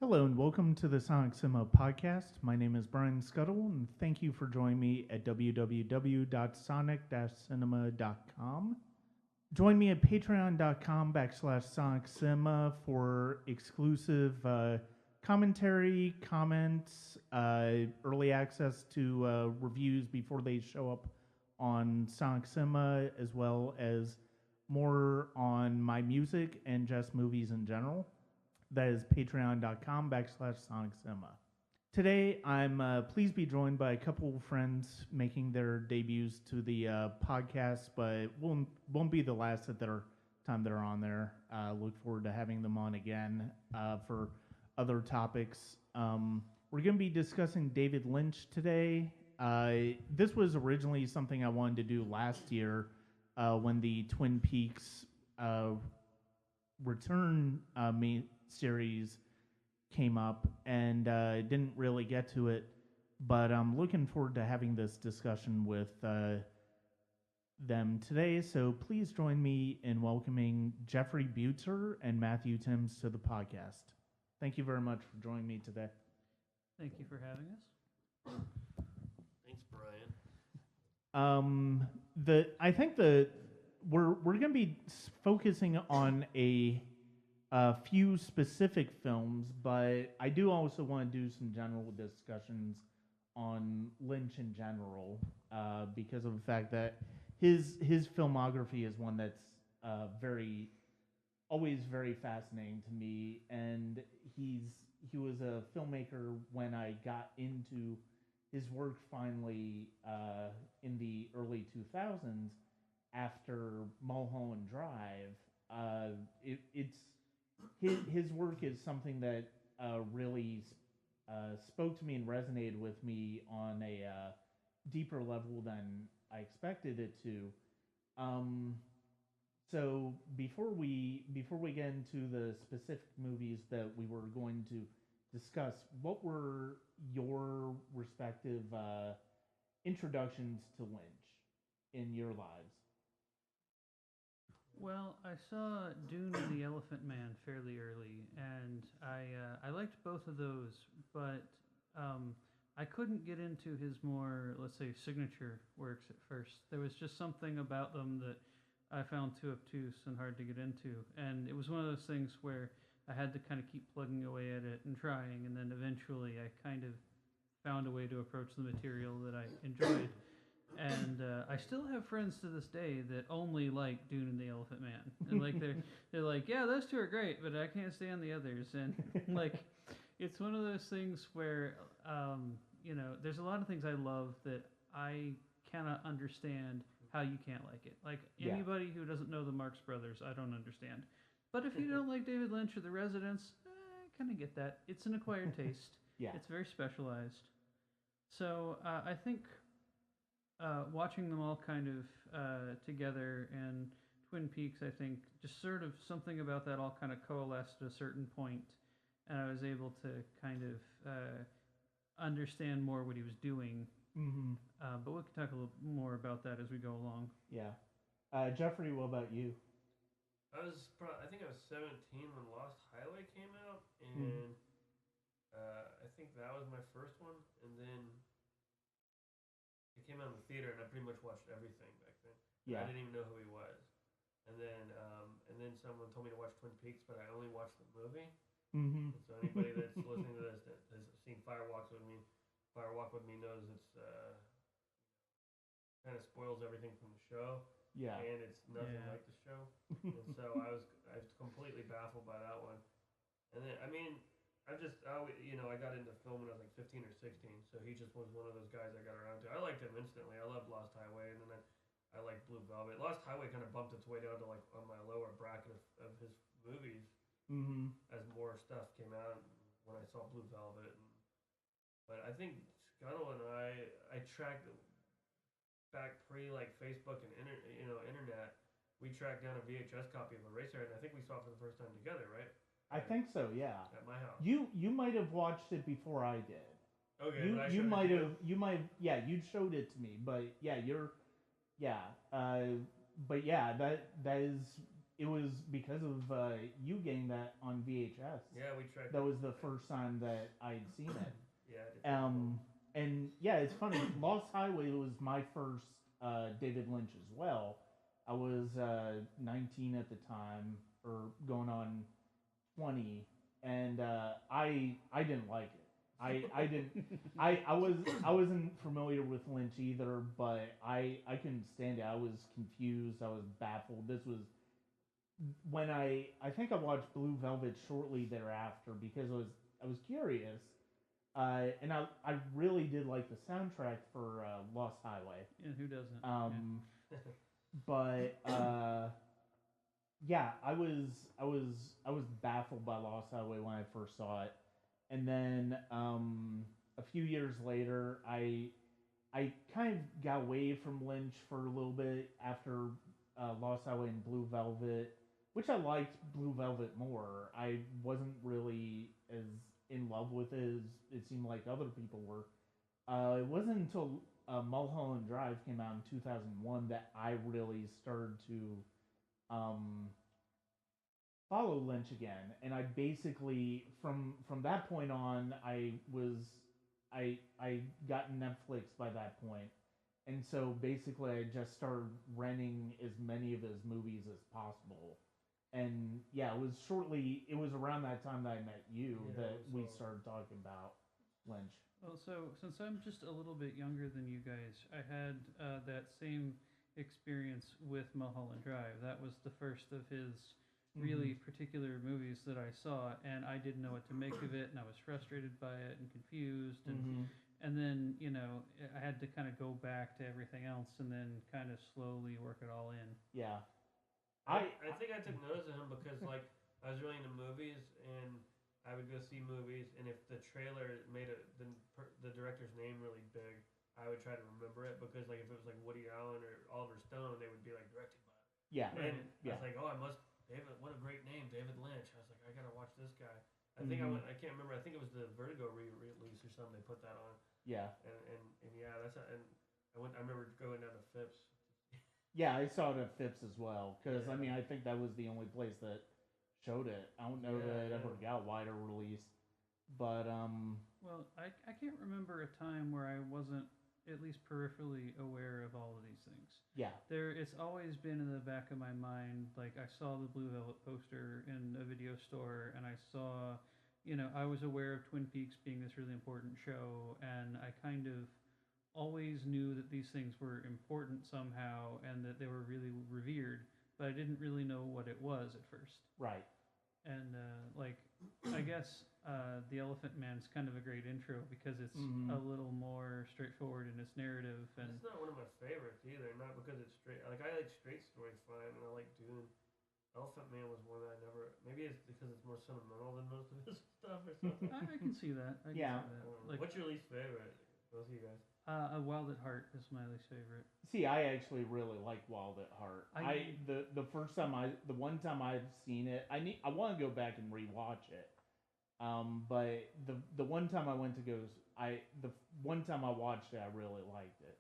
Hello and welcome to the Sonic Cinema podcast. My name is Brian Scuttle and thank you for joining me at www.sonic-cinema.com. Join me at patreon.com/Sonic Cinema for exclusive commentary, comments, early access to reviews before they show up on Sonic Cinema, as well as more on my music and just movies in general. That is patreon.com/Sonic Cinema. Today, I'm pleased to be joined by a couple of friends making their debuts to the podcast, but won't be the last time they're on there. Look forward to having them on again for other topics. We're going to be discussing David Lynch today. This was originally something I wanted to do last year when the Twin Peaks Return series came up, and didn't really get to it, but I'm looking forward to having this discussion with them today. So please join me in welcoming Jeffrey Butzer and Mathew Timms to the podcast. Thank you very much for joining me today. Thank you for having us. Thanks, Brian. I think we're going to be focusing on a few specific films, but I do also want to do some general discussions on Lynch in general, because of the fact that his filmography is one that's always very fascinating to me, and he was a filmmaker when I got into his work finally in the early 2000s after Mulholland Drive. His work is something that really spoke to me and resonated with me on a deeper level than I expected it to. So before we get into the specific movies that we were going to discuss, what were your respective introductions to Lynch in your lives? Well, I saw Dune and the Elephant Man fairly early, and I liked both of those, but I couldn't get into his more, let's say, signature works at first. There was just something about them that I found too obtuse and hard to get into, and it was one of those things where I had to kind of keep plugging away at it and trying, and then eventually I kind of found a way to approach the material that I enjoyed. And I still have friends to this day that only like Dune and the Elephant Man, and like they're like, yeah, those two are great, but I can't stand the others. And like, it's one of those things where there's a lot of things I love that I cannot understand how you can't like it. Like anybody who doesn't know the Marx Brothers, I don't understand. But if you don't like David Lynch or The Residents, I kind of get that. It's an acquired taste. Yeah, it's very specialized. So I think. Watching them all kind of together and Twin Peaks, I think, just sort of something about that all kind of coalesced at a certain point, and I was able to kind of understand more what he was doing. Mm-hmm. But we can talk a little more about that as we go along. Yeah. Jeffrey, what about you? I think I was 17 when Lost Highway came out, and I think that was my first one, and then it came out in the theater, and I pretty much watched everything back then. Yeah. I didn't even know who he was. And then someone told me to watch Twin Peaks, but I only watched the movie. Mm-hmm. So anybody that's listening to this that has seen Fire Walk with Me knows it's kind of spoils everything from the show. Yeah. And it's nothing like the show. And so I was completely baffled by that one. And then I got into film when I was like 15 or 16, so he just was one of those guys I got around to. I liked him instantly. I loved Lost Highway, and then I liked Blue Velvet. Lost Highway kind of bumped its way down to like on my lower bracket of his movies as more stuff came out when I saw Blue Velvet. But I think Scuttle and I tracked back pre like Facebook and internet. We tracked down a VHS copy of Eraserhead, and I think we saw it for the first time together, right? I think so, yeah. At my house. You might have watched it before I did. Okay. You might have you showed it to me, but yeah, but yeah, that is it was because of you getting that on VHS. Yeah, we tracked. That was the first time that I'd seen it. Yeah. I did And yeah, it's funny. Lost Highway was my first David Lynch as well. I was 19 at the time, or going on 20, and I didn't like it. I didn't I wasn't familiar with Lynch either, but I couldn't stand it. I was confused. I was baffled. This was when I think I watched Blue Velvet shortly thereafter because I was curious, and I really did like the soundtrack for Lost Highway. Yeah, who doesn't? But yeah, I was baffled by Lost Highway when I first saw it, and then a few years later, I kind of got away from Lynch for a little bit after Lost Highway and Blue Velvet, which I liked Blue Velvet more. I wasn't really as in love with it as it seemed like other people were. It wasn't until Mulholland Drive came out in 2001 that I really started to follow Lynch again, and I basically from that point on I got Netflix by that point, and so basically I just started renting as many of his movies as possible. And yeah, it was around that time that I met you that we started talking about Lynch. Well, so since I'm just a little bit younger than you guys, I had that same experience with Mulholland Drive. That was the first of his really particular movies that I saw, and I didn't know what to make of it, and I was frustrated by it and confused, and then I had to kind of go back to everything else and then kind of slowly work it all in. Yeah. I think I took notice of him because like I was really into movies and I would go see movies, and if the trailer made the director's name really big, I would try to remember it because like if it was like Woody Allen or Oliver Stone, they would be like directed by. Yeah. And I was like, oh, David, what a great name, David Lynch. I was like, I gotta watch this guy. I think I can't remember. I think it was the Vertigo re-release or something. They put that on. Yeah. And yeah, I remember going down to Phipps. Yeah, I saw it at Phipps as well because I mean I think that was the only place that showed it. I don't know that it ever got wider released, but Well, I can't remember a time where I wasn't at least peripherally aware of all of these things. Yeah. It's always been in the back of my mind. Like I saw the Blue Velvet poster in a video store, and I saw, I was aware of Twin Peaks being this really important show, and I kind of always knew that these things were important somehow and that they were really revered, but I didn't really know what it was at first. Right. And I guess The Elephant Man's kind of a great intro because it's a little more straightforward in its narrative. And it's not one of my favorites either. Not because it's straight. Like I like straight stories fine, and I like Dune. Elephant Man was one that I never. Maybe it's because it's more sentimental than most of his stuff or something. I can see that. I can see that. What's your least favorite? Both of you guys. Wild at Heart is my least favorite. See, I actually really like Wild at Heart. The one time I've seen it, I want to go back and rewatch it. But the one time I went to go, the one time I watched it, I really liked it.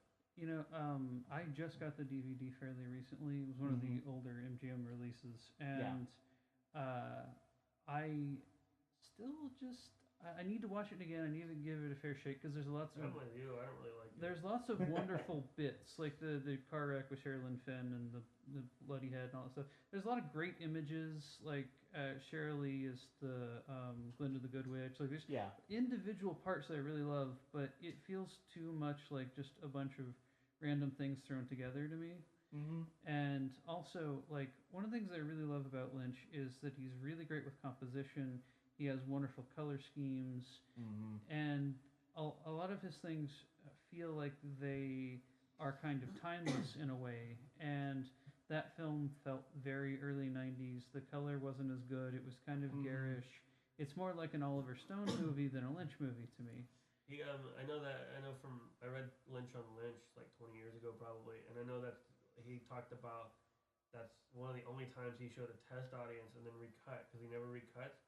I just got the DVD fairly recently. It was one of the older MGM releases, and I still just. I need to watch it again. I need to give it a fair shake because there's lots of. I'm with you. I don't really like it. There's lots of wonderful bits, like the car wreck with Sherilyn Fenn and the bloody head and all that stuff. There's a lot of great images, like Sheryl Lee is the Glinda the Good Witch. Like there's individual parts that I really love, but it feels too much like just a bunch of random things thrown together to me. And also, like one of the things I really love about Lynch is that he's really great with composition. He has wonderful color schemes, and a lot of his things feel like they are kind of timeless in a way. And that film felt very early 90s. The color wasn't as good. It was kind of garish. It's more like an Oliver Stone movie than a Lynch movie to me. I read Lynch on Lynch like 20 years ago probably, and I know that he talked about that's one of the only times he showed a test audience and then recut because he never recuts.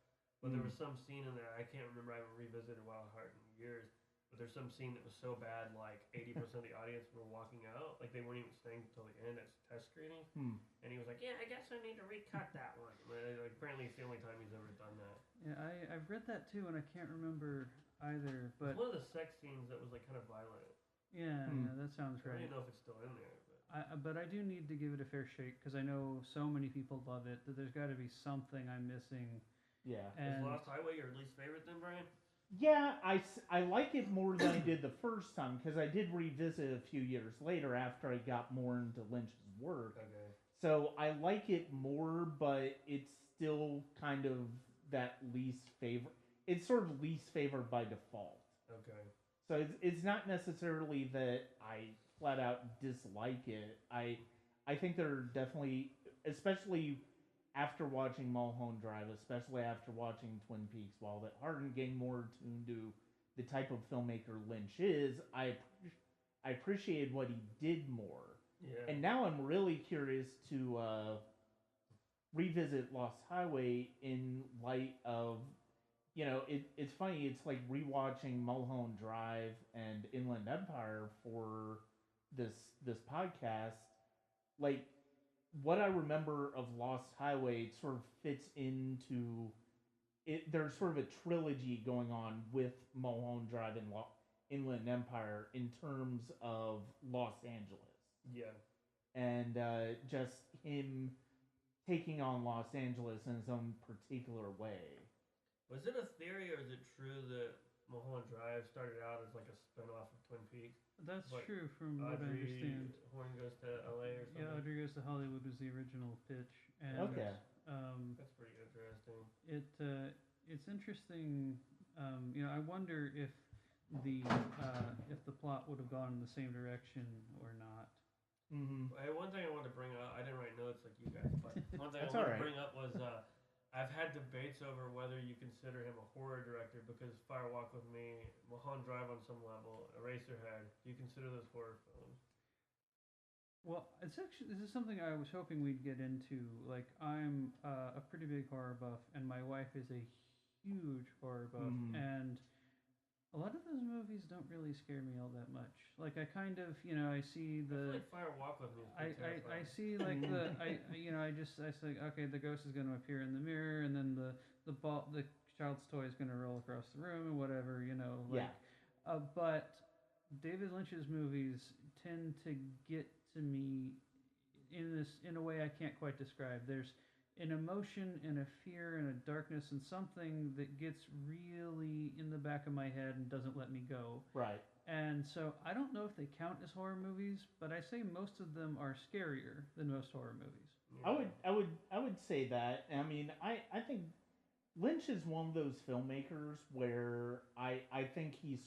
But there was some scene in there, I can't remember, I haven't revisited Wild Heart in years, but there's some scene that was so bad, like 80% of the audience were walking out, like they weren't even staying until the end. It's test screening, and he was like, "Yeah, I guess I need to recut that one." Like, apparently, it's the only time he's ever done that. Yeah, I've read that too, and I can't remember either. But it's one of the sex scenes that was like kind of violent. Yeah, that sounds right. I don't even know if it's still in there. But I do need to give it a fair shake because I know so many people love it that there's got to be something I'm missing. Yeah. Is Lost Highway your least favorite then, Brian? Yeah, I like it more than I did the first time because I did revisit a few years later after I got more into Lynch's work. Okay. So I like it more, but it's still kind of that least favorite. It's sort of least favored by default. Okay. So it's not necessarily that I flat out dislike it. I think there are definitely, especially after watching Mulholland Drive, especially after watching Twin Peaks, while that hardened getting more tuned to the type of filmmaker Lynch is, I appreciated what he did more. Yeah. And now I'm really curious to revisit Lost Highway in light of, it's funny, it's like rewatching Mulholland Drive and Inland Empire for this podcast. Like, what I remember of Lost Highway sort of fits into it. There's sort of a trilogy going on with Mulholland Drive and Inland Empire in terms of Los Angeles. Yeah. And just him taking on Los Angeles in his own particular way. Was it a theory or is it true that Mulholland Drive started out as like a spinoff of Twin Peaks? That's like true from what I understand. Horn Goes to LA or something? Yeah, Audrey Goes to Hollywood was the original pitch. And, okay. That's pretty interesting. It's interesting. I wonder if the plot would have gone in the same direction or not. Mm-hmm. Hey, one thing I wanted to bring up, I didn't write notes like you guys, but one thing I wanted to bring up was I've had debates over whether you consider him a horror director because Fire Walk with Me, Mulholland Drive on some level, Eraserhead. Do you consider those horror films? Well, this is something I was hoping we'd get into. Like, I'm a pretty big horror buff, and my wife is a huge horror buff, and a lot of those movies don't really scare me all that much. Like, I kind of, I see the. I feel like Fire Walk with Me. I see like I say, okay, the ghost is going to appear in the mirror, and then the child's toy is going to roll across the room and whatever, like. Yeah. But David Lynch's movies tend to get to me in a way I can't quite describe. There's an emotion and a fear and a darkness and something that gets really in the back of my head and doesn't let me go. Right. And so I don't know if they count as horror movies, but I say most of them are scarier than most horror movies. Yeah. I would say that. I mean, I think Lynch is one of those filmmakers where I think he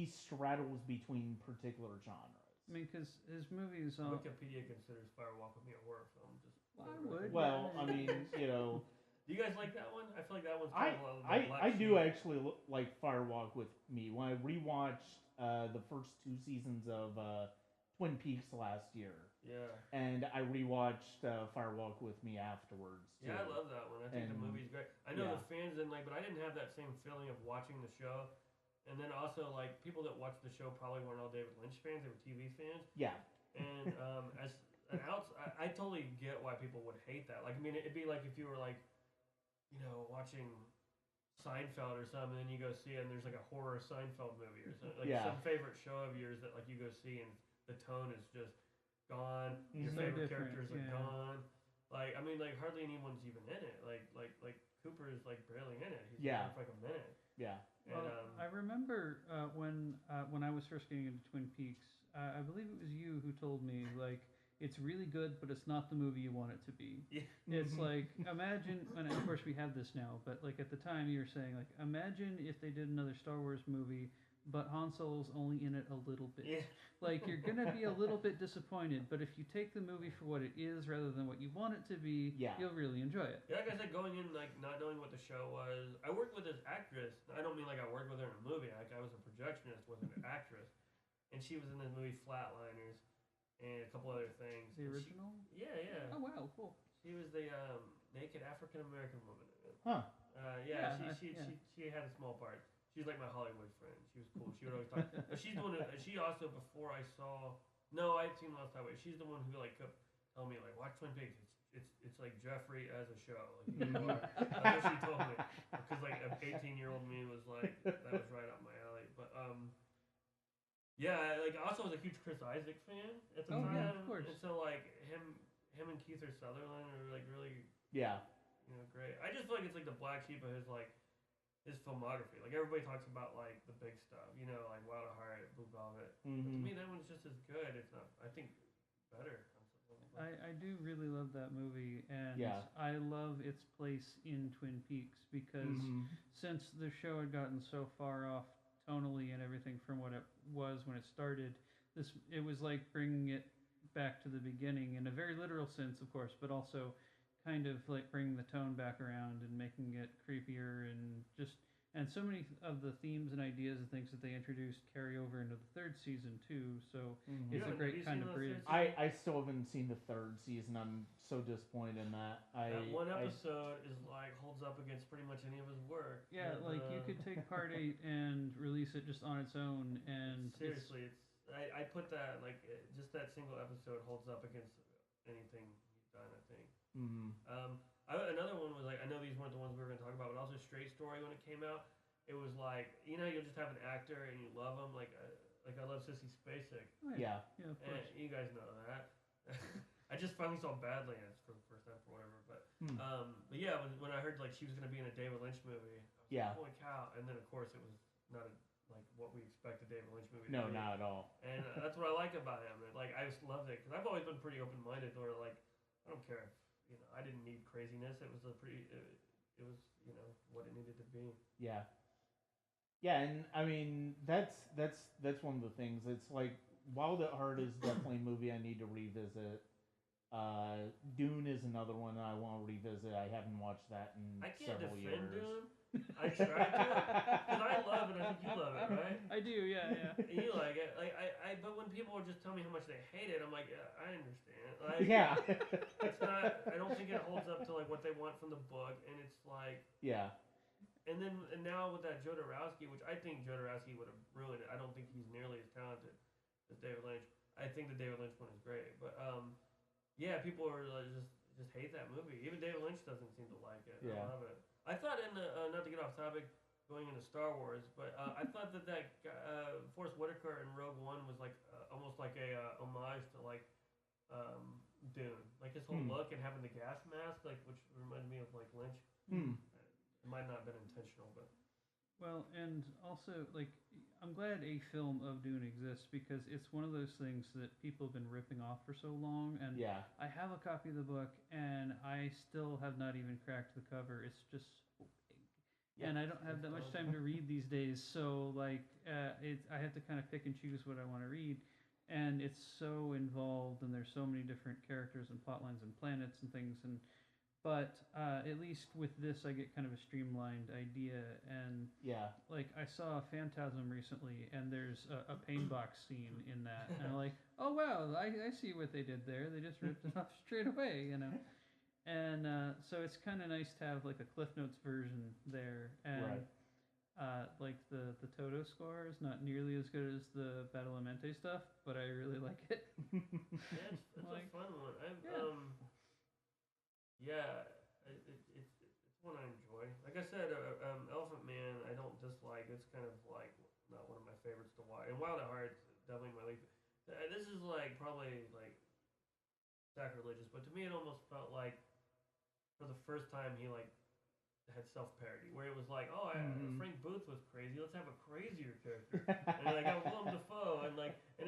straddles between particular genres. I mean, because his movies. Wikipedia considers Fire Walk with Me a horror film. I would. Well, I mean, Do you guys like that one? I feel like that one's kind of like I do actually like Fire Walk with Me. When I rewatched the first 2 seasons of Twin Peaks last year. Yeah. And I rewatched Fire Walk with Me afterwards. Too. Yeah, I love that one. I think the movie's great. I know the fans didn't but I didn't have that same feeling of watching the show. And then also, like, people that watched the show probably weren't all David Lynch fans. They were TV fans. Yeah. And as an I totally get why people would hate that. Like, I mean, it'd be like if you were, like, watching Seinfeld or something, and then you go see it, and there's, like, a horror Seinfeld movie or something. Like, some favorite show of yours that, like, you go see, and the tone is just gone. Your favorite characters are gone. Like, I mean, like, hardly anyone's even in it. Like Cooper is, like, barely in it. He's in for, like, a minute. Yeah. Well, I remember when I was first getting into Twin Peaks, I believe it was you who told me, like, it's really good, but it's not the movie you want it to be. Yeah. It's like, imagine, and of course we have this now, but like at the time you were saying, like, imagine if they did another Star Wars movie, but Han Solo's only in it a little bit. Yeah. Like, you're going to be a little bit disappointed, but if you take the movie for what it is rather than what you want it to be, you'll really enjoy it. Yeah, like I said, going in, like, not knowing what the show was. I worked with this actress. I don't mean like I worked with her in a movie. Like, I was a projectionist with an actress. And she was in this movie Flatliners and a couple other things. The original? Yeah. Oh, wow, cool. She was the naked African-American woman in it. Huh. She had a small part. she's like my Hollywood friend. She was cool. She would always talk. But she's the one. She also before I saw. No, I'd seen Lost Highway. She's the one who like kept telling me like watch Twin Peaks. It's like Jeffrey as a show. Like, that's what she told me. Because like an 18-year-old me was like that was right up my alley. But yeah, like I also was a huge Chris Isaac fan at the time. Yeah, of course. And so like him and Kiefer Sutherland are like really great. I just feel like it's like the black sheep of his filmography. Like everybody talks about like the big stuff, like Wild at Heart, Blue Velvet. But to me, that one's just as good. It's not. I think better. I do really love that movie, and I love its place in Twin Peaks because since the show had gotten so far off tonally and everything from what it was when it started, it was like bringing it back to the beginning in a very literal sense, of course, but also kind of like bringing the tone back around and making it creepier and so many of the themes and ideas and things that they introduced carry over into the third season too. So it's a great kind of bridge. I still haven't seen the third season. I'm so disappointed in that. That one episode is like holds up against pretty much any of his work. Yeah, like you could take part 8 and release it just on its own, and seriously, I put that like just that single episode holds up against anything he's done. I think. Another one was like, I know these weren't the ones we were going to talk about, but also Straight Story when it came out. It was like, you'll just have an actor and you love him. Like I love Sissy Spacek. Oh, yeah, of course. And you guys know that. I just finally saw Badlands for the first time for whatever. But yeah, when I heard like she was going to be in a David Lynch movie, I was like, holy cow. And then of course it was not like what we expect a David Lynch movie to be. No, not at all. And that's what I like about him. Like I just loved it because I've always been pretty open-minded, or like I don't care if I didn't need craziness. It was it was what it needed to be. Yeah, and I mean that's one of the things. It's like Wild at Heart is definitely a movie I need to revisit. Dune is another one that I want to revisit. I haven't watched that in several years. Dune. I tried to, because I love it. I think you love it, right? I do, yeah. You like it, like but when people just tell me how much they hate it, I'm like, I understand. Like, it's not. I don't think it holds up to like what they want from the book, and it's like, And now with that Jodorowsky, which I think Jodorowsky would have ruined it. I don't think he's nearly as talented as David Lynch. I think the David Lynch one is great, but yeah, people are just hate that movie. Even David Lynch doesn't seem to like it. I love it. I thought in the not to get off topic, going into Star Wars, but I thought that Forrest Whitaker in Rogue One was like almost like a homage to like Dune, like his whole look and having the gas mask, like which reminded me of like Lynch. It might not have been intentional, but. Well, and also, like, I'm glad a film of Dune exists because it's one of those things that people have been ripping off for so long. And I have a copy of the book, and I still have not even cracked the cover. It's just so big. And I don't have that much time to read these days, so, like, I have to kind of pick and choose what I want to read. And it's so involved, and there's so many different characters and plot lines and planets and things, but at least with this, I get kind of a streamlined idea. And like I saw Phantasm recently, and there's a pain box scene in that, and I'm like, oh wow, I see what they did there. They just ripped it off straight away, And so it's kind of nice to have like a Cliff Notes version there, and like the Toto score is not nearly as good as the Badalamenti stuff, but I really like it. It's like, a fun one. It's one I enjoy. Like I said, Elephant Man, I don't dislike. It's kind of like not one of my favorites to watch. And Wild at Heart, definitely my least. This is like probably like sacrilegious, but to me it almost felt like for the first time he like had self-parody, where it was like, oh, Frank Booth was crazy. Let's have a crazier character. And like I Willem Dafoe, and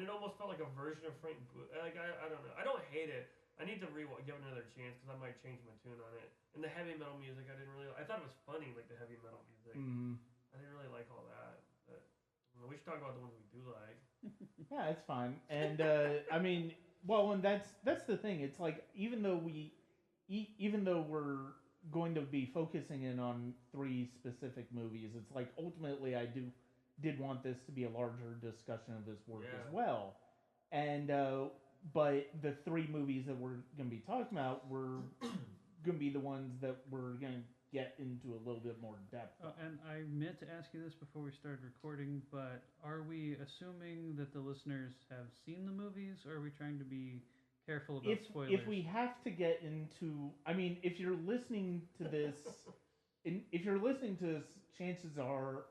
it almost felt like a version of Frank Booth. Like I don't know. I don't hate it. I need to give it another chance because I might change my tune on it. And the heavy metal music, I thought it was funny, like the heavy metal music. I didn't really like all that. But we should talk about the ones we do like. Yeah, it's fine. And I mean, well, and that's the thing. It's like even though we're going to be focusing in on 3 specific movies, it's like ultimately I did want this to be a larger discussion of his work as well. And but the 3 movies that we're going to be talking about were going to be the ones that we're going to get into a little bit more depth. And I meant to ask you this before we started recording, but are we assuming that the listeners have seen the movies, or are we trying to be careful about spoilers? If we have to get into, I mean, if you're listening to this, chances are,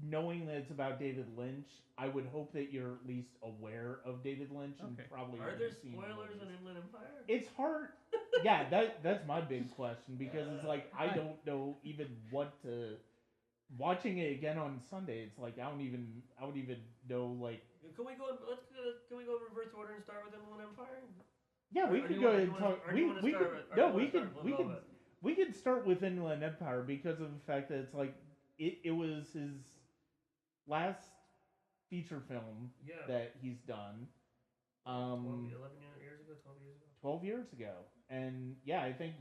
knowing that it's about David Lynch, I would hope that you're at least aware of David Lynch and probably. Are there spoilers in Inland Empire? It's hard. Yeah, that's my big question, because it's like I don't know even what to. Watching it again on Sunday, it's like I don't even know, like. Can we go in reverse order and start with Inland Empire? Yeah, we could go ahead and talk. We could start with Inland Empire because of the fact that it's like it was his last feature film that he's done. 11 years ago, 12 years ago. And yeah, I think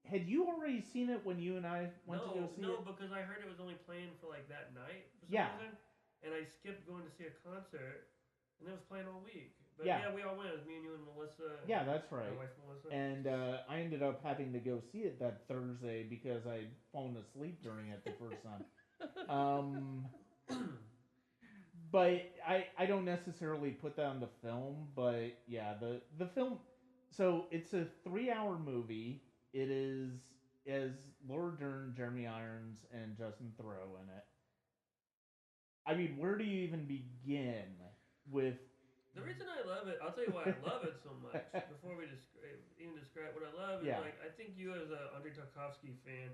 had you already seen it when you and I went to go see it? No, because I heard it was only playing for like that night for some reason. And I skipped going to see a concert, and it was playing all week. But we all went. It was me and you and Melissa. Yeah, that's right. My wife Melissa. And I ended up having to go see it that Thursday because I'd fallen asleep during it the first time. But I don't necessarily put that on the film, but yeah, the film. So it's a 3-hour movie. It has Laura Dern, Jeremy Irons, and Justin Theroux in it. I mean, where do you even begin with? The reason I love it, I'll tell you why I love it so much. Before we even describe what I love, is like I think you as a Andrei Tarkovsky fan,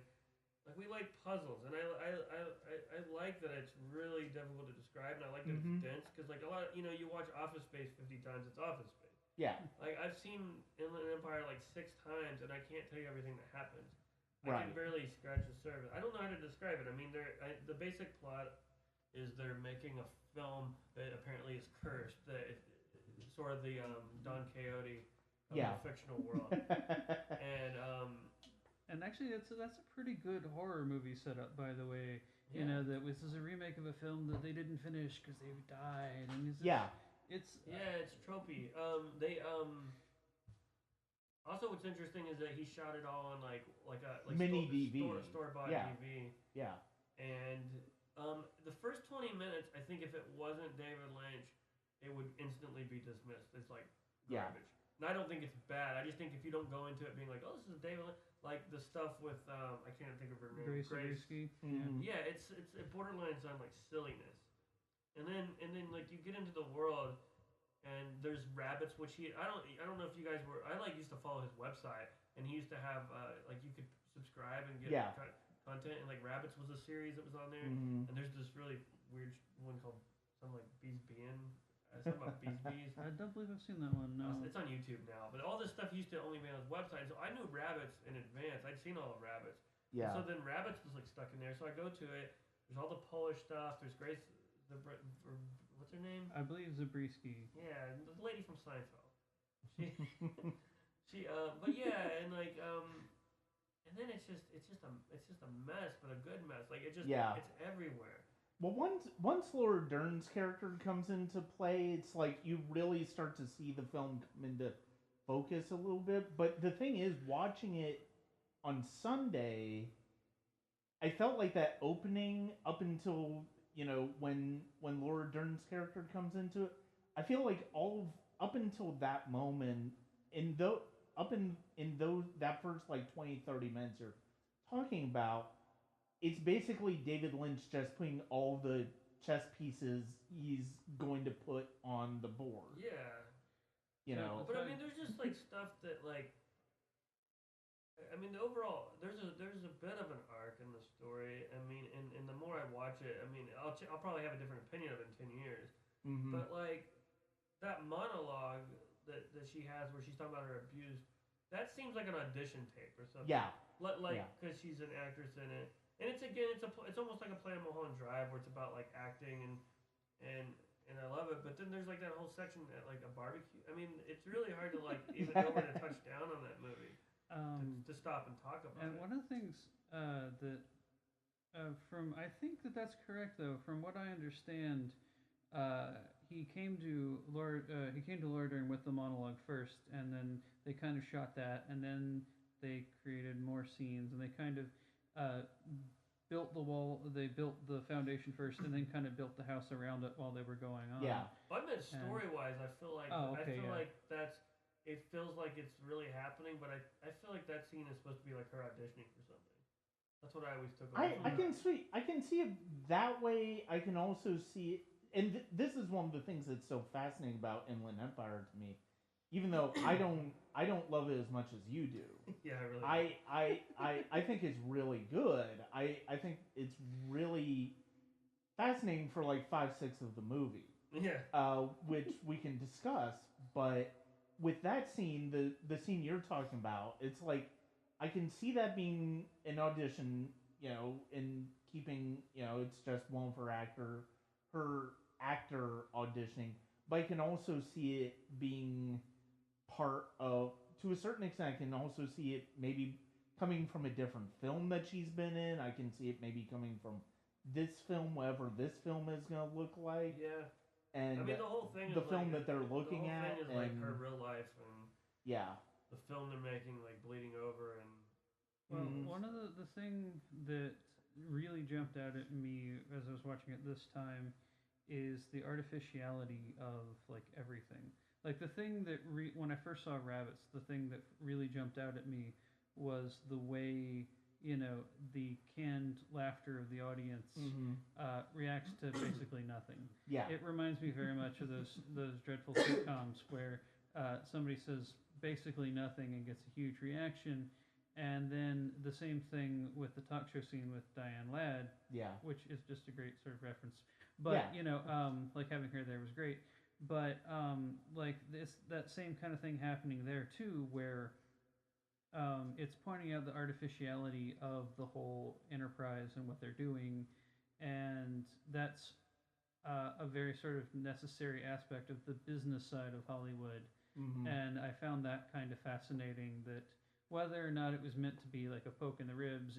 like we like puzzles, and I like that it's really difficult to describe, and I like that it's dense, because like a lot, you watch Office Space 50 times, it's Office Space. Yeah. Like I've seen Inland Empire like 6 times, and I can't tell you everything that happens. I can barely scratch the surface. I don't know how to describe it. I mean, the basic plot is they're making a film that apparently is cursed. That it's sort of the Don Quixote of the fictional world. And actually, that's a pretty good horror movie setup, by the way. You know, that this is a remake of a film that they didn't finish because they died. And it's tropey. Also, what's interesting is that he shot it all on like mini DV, store-bought DV. Yeah. And the first 20 minutes, I think if it wasn't David Lynch, it would instantly be dismissed. It's like garbage. And I don't think it's bad. I just think if you don't go into it being like, oh, this is David Lynch, like the stuff with I can't think of her name. Grace. Yeah, it's it borderlines on like silliness. And then like you get into the world. And there's rabbits, which I don't know if you guys were. I used to follow his website, and he used to have like you could subscribe and get content, and like Rabbits was a series that was on there. And there's this really weird one called something like Bees Being, something about bees. I don't believe I've seen that one. No, it's on YouTube now. But all this stuff used to only be on his website, so I knew Rabbits in advance. I'd seen all of Rabbits. Yeah. And so then Rabbits was like stuck in there, so I go to it. There's all the Polish stuff. There's Grace. What's her name? I believe Zabriskie. Yeah, the lady from Seinfeld. But yeah, and like, and then it's just a mess, but a good mess. Like it's everywhere. Well, once Laura Dern's character comes into play, it's like you really start to see the film come into focus a little bit. But the thing is, watching it on Sunday, I felt like that opening up until. When Laura Dern's character comes into it, I feel like up until that moment, that first like 20, 30 minutes you're talking about, it's basically David Lynch just putting all the chess pieces he's going to put on the board. Yeah. But I mean, there's just like stuff that like. I mean, overall, there's a bit of an arc in the story. I mean, and the more I watch it, I mean, I'll probably have a different opinion of it in 10 years. But like that monologue that she has where she's talking about her abuse, that seems like an audition tape or something. Yeah. Because she's an actress in it, and it's almost like a play on Mulholland Drive where it's about like acting and I love it. But then there's like that whole section at like a barbecue. I mean, it's really hard to like even know where to touch down on that movie. To stop and talk about and it. One of the things that I think that's correct though. From what I understand, he came to Laura Dern with the monologue first, and then they kind of shot that, and then they created more scenes, and they kind of uh, built the wall. They built the foundation first, and then kind of built the house around it while they were going on. Yeah. But I meant story wise. I feel like Oh, okay, yeah. like that's. It feels like it's really happening, but I feel like that scene is supposed to be like her auditioning for something. That's what I always took. I can see it that way. I can also see it, and this is one of the things that's so fascinating about Inland Empire to me. Even though I don't love it as much as you do. Yeah, I really. I think it's really good. I think it's really fascinating for like 5/6 of the movie. Yeah. Which we can discuss, but with that scene, the scene you're talking about, it's like I can see that being an audition, in keeping, it's just one for her actor auditioning, but I can also see it being part of, to a certain extent, I can also see it maybe coming from a different film that she's been in. I can see it maybe coming from this film, whatever this film is going to look like. Yeah. And I mean, the whole thing the is film like, that they're looking the whole at, thing is like her real life, and yeah, the film they're making like bleeding over, and well, one of the thing that really jumped out at me as I was watching it this time is the artificiality of like everything. Like the thing that when I first saw Rabbits, the thing that really jumped out at me was the way the canned laughter of the audience reacts to basically nothing. Yeah, it reminds me very much of those dreadful sitcoms where somebody says basically nothing and gets a huge reaction. And then the same thing with the talk show scene with Diane Ladd, which is just a great sort of reference. But like having her there was great. But like that same kind of thing happening there too, where it's pointing out the artificiality of the whole enterprise and what they're doing, and that's a very sort of necessary aspect of the business side of Hollywood. And I found that kind of fascinating, that whether or not it was meant to be like a poke in the ribs,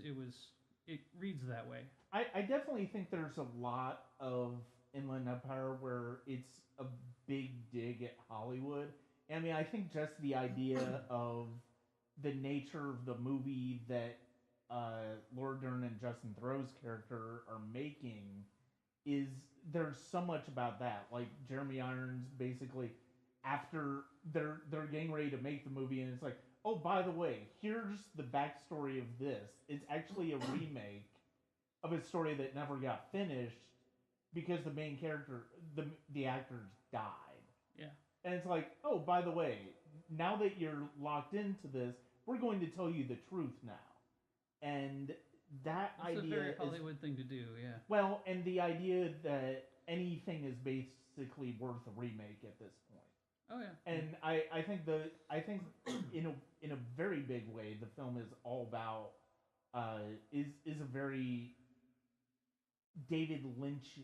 it reads that way. I definitely think there's a lot of Inland Empire where it's a big dig at Hollywood. I mean, I think just the idea of the nature of the movie that Laura Dern and Justin Theroux's character are making is, there's so much about that. Like Jeremy Irons basically, after they're getting ready to make the movie, and it's like, oh, by the way, here's the backstory of this. It's actually a remake of a story that never got finished because the main character, the actors died. Yeah. And it's like, oh, by the way, now that you're locked into this, we're going to tell you the truth now. And that That's idea a very Hollywood thing to do, yeah. Well, and the idea that anything is basically worth a remake at this point. Oh yeah. And I think in a very big way, the film is all about is a very David Lynch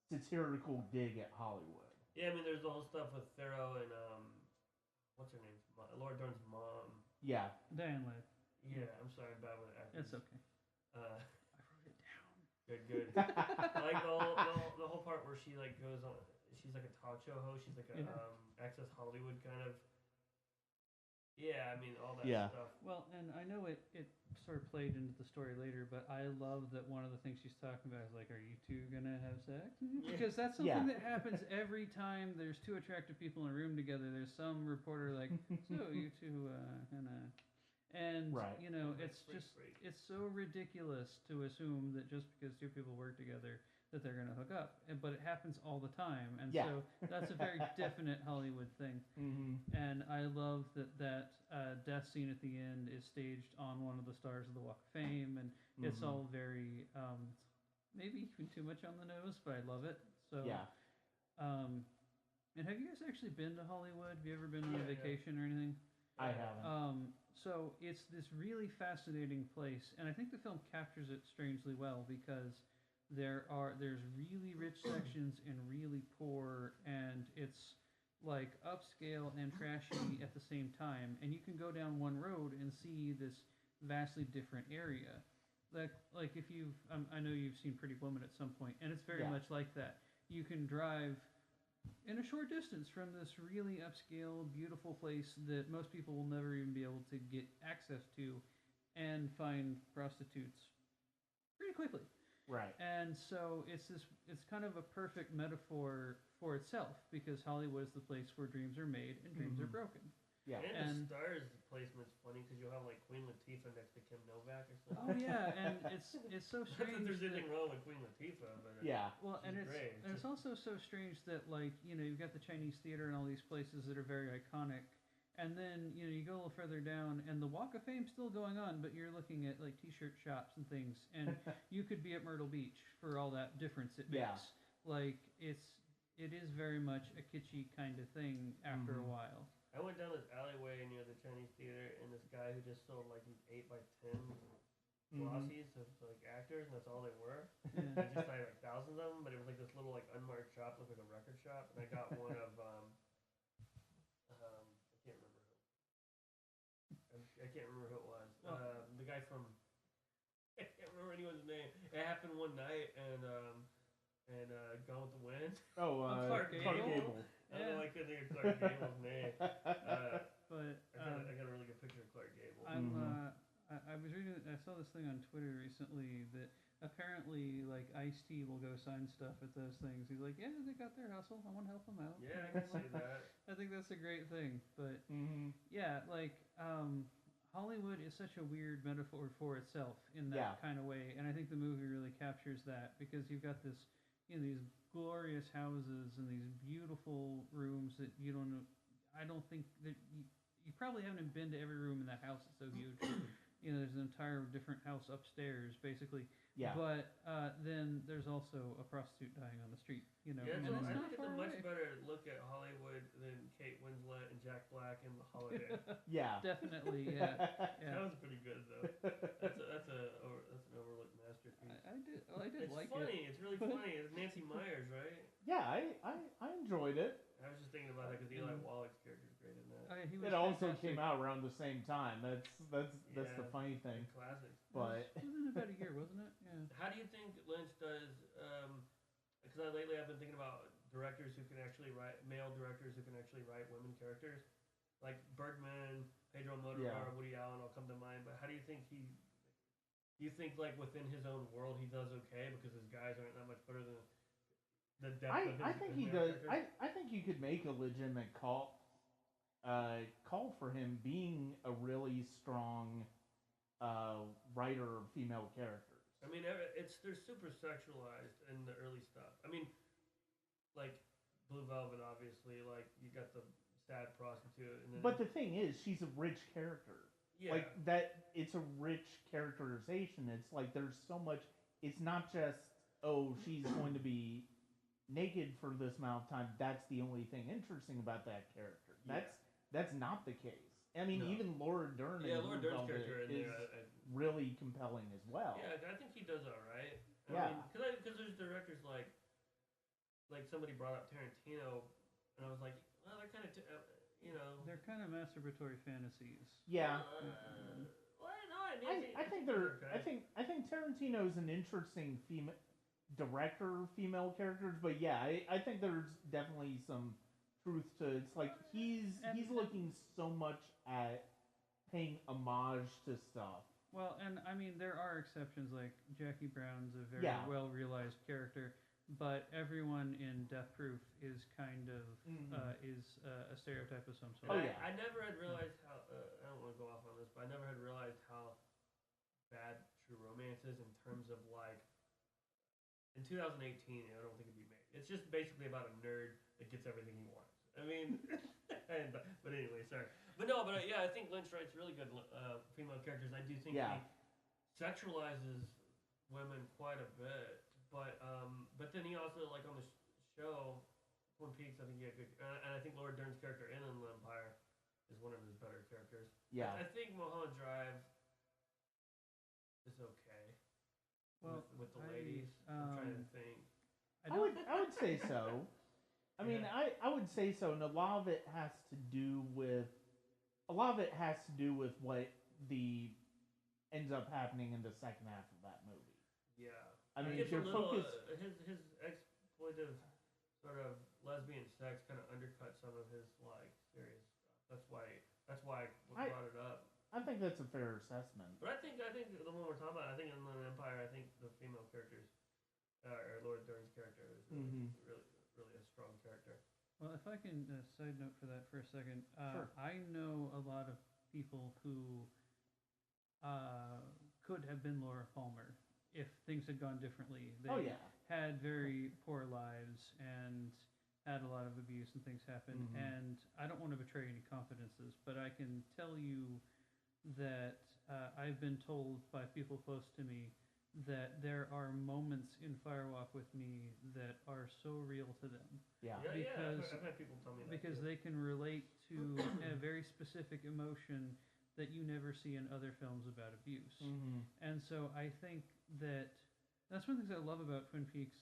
satirical dig at Hollywood. Yeah, I mean, there's the whole stuff with Theroux and what's her name? Laura Dern's mom. Yeah. Diane Ladd. Yeah, I'm sorry, I'm bad with actors. It's okay. I wrote it down. Good. Like the whole part where she like goes on. She's like a talk show host. She's like a Access Hollywood kind of. Yeah, I mean all that stuff. Well, and I know it sort of played into the story later, but I love that one of the things she's talking about is like, are you two gonna have sex? Because that's something that happens every time there's two attractive people in a room together. There's some reporter like, so you two gonna. And it's just it's so ridiculous to assume that just because two people work together that they're going to hook up, but it happens all the time, and so that's a very definite Hollywood thing. And I love that death scene at the end is staged on one of the stars of the Walk of Fame, and it's all very maybe even too much on the nose, but I love it. So and have you guys actually been to Hollywood? Have you ever been on a vacation or anything? I haven't. So it's this really fascinating place, and I think the film captures it strangely well, because there's really rich sections and really poor, and it's like upscale and trashy at the same time. And you can go down one road and see this vastly different area. Like if you've I know you've seen Pretty Woman at some point, and it's very much like that. You can drive in a short distance from this really upscale, beautiful place that most people will never even be able to get access to and find prostitutes pretty quickly. Right. And so it's kind of a perfect metaphor for itself because Hollywood is the place where dreams are made and dreams are broken. Yeah. And the stars placement's funny because you'll have like Queen Latifah next to Kim Novak or something. Oh yeah, and it's so Not strange. that there's anything wrong with Queen Latifah, but Yeah. Well, and it's also so strange that like you've got the Chinese theater and all these places that are very iconic, and then you go a little further down and the Walk of Fame's still going on, but you're looking at like T-shirt shops and things, and you could be at Myrtle Beach for all that difference it makes. Yeah. Like it is very much a kitschy kind of thing after a while. I went down this alleyway near the Chinese theater, and this guy who just sold like these 8x10 glossies of like actors, and that's all they were. Yeah. I just had like thousands of them, but it was like this little like unmarked shop, looked like a record shop, and I got one of I can't remember who it was. The guy from I can't remember anyone's name. It happened one night, and Gone with the Wind. Oh, Clark Gable. I don't know, I couldn't think of Clark Gable's name. But I got a really good picture of Clark Gable. I was reading. I saw this thing on Twitter recently that apparently like Ice-T will go sign stuff at those things. He's like, yeah, they got their hustle. I want to help them out. Yeah, I can see that. I think that's a great thing. But yeah, like Hollywood is such a weird metaphor for itself in that kind of way, and I think the movie really captures that because you've got this, these glorious houses and these beautiful rooms that you don't know. I don't think that you probably haven't been to every room in that house. It's so huge. There's an entire different house upstairs, basically. Yeah. But then there's also a prostitute dying on the street. Yeah, and so it's I not think it's far a much away. better look at Hollywood than Kate Winslet and Jack Black in The Holiday. Yeah. Definitely, yeah. That was pretty good though. That's an overlooked masterpiece. I did It's like funny. it. It's really funny. It's Nancy Myers, right? Yeah, I enjoyed it. I was just thinking about that because Eli Wallach's character is great in that. He was It also fantastic. came out around the same time. That's the Yeah, funny thing. Classics. But It was in about a year, wasn't it? Yeah. How do you think Lynch does? Because lately I've been thinking about directors who can actually write, male directors who can actually write women characters, like Bergman, Pedro Almodovar, Woody Allen all come to mind. But how do you think do you think like within his own world he does okay because his guys aren't that much better than the depth of his I think he male does. characters? I think you could make a legitimate call for him being a really strong writer of female characters. I mean, they're super sexualized in the early stuff. I mean, like Blue Velvet, obviously. Like you got the sad prostitute, and then But the thing is, she's a rich character. yeah, Like that, it's a rich characterization. It's like there's so much. It's not just she's going to be naked for this amount of time. That's the only thing interesting about that character. That's not the case. I mean, No. even Laura Dern. yeah, in Laura Blue Dern's Velvet character in is there. really compelling as well. Yeah, I think he does all right. Yeah. Because there's directors like somebody brought up Tarantino, and I was like, well, they're kind of They're kind of masturbatory fantasies. Yeah. Well, no, I think they're. okay. I think Tarantino's an interesting director, female characters, but yeah, I think there's definitely some truth to it. It's like he's looking so much at paying homage to stuff. Well, and I mean there are exceptions. Like Jackie Brown's a very well realized character, but everyone in Death Proof is kind of is a stereotype of some sort. Oh yeah. I never had realized how. I don't want to go off on this, but I never had realized how bad True Romance is in terms of like. In 2018, I don't think it'd be made. It's just basically about a nerd that gets everything he wants. I mean, but anyway, sorry. But yeah, I think Lynch writes really good female characters. I do think he sexualizes women quite a bit, but then he also like on the show Twin Peaks. I think he had good, and I think Laura Dern's character in Inland Empire is one of his better characters. Yeah, I think Mulholland Drive is okay. Well, with the ladies, I'm trying to think. I would say so. I mean, I would say so, and a lot of it has to do with what ends up happening in the second half of that movie. Yeah, I mean, if your focus. his exploitive sort of lesbian sex kind of undercut some of his like serious stuff. That's why I brought it up. I think that's a fair assessment. But I think the one we're talking about, I think in the Empire, I think the female characters, or Laura Dern's character, is really a strong character. Well, if I can side note for that for a second, Sure. I know a lot of people who could have been Laura Palmer if things had gone differently. They Oh yeah. had very poor lives and had a lot of abuse and things happen. And I don't want to betray any confidences, but I can tell you that I've been told by people close to me that there are moments in Firewalk with me that are so real to them. Yeah. I've had people tell me that. Because too. they can relate to a very specific emotion that you never see in other films about abuse. And so I think that's one of the things I love about Twin Peaks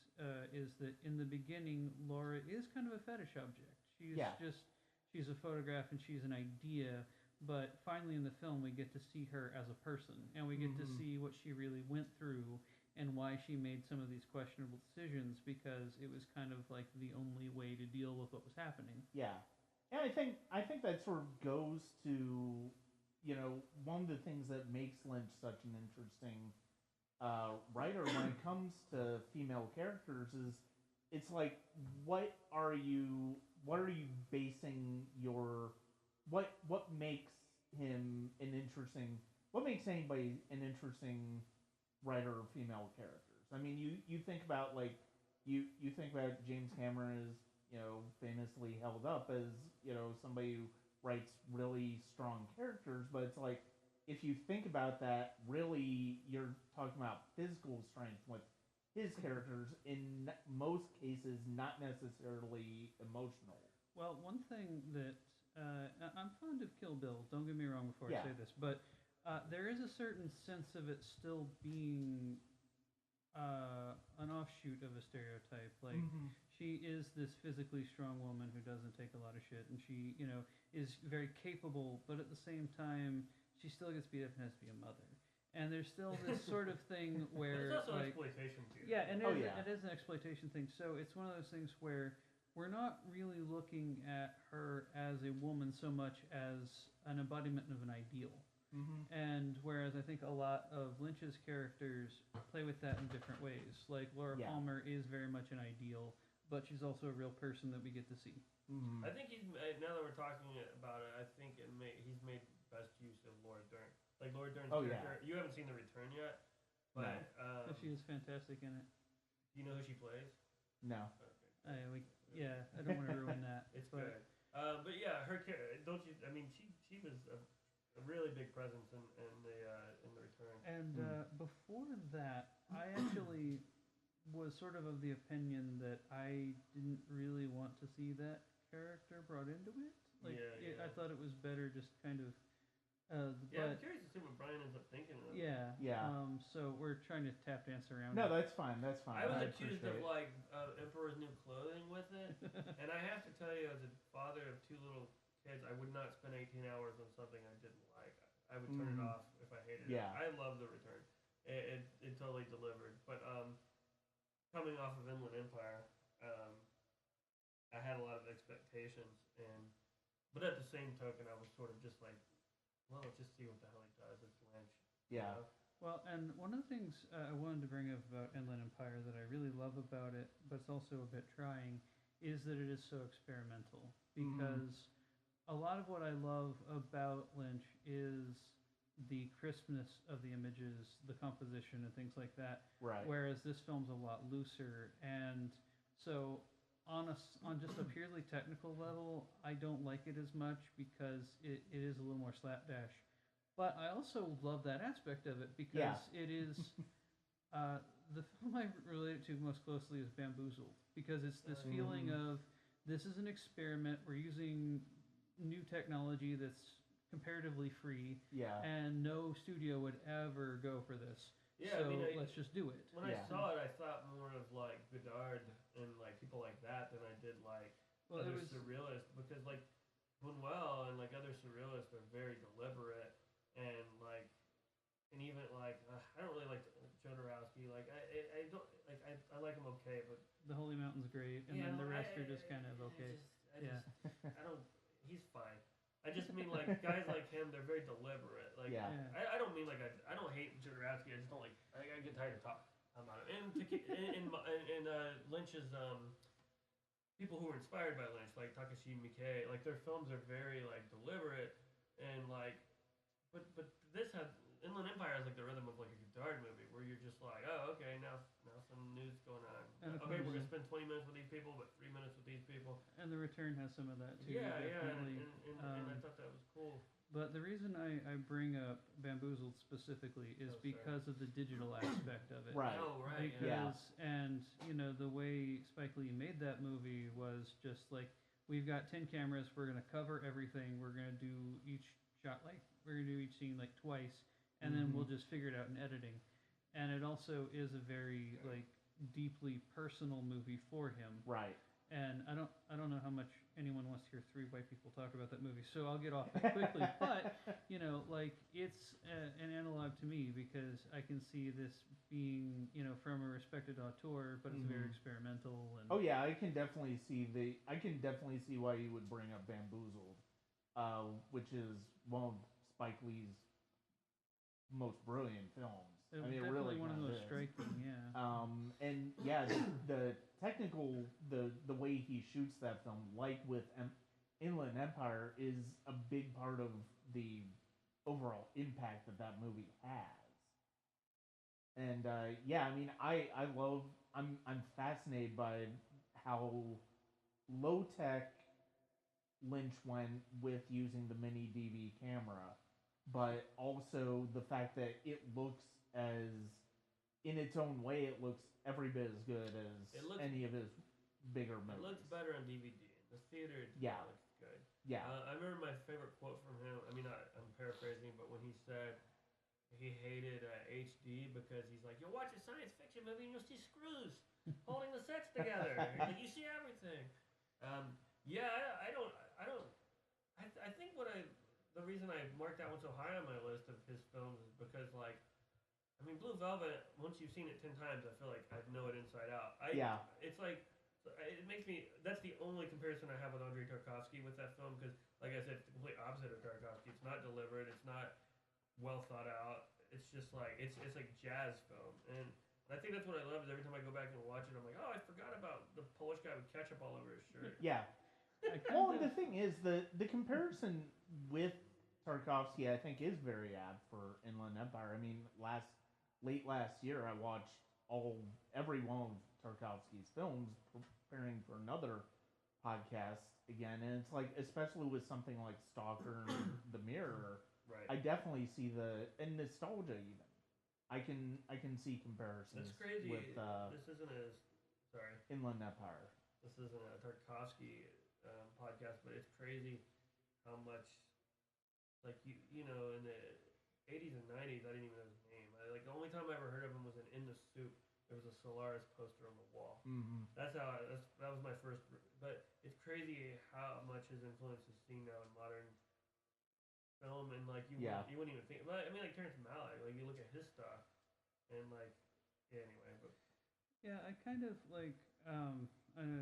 is that in the beginning, Laura is kind of a fetish object. She's a photograph and she's an idea, but finally in the film we get to see her as a person, and we get to see what she really went through and why she made some of these questionable decisions, because it was kind of like the only way to deal with what was happening. Yeah. And I think that sort of goes to, one of the things that makes Lynch such an interesting writer when it comes to female characters is it's like what makes him an interesting what makes anybody an interesting writer of female characters. I mean, you think about like you think about James Cameron as famously held up as somebody who writes really strong characters, but it's like if you think about that, really you're talking about physical strength with his characters, in most cases not necessarily emotional. Well, one thing that I'm fond of Kill Bill, don't get me wrong before I say this, but there is a certain sense of it still being an offshoot of a stereotype. Like, she is this physically strong woman who doesn't take a lot of shit, and she, is very capable, but at the same time, she still gets beat up and has to be a mother. And there's still this sort of thing where... It's also exploitation, too. Yeah, and it is an exploitation thing. So it's one of those things where we're not really looking at her as a woman so much as an embodiment of an ideal. And whereas I think a lot of Lynch's characters play with that in different ways. Like Laura Palmer is very much an ideal, but she's also a real person that we get to see. I think now that we're talking about it, I think he's made best use of Laura Dern. Like Laura Dern's character, you haven't seen The Return yet, but but she is fantastic in it. Do you know who she plays? No. Okay. I don't want to ruin that. It's good. But yeah, her character. Don't you? I mean, she was a really big presence in the Return. And before that, I actually was sort of the opinion that I didn't really want to see that character brought into it. Like, I thought it was better just kind of. I'm curious to see what Brian ends up thinking of. So we're trying to tap dance around. No, that's fine. I was accused of like Emperor's New Clothing with it, and I have to tell you, as a father of two little kids, I would not spend 18 hours on something I didn't like. I would turn it off if I hated it. I love The Return. It totally delivered. But coming off of Inland Empire, I had a lot of expectations, but at the same token, I was sort of just like, well, let's just see what the hell he does. It's Lynch. Yeah. Well, and one of the things I wanted to bring up about Inland Empire that I really love about it, but it's also a bit trying, is that it is so experimental. Because a lot of what I love about Lynch is the crispness of the images, the composition, and things like that. Right. Whereas this film's a lot looser. And so on just a purely technical level, I don't like it as much because it is a little more slapdash. But I also love that aspect of it because it is the film I relate it to most closely is Bamboozled, because it's this feeling of this is an experiment. We're using new technology that's comparatively free, and no studio would ever go for this. Yeah, so let's just do it. When I saw it, I thought more of like Godard and like people like that than I did like other surrealists, because like Buñuel and like other surrealists are very deliberate and like, and even like I don't really like Jodorowsky. Like I don't like I like him okay, but The Holy Mountain's great, and then the rest are just kind of okay. I don't. He's fine. I just mean like guys like him. They're very deliberate. Like Yeah. I don't mean like I don't hate Jodorowsky. I just don't like. I get tired of talking about him. And Lynch's people who were inspired by Lynch, like Takashi Miike, like their films are very like deliberate and like. But this had Inland Empire has like the rhythm of like a Godard movie where you're just like, oh okay, now some news going on. And Okay, we're gonna spend 20 minutes with these people, but 3 minutes with these people. And The Return has some of that too. Yeah, definitely. and I thought that was cool. But the reason I bring up Bamboozled specifically is because of the digital aspect of it. Right. Oh, right. Because, and, you know, the way Spike Lee made that movie was just like, we've got 10 cameras, we're going to cover everything, we're going to do each shot, like, we're going to do each scene like twice, and then we'll just figure it out in editing. And it also is a very, like, deeply personal movie for him. Right. And I don't know how much anyone wants to hear three white people talk about that movie, so I'll get off it quickly. But, you know, like, it's an analog to me because I can see this being, you know, from a respected auteur, but it's very experimental. And oh yeah, I can definitely see why you would bring up Bamboozled, which is one of Spike Lee's most brilliant films. It I mean, it definitely really one of kind those is. striking, yeah. And yeah, the technical, the way he shoots that film, like with Inland Empire, is a big part of the overall impact that movie has. And yeah, I mean, I'm fascinated by how low tech Lynch went with using the mini DV camera, but also the fact that it looks as, in its own way, it looks every bit as good as any of his bigger movies. It looks better on DVD. The theater looks good. Yeah. I remember my favorite quote from him. I mean, I'm paraphrasing, but when he said he hated HD because he's like, you'll watch a science fiction movie and you'll see screws holding the sets together. Like, you see everything. Yeah, I think the reason I marked that one so high on my list of his films is because, like, I mean, Blue Velvet, once you've seen it 10 times, I feel like I know it inside out. It's like, it makes me, that's the only comparison I have with Andrei Tarkovsky with that film, because, like I said, it's the complete opposite of Tarkovsky. It's not deliberate, it's not well thought out, it's just like, it's like jazz film, and I think that's what I love, is every time I go back and watch it, I'm like, oh, I forgot about the Polish guy with ketchup all over his shirt. Yeah. Well, and the thing is, the comparison with Tarkovsky, I think, is very apt for Inland Empire. I mean, late last year, I watched every one of Tarkovsky's films, preparing for another podcast again, and it's like, especially with something like Stalker and The Mirror, right. I definitely see and nostalgia even. I can see comparisons. That's crazy. With this isn't Inland Empire. This isn't a Tarkovsky podcast, but it's crazy how much, like, you know, in the 80s and 90s, I didn't even know his name. The only time I ever heard of him was in The Soup. There was a Solaris poster on the wall. Mm-hmm. That was my first. But it's crazy how much his influence is seen now in modern film, and like you wouldn't even think. But I mean, like Terrence Malick, like you look at his stuff, and like anyway. But yeah, I kind of like.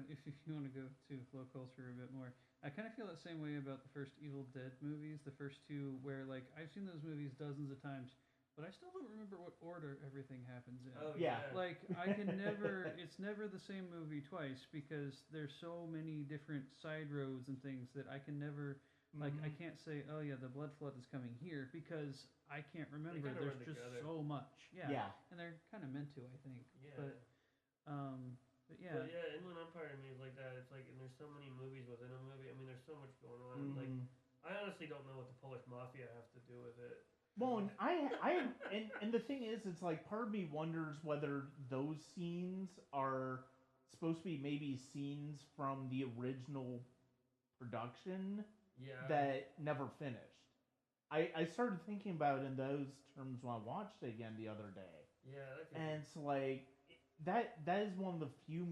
If you want to go to flow culture a bit more, I kind of feel that same way about the first Evil Dead movies, the first two, where like I've seen those movies dozens of times, but I still don't remember what order everything happens in. Oh, yeah. Like, I can never, it's never the same movie twice because there's so many different side roads and things that I can never, like, I can't say, oh yeah, the blood flood is coming here because I can't remember. There's just so much. Yeah. And they're kind of meant to, I think. Yeah. But yeah. But yeah, Inland Empire to me is like that. It's like, and there's so many movies within a movie. I mean, there's so much going on. Like, I honestly don't know what the Polish Mafia has to do with it. Well, and the thing is, it's like part of me wonders whether those scenes are supposed to be maybe scenes from the original production that never finished. I started thinking about it in those terms when I watched it again the other day. Yeah, and it's like that is one of the few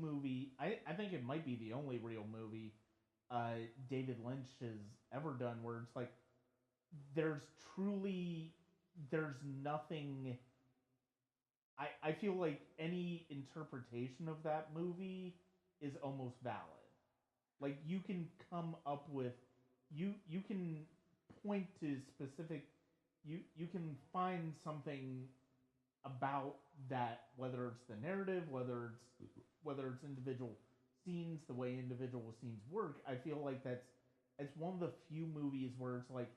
I think it might be the only real movie David Lynch has ever done where it's like there's nothing. I feel like any interpretation of that movie is almost valid. Like you can come up with you can point to specific you can find something about that, whether it's the narrative, whether it's individual scenes, the way individual scenes work. I feel like that's it's one of the few movies where it's like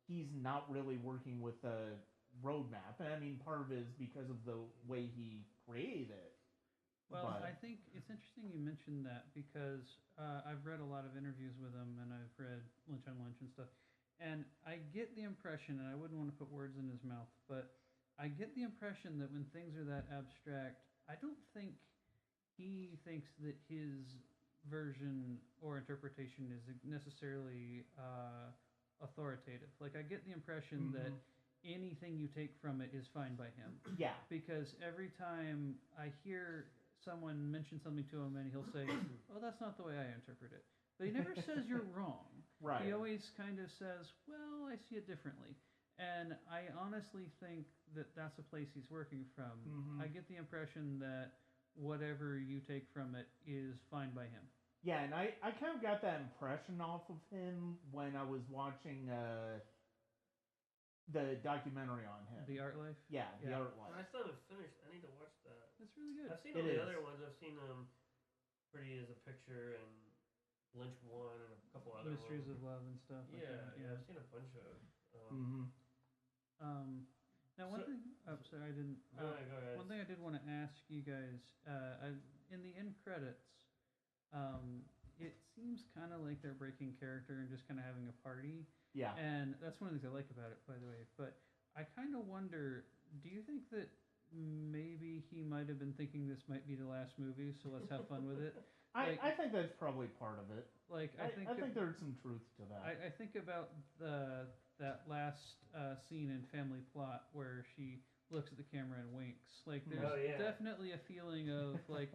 he's not really working with a roadmap, and I mean part of it is because of the way he created it. Well, But I think it's interesting you mentioned that because I've read a lot of interviews with him and I've read Lynch on Lynch and stuff. And I get the impression, and I wouldn't want to put words in his mouth, but I get the impression that when things are that abstract, I don't think he thinks that his version or interpretation is necessarily authoritative. Like, I get the impression that anything you take from it is fine by him. yeah, Because every time I hear someone mention something to him and he'll say, "Oh, that's not the way I interpret it," but he never says you're wrong. right. He always kind of says, "Well, I see it differently," and I honestly think that that's a place he's working from. Mhm. I get the impression that whatever you take from it is fine by him. Yeah, and I kind of got that impression off of him when I was watching the documentary on him. The art life. The Yeah. art I life. still haven't finished. I need to watch that. That's really good. I've seen It all the is. other ones. I've seen Pretty as a Picture and Lynch One and a couple other Mysteries ones. of Love and stuff. Like Yeah, that. yeah, I've seen a bunch of. Mm-hmm. Now, one So- thing. Oh, sorry, I didn't. No, go ahead. One thing I did want to ask you guys, in the end credits, it seems kind of like they're breaking character and just kind of having a party, Yeah. and that's one of the things I like about it, by the way. But I kind of wonder, do you think that maybe he might have been thinking this might be the last movie, so let's have fun with it? Like- I think that's probably part of it. Like I think there's some truth to that. I think about that last scene in Family Plot where she looks at the camera and winks. Like, there's Oh, yeah. definitely a feeling of like,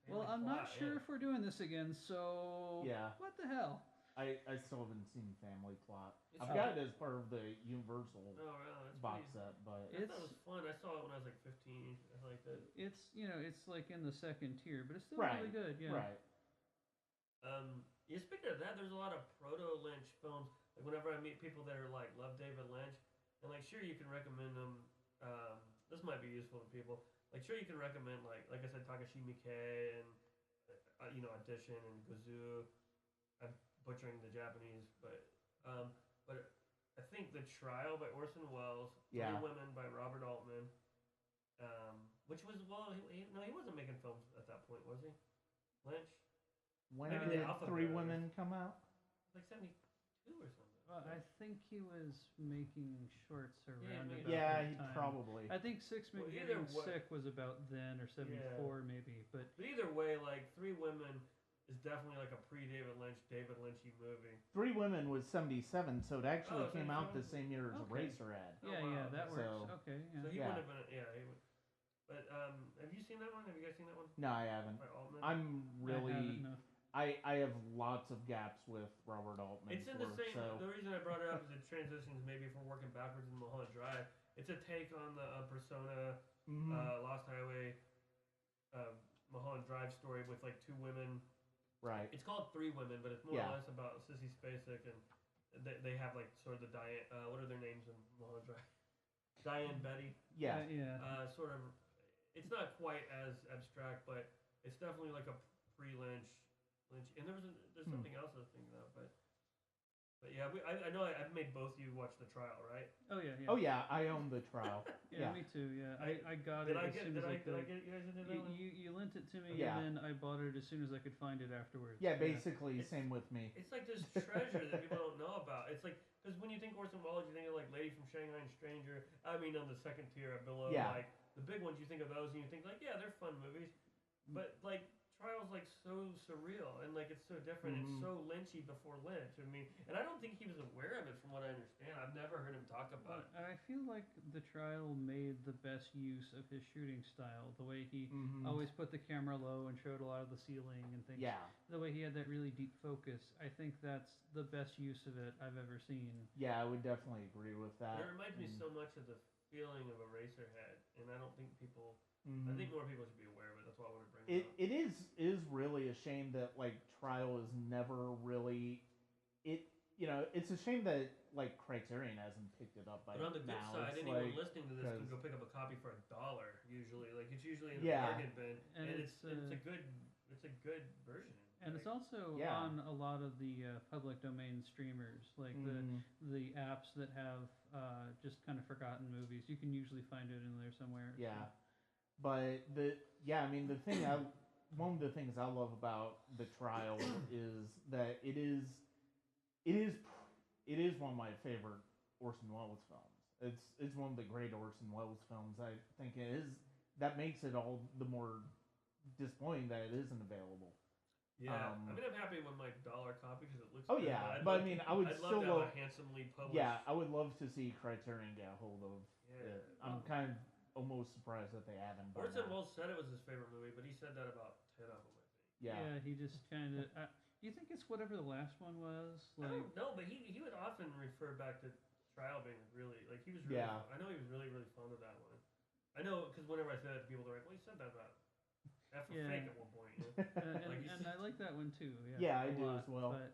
well, Family I'm not Plot, sure yeah. if we're doing this again, so Yeah. what the hell? I still haven't seen Family Plot. It's I've got it as part of the Universal Oh, wow, that's box pretty. set, but I thought it was fun. I saw it when I was like 15. I liked it. It's it's like in the second tier, but it's still Right, really good. Yeah. right. Yeah, speaking of that, there's a lot of proto Lynch films. Like whenever I meet people that are like love David Lynch, and like sure you can recommend them. This might be useful to people. Like sure you can recommend like I said Takashi Miike and Audition and Gazoo. I'm butchering the Japanese, but I think The Trial by Orson Welles, Yeah. Three Women by Robert Altman, which was he wasn't making films at that point, was he? Lynch. When Maybe did the Alpha Three Brothers. Women come out? Like 72 or something. Well, I think he was making shorts around maybe. about Yeah, that he time. probably. I think Six Well, Men either Getting way- Sick was about then or 74 maybe, but But either way, like Three Women is definitely like a pre-David Lynch, David Lynchy movie. Three Women was 77, so it actually Oh, came out the 77. same year as Okay. Eraserhead. Oh, yeah, wow, yeah, that okay. works. So- Okay, yeah. So he Yeah. would have been, he would. But have you seen that one? Have you guys seen that one No, I haven't. by Altman? I'm really. I haven't, no. I have lots of gaps with Robert Altman's It's in the work, same. so The reason I brought it up is it transitions maybe if we're working backwards in Mulholland Drive. It's a take on the Persona Lost Highway Mulholland Drive story with like two women. right. It's called Three Women, but it's more Yeah. or less about Sissy Spacek and they have like sort of the Diane. What are their names in Mulholland Drive? Diane Betty. Yeah. Yeah. Sort of. It's not quite as abstract, but it's definitely like a pre-Lynch. And there's something else I was thinking of, but yeah, I know I've made both you watch The Trial, right? Oh yeah, yeah. Oh yeah, I own The Trial. Yeah, yeah. me too. Yeah, I got Did it I as get soon did as I, I did I could. get you guys into that one? You lent it to me, Yeah. and then I bought it as soon as I could find it afterwards. Yeah, basically, It's- same with me. It's like this treasure that people don't know about. It's like because when you think Orson Welles, you think of like Lady from Shanghai and Stranger. I mean, on the second tier below, Yeah. like the big ones, you think of those and you think like, yeah, they're fun movies, but like. Trial's like so surreal and like it's so different. It's so Lynchy before Lynch. I mean, and I don't think he was aware of it from what I understand. I've never heard him talk about it. I feel like The Trial made the best use of his shooting style. The way he Mhm. always put the camera low and showed a lot of the ceiling and things. Yeah. The way he had that really deep focus. I think that's the best use of it I've ever seen. Yeah, I would definitely agree with that. It reminds me And- so much of the feeling of Eraserhead, and I don't think people I think more people should be aware of it. That's why I want to bring it up. It is really a shame that like Trial is never really it. You know, it's a shame that like Criterion hasn't picked it up by But on the good now. side, It's anyone like, listening to this can go pick up a copy for $1 usually. Like it's usually in a Yeah. bargain bin, And and it's, it's a good version. And it's also Yeah. on a lot of the public domain streamers, like the apps that have just kind of forgotten movies. You can usually find it in there somewhere. Yeah, but I mean one of the things I love about the Trial is that it is one of my favorite Orson Welles films. It's one of the great Orson Welles films. I think it is. That makes it all the more disappointing that it isn't available. Yeah, I mean, I'm happy with my $1 copy because it looks. Oh good, yeah, I'd but I love mean, to- I would I'd still love to love. have a handsomely published. Yeah, I would love to see Criterion get a hold of Yeah. it. I'm kind of almost surprised that they haven't. by Orson now. Welles said it was his favorite movie, but he said that about 10 of them, I think. Yeah. He just kind of. Do you think it's whatever the last one was? I Like, don't know, but he would often refer back to Trial being really like he was. Really, Yeah. I know he was really fond of that one. I know because whenever I say that to people, they're like, "Well, you said that about after Yeah. Fake at one point." You know? and, Like, and I like that one too. Yeah, I a do lot, as well. But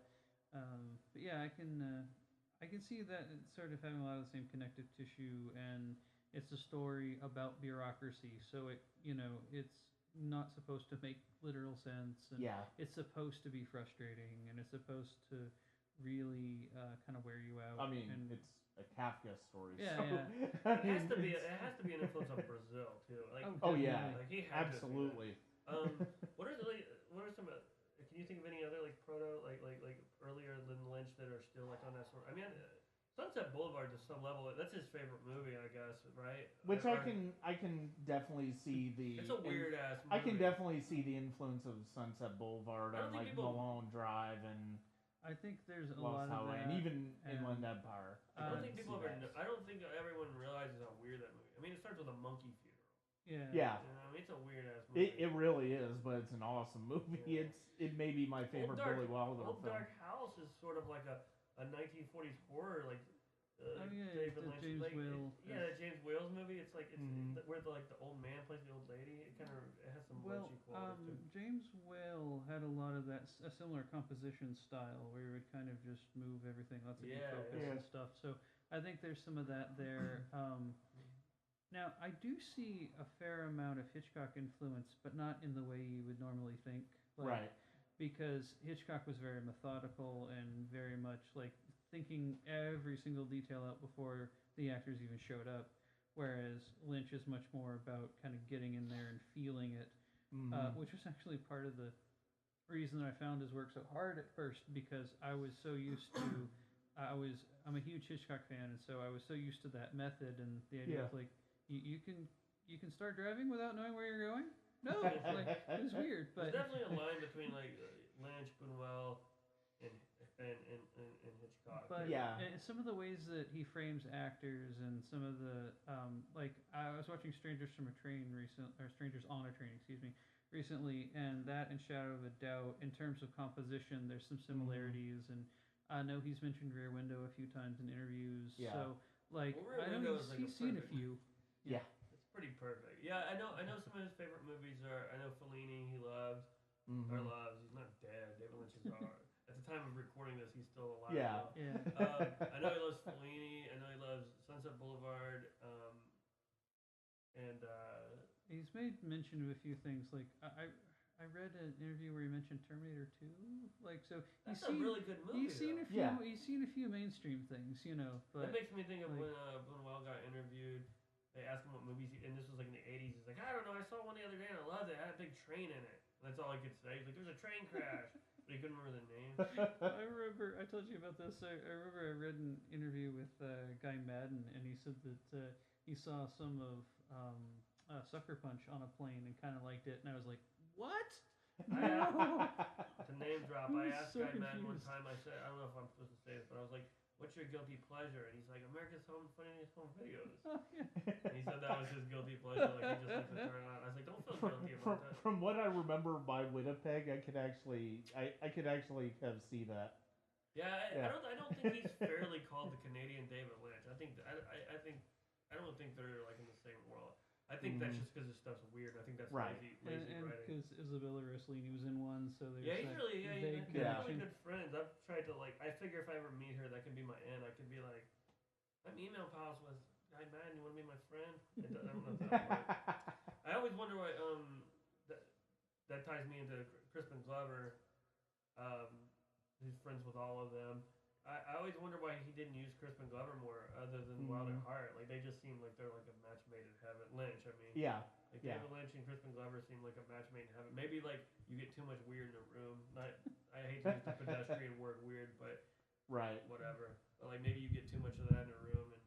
yeah, I can see that it's sort of having a lot of the same connective tissue, and it's a story about bureaucracy. So it's not supposed to make literal sense, and Yeah. it's supposed to be frustrating, and it's supposed to really kind of wear you out. I mean, and it's a Kafka story. Yeah, so, yeah. I It has mean, to be. it's- It has to be an influence on Brazil too. Like, Oh yeah, definitely. like he had to do that. absolutely. What are some? Can you think of any other like proto like earlier than Lynch that are still like on that sort? I mean, Sunset Boulevard to some level. That's his favorite movie, I guess. Right? Which Or- I can definitely see the. It's a weird ass movie. I can definitely see the influence of Sunset Boulevard I don't on think like people- Mulholland Drive and I think there's a Lost lot of Highway, that. and even and- Inland Empire. I don't Uh, think can people see ever. that. I don't think everyone realizes how weird that movie. I mean, it starts with a monkey funeral. Yeah. Yeah, You know, I mean, it's a weird ass movie. it really is, but it's an awesome movie. Yeah. It may be my favorite Dark- Billy Wilder Old film. Dark House is sort of like a 1940s horror, like yeah, David the Lynch. James like, Whale yeah, that James Whale's movie. It's like where the old man plays the old lady. It kind of has some Well, Lynchy qualities too. James Whale had a lot of that, a similar composition style where he would kind of just move everything, lots of Yeah, focus yeah. and stuff. So I think there's some of that there. Now, I do see a fair amount of Hitchcock influence, but not in the way you would normally think. Right. Because Hitchcock was very methodical and very much like thinking every single detail out before the actors even showed up. Whereas Lynch is much more about kind of getting in there and feeling it, which was actually part of the reason that I found his work so hard at first, because I was so used to, I'm a huge Hitchcock fan, and so I was so used to that method and the idea of like, you can start driving without knowing where you're going? No, like, it was weird, but There's definitely a line between like Lynch, Buñuel, and Hitchcock. But Yeah. some of the ways that he frames actors and some of the like I was watching Strangers on a Train recently, and that and Shadow of a Doubt in terms of composition, there's some similarities, and I know he's mentioned Rear Window a few times in interviews. Yeah. So like Well, Rear I know Window is like he's a seen a perfect- few. Yeah. It's pretty perfect. Yeah, I know some of his favorite movies are. I know Fellini he loves or loves. He's not dead. David Lynch is at the time of recording this, he's still alive. Yeah. though. Yeah. I know he loves Fellini. I know he loves Sunset Boulevard. And He's made mention of a few things. Like I read an interview where he mentioned Terminator 2. Like so that's he's a seen really good movie. he's seen a though. few Yeah. he's seen a few mainstream things, but That makes me think of like- when Buñuel got interviewed. They asked him what movies, and this was like in the 80s. He's like, I don't know, I saw one the other day and I loved it. It had a big train in it. And that's all he could say. He's like, there's a train crash. But he couldn't remember the name. I remember I told you about this. I remember I read an interview with Guy Madden, and he said that he saw some of Sucker Punch on a plane and kind of liked it, and I was like, what? To name drop, I I'm asked so Guy Madden one confused. time, I said, I don't know if I'm supposed to say this, but I was like, what's your guilty pleasure? And he's like, America's Funniest Home Videos. Oh, yeah. And he said that was his guilty pleasure. Like, he just liked to turn on. I was like, don't feel guilty about that. From what I remember by Winnipeg, I could actually have see that. Yeah, Yeah. I don't think he's fairly called the Canadian David Lynch. I don't think they're like in the same world. I think that's just because his stuff's weird. I think that's Right. lazy and writing. because Isabella Rossellini was in one, so there's Yeah, he's that really vague they're really connection. good friends. I've tried to I figure if I ever meet her, that can be my aunt. I could be like, I'm email pals with Guy Madden. You want to be my friend? I don't know if that would work. I always wonder why that ties me into Crispin Glover. He's friends with all of them. I always wonder why he didn't use Crispin Glover more, other than Wild at Heart. Like they just seem like they're like a match made in heaven. Lynch, I mean. Yeah. Like David Lynch and Crispin Glover seem like a match made in heaven. Maybe like you get too much weird in a room. I hate to use the pedestrian word weird, but right. whatever. But like maybe you get too much of that in a room, and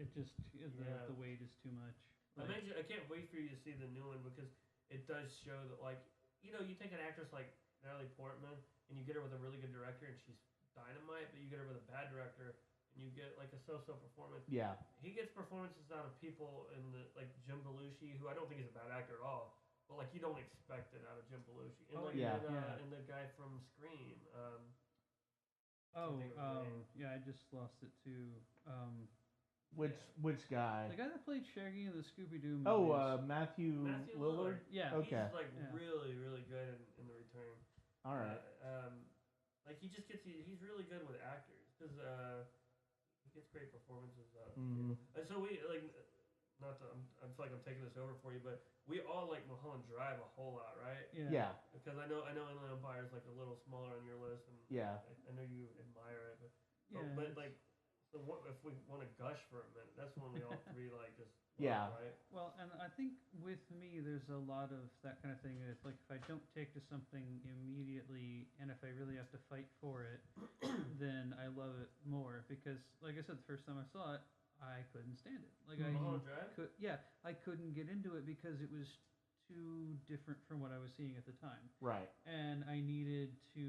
it just the weight is too much. I can't wait for you to see the new one because it does show that you take an actress like Natalie Portman and you get her with a really good director and she's dynamite, but you get her with a bad director and you get like a so-so performance. Yeah. He gets performances out of people in like Jim Belushi, who I don't think is a bad actor at all, but like you don't expect it out of Jim Belushi. And and the guy from Scream. I just lost it too. Which guy? The guy that played Shaggy in the Scooby-Doo movies. Oh, Matthew Lillard? Yeah. Okay. He's really, really good in The Return. All right. He just gets he's really good with actors because he gets great performances. Mm-hmm. And so we I feel like I'm taking this over for you, but we all like Mulholland Drive a whole lot, right? Yeah. Because I know Inland Empire is like a little smaller on your list, and I know you admire it, but like. So what if we want to gush for a minute? That's when we all three just right? Well, and I think with me, there's a lot of that kind of thing. It's like if I don't take to something immediately, and if I really have to fight for it, then I love it more because, like I said, the first time I saw it, I couldn't stand it. Like I couldn't get into it because it was too different from what I was seeing at the time. Right. And I needed to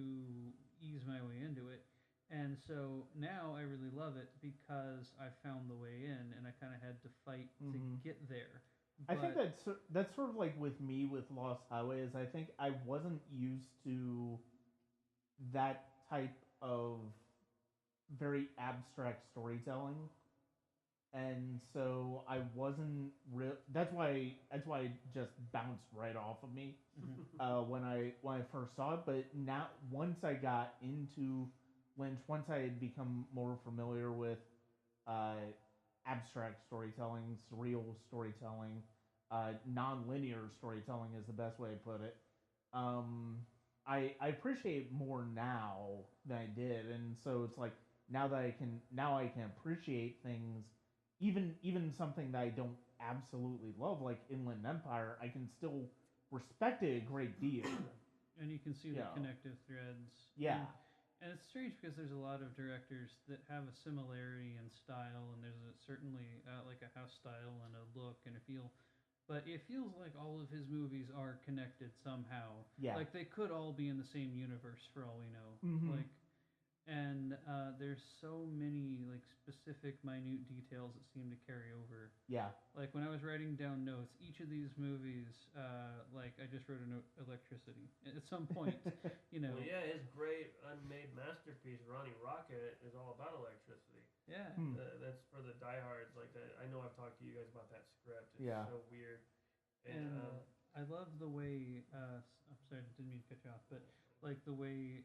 ease my way into it. And so now I really love it because I found the way in, and I kind of had to fight to get there. I think that's sort of like with me with Lost Highways. I think I wasn't used to that type of very abstract storytelling, and so I wasn't real. That's why it just bounced right off of me when I first saw it. But now, once I got into Lynch, once I had become more familiar with abstract storytelling, surreal storytelling, non-linear storytelling is the best way to put it. I appreciate more now than I did, and so it's like now I can appreciate things, even something that I don't absolutely love, like Inland Empire. I can still respect it a great deal, and you can see the connective threads. Yeah. And it's strange because there's a lot of directors that have a similarity in style, and there's certainly like a house style and a look and a feel. But it feels like all of his movies are connected somehow. Yeah. Like they could all be in the same universe for all we know. Mm-hmm. And there's so many like specific, minute details that seem to carry over. Yeah. Like when I was writing down notes, each of these movies, like I just wrote a note, electricity. At some point, Well, yeah, his great unmade masterpiece, Ronnie Rocket, is all about electricity. Yeah. That's for the diehards. Like that. I know I've talked to you guys about that script. It's so weird. And I love the way. I'm sorry, I didn't mean to cut you off, but like the way.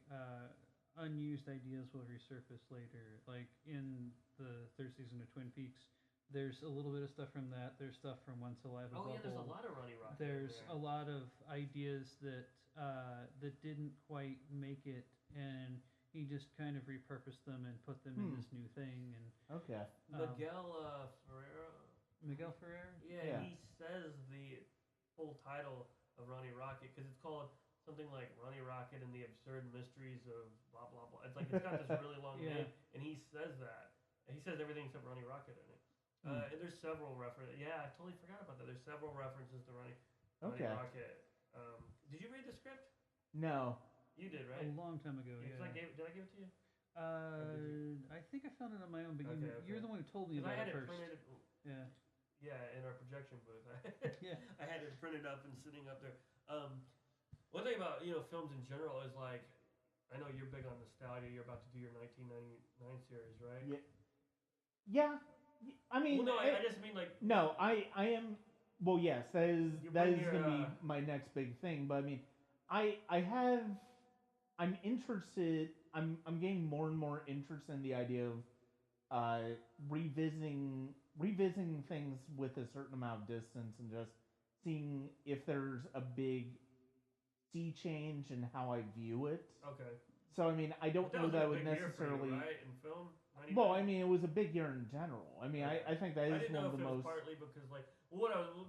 Unused ideas will resurface later. Like in the third season of Twin Peaks, there's a little bit of stuff from that. There's stuff from Once Alive. Oh yeah, there's a lot of Ronnie Rocket. There's a lot of ideas that that didn't quite make it, and he just kind of repurposed them and put them in this new thing. And Miguel Ferrer. Yeah, he says the full title of Ronnie Rocket because it's called something like Ronnie Rocket and the Absurd Mysteries of blah blah blah. It's like it's got this really long name, and he says that. And he says everything except Ronnie Rocket in it. And there's several references. Yeah, I totally forgot about that. There's several references to Ronnie Rocket. Did you read the script? No. You did, right? A long time ago. Did I give it to you? I think I found it on my own, but you're the one who told me about it first. Printed. Yeah, in our projection booth. I had it printed up and sitting up there. One thing about films in general is like, I know you're big on nostalgia. You're about to do your 1999 series, right? Yeah. I mean, well, no, I just mean like. No, I am Well, yes, that is You that bring is your, going to be my next big thing. But I mean, I have I'm interested. I'm getting more and more interest in the idea of uh, revisiting things with a certain amount of distance and just seeing if there's a big sea change in how I view it. Okay. So I mean, I don't But that know was that a would big year for you, necessarily. right? In film. 99? Well, I mean, it was a big year in general. I mean, Yeah. I think that I is didn't one know of if the it was most. partly because like the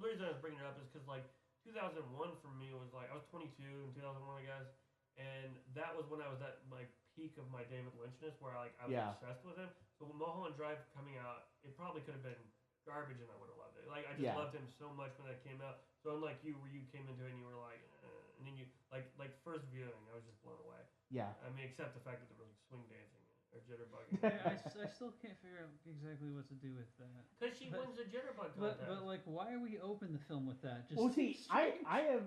reason I was bringing it up is because like 2001 for me was like I was 22 in 2001 I guess, and that was when I was at my peak of my David Lynchness where like I was Yeah. obsessed with him. So when Mulholland Drive coming out, it probably could have been garbage and I would have loved it. Like I just Yeah. loved him so much when that came out. So unlike you where you came into it and you were like, and then you like first viewing I was just blown away. Yeah. I mean except the fact that there was like swing dancing or jitterbugging. Yeah, I still can't figure out exactly what to do with that. Because she wins the jitterbug But contest. like, why are we open the film with that? Just Well, see, strange. I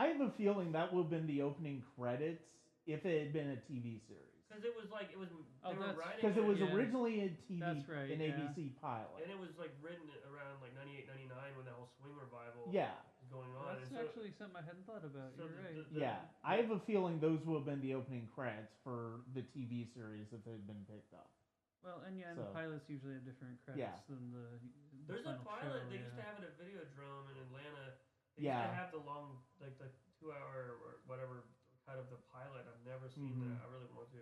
have a feeling that would have been the opening credits if it had been a TV series. Because it was like it was. Oh, They were that's- writing Because it was Yeah. originally a TV, That's right, an yeah. ABC pilot. and it was like written around like 98, 99 when that whole swing revival Yeah, was going on. That's and so, actually something I hadn't thought about. so You're the- right. the- yeah. I have a feeling those would have been the opening credits for the TV series if they had been picked up. Well, and yeah, and So- pilots usually have different credits Yeah. than the there's a final pilot. show, They used to yeah. have it at Videodrome in Atlanta. They Yeah. used to have the long, like the 2 hour or whatever kind of the pilot. I've never seen Mhm. that. I really want to.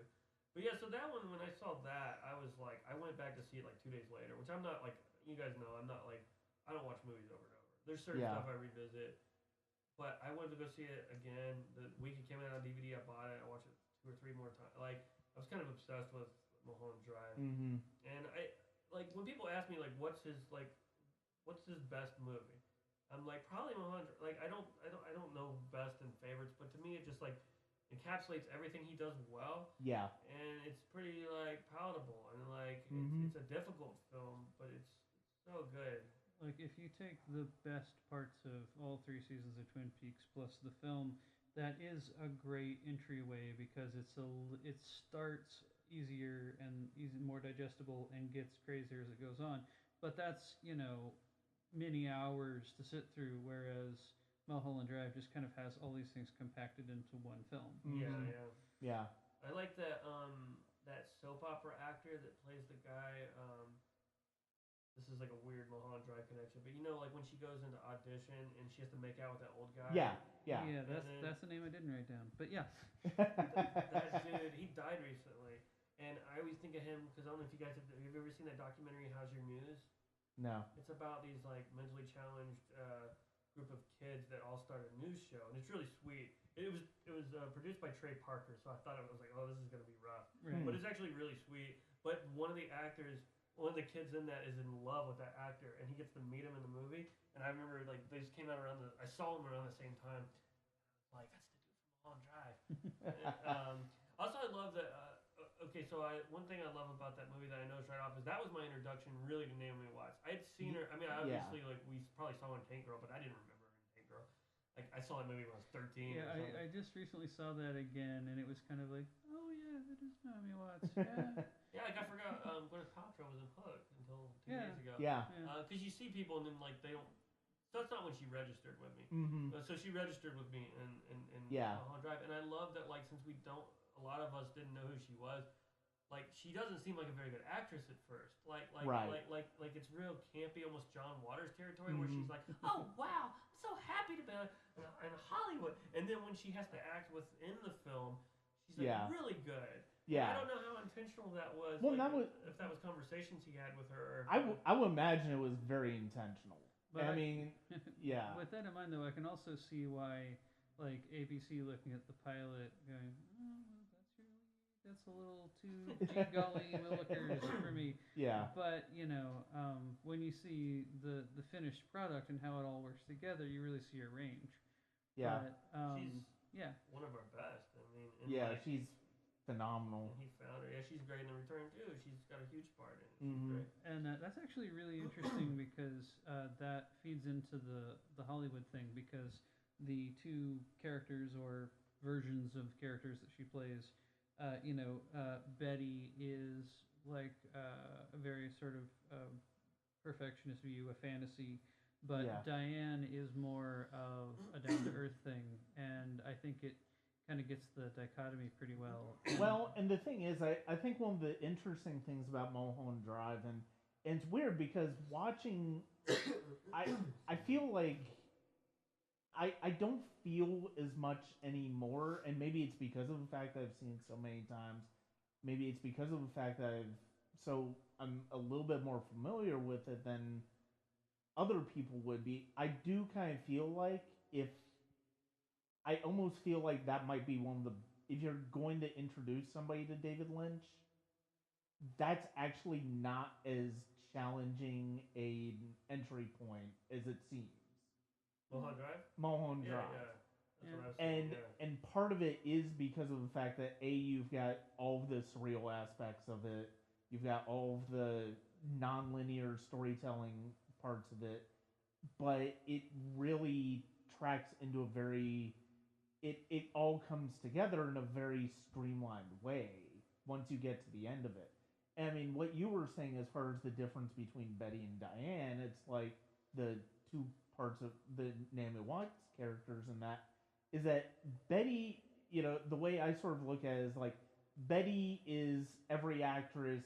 But yeah, so that one when I saw that, I was like, I went back to see it like 2 days later, which I'm not like you guys know. I'm not like I don't watch movies over and over. There's certain Yeah. stuff I revisit. But I wanted to go see it again. The week it came out on DVD, I bought it. I watched it 2 or 3 more times. Like I was kind of obsessed with Mulholland Drive, Mm-hmm. and I like when people ask me like, what's his best movie? I'm like probably Mulholland. Like I don't know best and favorites, but to me it just like encapsulates everything he does well, Yeah. and it's pretty like palatable and like Mhm. it's a difficult film, but it's so good. Like, if you take the best parts of all 3 seasons of Twin Peaks plus the film, that is a great entryway because it starts easier and more digestible and gets crazier as it goes on. But that's many hours to sit through, whereas Mulholland Drive just kind of has all these things compacted into one film. Yeah, Mhm. yeah. Yeah. I like that soap opera actor that plays the guy. This is like a weird Mulholland Drive connection, but like when she goes into audition and she has to make out with that old guy. Yeah. Yeah. Yeah, then- that's the name I didn't write down. But yeah, That dude, he died recently, and I always think of him because I don't know if you guys have you ever seen that documentary How's Your Muse? No. It's about these like mentally challenged group of kids that all start a news show, and it's really sweet. It was produced by Trey Parker, so I thought it was like, oh, this is gonna be rough, right. but it's actually really sweet. But one of the kids in that is in love with that actor, and he gets to meet him in the movie. And I remember like they just came out I saw them around the same time. Like that's the dude from Mulholland Drive. Also, I love that. Okay, so one thing I love about that movie that I noticed right off is that was my introduction really to Naomi Watts. I had seen her. I mean, obviously, like we probably saw her in Tank Girl, but I didn't remember her in Tank Girl. Like I saw that movie when I was 13. Yeah, or something. I just recently saw that again, and it was kind of like, oh yeah, that is Naomi Watts. Yeah, Yeah, like I forgot Gwyneth Paltrow was in Hook until 2 Yeah. days ago. Yeah. yeah. Because you see people and then like they don't. So that's not when she registered with me. Mm-hmm. So she registered with me in Yeah. Mulholland Drive, and I love that. Like since a lot of us didn't know who she was. Like she doesn't seem like a very good actress at first. Like it's real campy, almost John Waters territory, where she's like, "Oh wow, I'm so happy to be in Hollywood." And then when she has to act within the film, she's like really good. Yeah. I don't know how intentional that was. Well, like, that was- if that was conversations he had with her. Or I would imagine it was very intentional. But I mean, yeah. With that in mind, though, I can also see why, like ABC looking at the pilot, going, "Oh, well, that's a little too gee golly willikers for me." Yeah. But when you see the finished product and how it all works together, you really see her range. Yeah. But, she's one of our best. I mean, and Yeah, like, she's phenomenal. and he found her. Yeah, she's great in The Return too. She's got a huge part in it. She's Mhm. great. And that's actually really interesting because that feeds into the Hollywood thing, because the two characters or versions of characters that she plays, Betty is like a very sort of perfectionist view, a fantasy but Yeah. Diane is more of a down to earth thing, and I think it kind of gets the dichotomy pretty well. Well, and the thing is, I think one of the interesting things about Mulholland Drive, and it's weird because watching, I I feel like I don't feel as much anymore, and maybe it's because of the fact that I've seen it so many times. Maybe it's because of the fact that I'm a little bit more familiar with it than other people would be. I do kind of feel like if I almost feel like that might be one of the if you're going to introduce somebody to David Lynch, that's actually not as challenging an entry point as it seems. Mulholland Drive. Mulholland Yeah, Drive. yeah. That's Yeah. what I was saying. And Yeah. and part of it is because of the fact that you've got all of the surreal aspects of it, you've got all of the non-linear storytelling parts of it, but it really tracks into a very it all comes together in a very streamlined way once you get to the end of it. And I mean, what you were saying as far as the difference between Betty and Diane, it's like the two parts of the Naomi Watts characters and that is that Betty, the way I sort of look at it is like Betty is every actress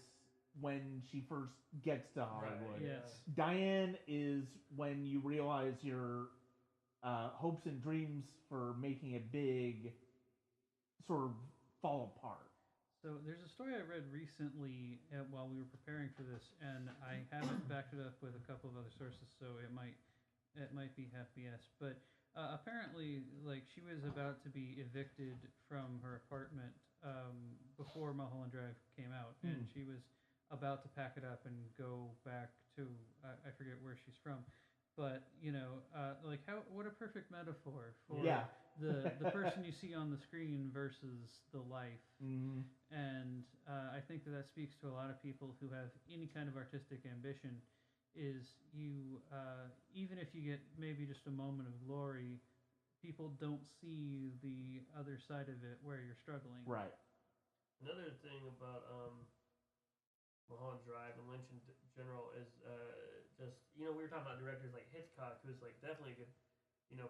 when she first gets to Hollywood. Right, Yes. Diane is when you realize your hopes and dreams for making it big sort of fall apart. So there's a story I read recently while we were preparing for this, and I haven't backed it up with a couple of other sources, so it might be half BS. But apparently, like she was about to be evicted from her apartment before Mulholland Drive came out, and she was about to pack it up and go back to I forget where she's from. But like what a perfect metaphor for Yeah. the person you see on the screen versus the life. Mm-hmm. And I think that speaks to a lot of people who have any kind of artistic ambition. Is you even if you get maybe just a moment of glory, people don't see the other side of it where you're struggling. Right. Another thing about Mulholland Drive and Lynch in general is just we were talking about directors like Hitchcock, who's like definitely a good,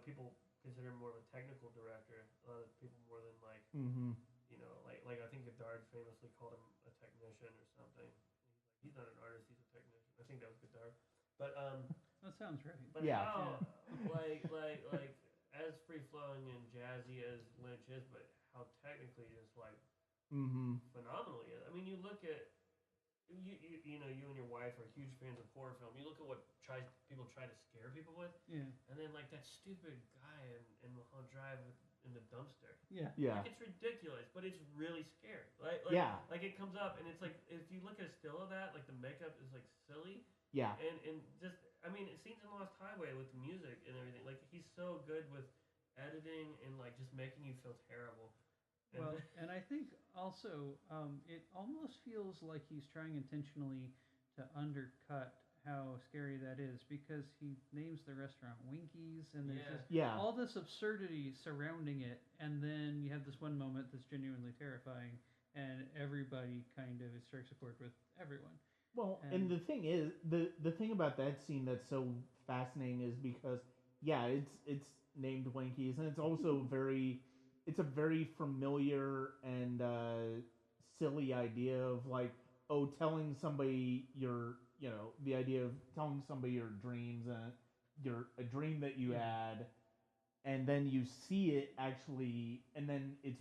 people consider him more of a technical director. A lot of people more than like Mm-hmm. like I think Godard famously called him a technician or something. He's not an artist, he's a technician. I think that was Godard. But That sounds right. but Yeah. how like as free flowing and jazzy as Lynch is, but how technically just like Mm-hmm. phenomenal he is. I mean, you look at you and your wife are huge fans of horror film. You look at what people try to scare people with, Yeah. and then like that stupid guy in Mulholland Drive in the dumpster. Yeah. Yeah. Like, it's ridiculous, but it's really scary. Like Yeah. like it comes up, and it's like if you look at a still of that, like the makeup is like silly, Yeah. and just I mean, it seems in Lost Highway with the music and everything. Like he's so good with editing and like just making you feel terrible. Well, and I think also it almost feels like he's trying intentionally to undercut how scary that is because he names the restaurant Winkies, and there's just Yeah. all this absurdity surrounding it, and then you have this one moment that's genuinely terrifying, and everybody kind of it strikes a chord with everyone. Well, and the thing is, the thing about that scene that's so fascinating is because it's named Winkies, and it's also it's a very familiar and silly idea of like telling somebody the idea of telling somebody your dreams and a dream that you had, and then you see it actually, and then it's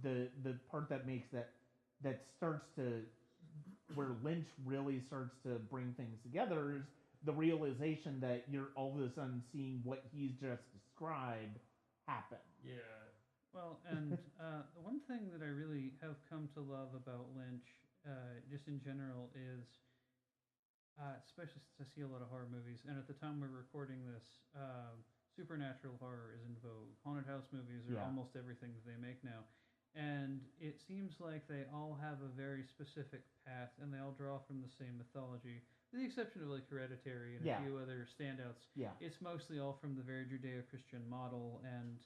the part that makes that starts to where Lynch really starts to bring things together is the realization that you're all of a sudden seeing what he's just described happen. Yeah. Well, and the one thing that I really have come to love about Lynch, just in general, is especially since I see a lot of horror movies, and at the time we're recording this, supernatural horror is in vogue. Haunted house movies are almost everything that they make now. And it seems like they all have a very specific path, and they all draw from the same mythology, with the exception of like Hereditary and a few other standouts. Yeah. It's mostly all from the very Judeo-Christian model, and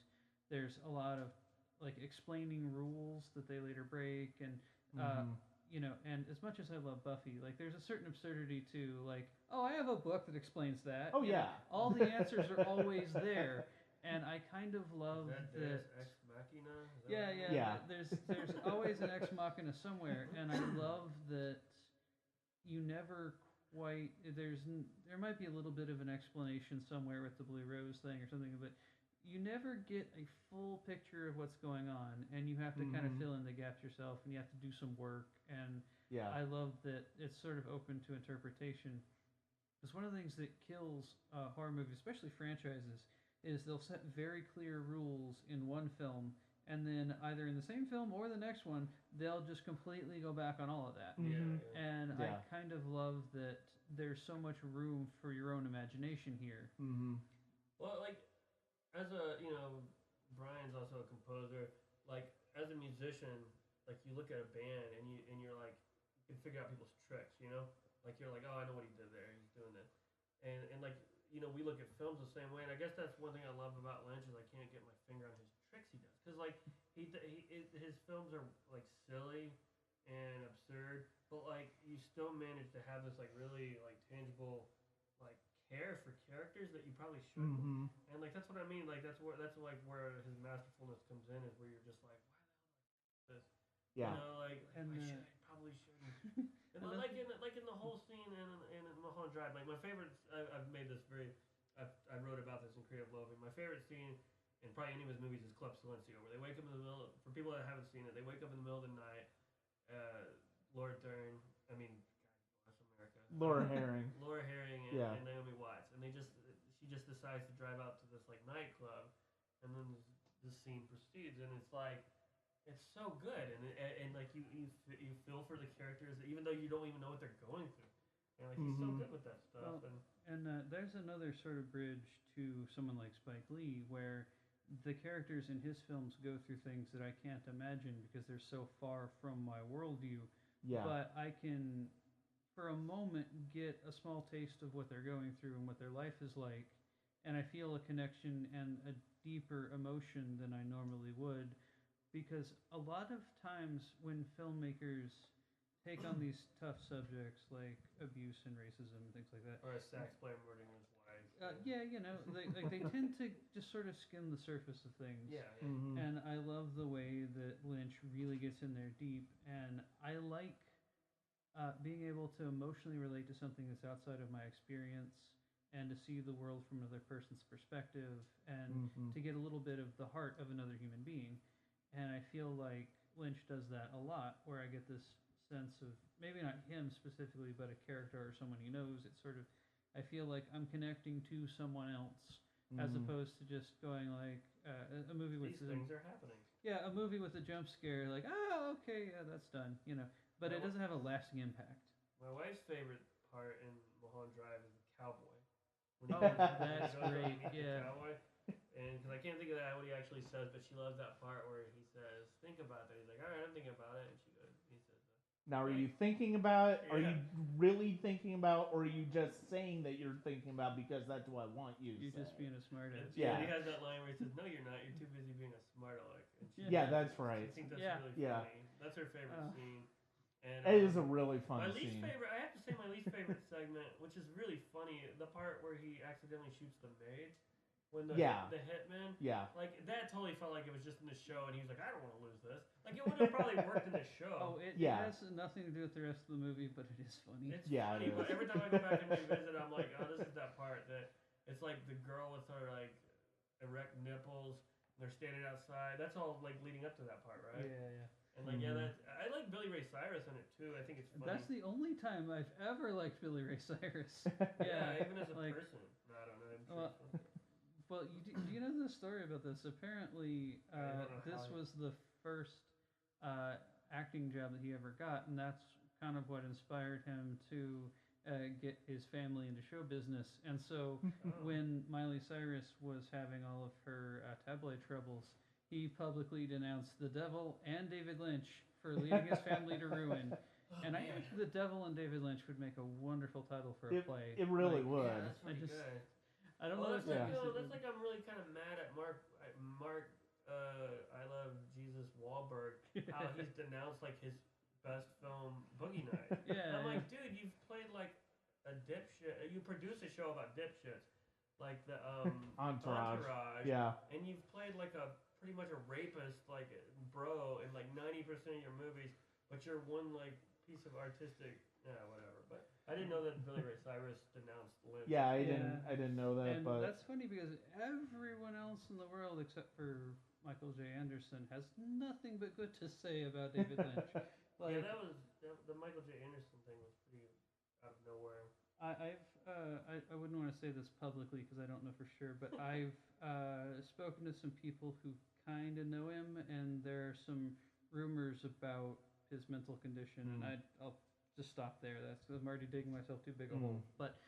there's a lot of like explaining rules that they later break, and you know, and as much as I love Buffy, like there's a certain absurdity to like, oh, I have a book that explains that. Oh You know, yeah. all the answers are always there, and I kind of love Is that that. Deus Ex Machina? Is that Yeah, what it yeah, is? Yeah. There's always an ex machina somewhere, and I love that you never quite there might be a little bit of an explanation somewhere with the Blue Rose thing or something, but you never get a full picture of what's going on, and you have to kind of Mhm. fill in the gaps yourself, and you have to do some work. And Yeah. I love that it's sort of open to interpretation. Because one of the things that kills horror movies, especially franchises, is they'll set very clear rules in one film, and then either in the same film or the next one, they'll just completely go back on all of that. Mhm. And Yeah. I kind of love that there's so much room for your own imagination here. Mhm. Well, like, as a, Brian's also a composer. Like, as a musician, like, you look at a band and you're like, you can figure out people's tricks, you know? Like, you're like, oh, I know what he did there. He's doing this. And like, we look at films the same way. And I guess that's one thing I love about Lynch is I can't get my finger on his tricks he does. Because, like, his films are, like, silly and absurd, but, like, you still manage to have this, like, really, like, tangible, like, care for characters that you probably shouldn't. Mhm. And, like, that's what I mean. Like, that's like where his masterfulness comes in, is where you're just like, why the hell did I do this? Yeah. Like And, I probably shouldn't. And and like in the whole scene in Mulholland Drive, like my favorite. I've made this very. I wrote about this in Creative Loafing. My favorite scene in probably any of his movies is Club Silencio, where they wake up in the middle. For people that haven't seen it, they wake up in the middle of the night. Laura Dern. I mean, God bless America. Laura Herring. Laura Herring Yeah. and Naomi Watts, and she just decides to drive out to this like nightclub, and then this scene proceeds, and it's like. It's so good, and like you feel for the characters, even though you don't even know what they're going through. And like he's so good with that stuff. Well, and there's another sort of bridge to someone like Spike Lee, where the characters in his films go through things that I can't imagine because they're so far from my worldview. Yeah. But I can, for a moment, get a small taste of what they're going through and what their life is like, and I feel a connection and a deeper emotion than I normally would. Because a lot of times when filmmakers take on these tough subjects like abuse and racism and things like that, or a sax player murdering his wife. yeah, they tend to just sort of skim the surface of things. Yeah. Mhm. And I love the way that Lynch really gets in there deep, and I like being able to emotionally relate to something that's outside of my experience, and to see the world from another person's perspective, and to get a little bit of the heart of another human being. And I feel like Lynch does that a lot, where I get this sense of, maybe not him specifically, but a character or someone he knows. It's sort of, I feel like I'm connecting to someone else, as opposed to just going like a movie with These things are happening. Yeah, a movie with a jump scare, like, oh, okay, yeah, that's done, but it doesn't have a lasting impact. My wife's favorite part in Mulholland Drive is the cowboy. That's great, yeah. The cowboy. And because I can't think of that what he actually says, but she loves that part where he says, "Think about that." He's like, "All right, I'm thinking about it," and he says that. Now, are you thinking about it? Are Yeah. you really thinking about, or are you just saying that you're thinking about because that's what I want you to You're say? just being a smartass. Yeah. And he has that line where he says, "No, you're not. You're too busy being a smart aleck." And she Yeah, that's right. I think that's Yeah. really Yeah. funny. That's her favorite scene. And It is a really fun my least scene. favorite. I have to say my least favorite segment, which is really funny, the part where he accidentally shoots the maid. When the hitman, like that totally felt like it was just in the show, and he was like, "I don't want to lose this." Like it would have probably worked in the show. Oh, it has nothing to do with the rest of the movie, but it is funny. It's funny, but every time I go back and revisit, I'm like, "Oh, this is that part that it's like the girl with her like erect nipples, and they're standing outside. That's all like leading up to that part, right?" Yeah. And like I like Billy Ray Cyrus in it too. I think it's funny. That's the only time I've ever liked Billy Ray Cyrus. Yeah, even as a person. I don't know. Well, do you know the story about this? Apparently, this was the first acting job that he ever got, and that's kind of what inspired him to get his family into show business. And so when Miley Cyrus was having all of her tabloid troubles, he publicly denounced the devil and David Lynch for leading his family to ruin. And I think The Devil and David Lynch would make a wonderful title for a play. It really would. Yeah, that's pretty good. I don't know. That's like I'm really kind of mad at Mark. I love Jesus Wahlberg. How he's denounced like his best film Boogie Nights. Yeah, I'm like, dude, you've played like a dipshit. You produced a show about dipshits, like the Entourage. Yeah. And you've played like a pretty much a rapist, like bro, in like 90% of your movies, but you're one like piece of artistic, whatever. But I didn't know that Billy Ray Cyrus denounced Lynch. Yeah, Yeah. I didn't know that, and but that's funny because everyone else in the world except for Michael J. Anderson has nothing but good to say about David Lynch. Yeah, that was the Michael J. Anderson thing was pretty out of nowhere. I wouldn't want to say this publicly because I don't know for sure, but I've spoken to some people who kind of know him, and there are some rumors about his mental condition, and I'll just stop there. I'm already digging myself too big a hole. But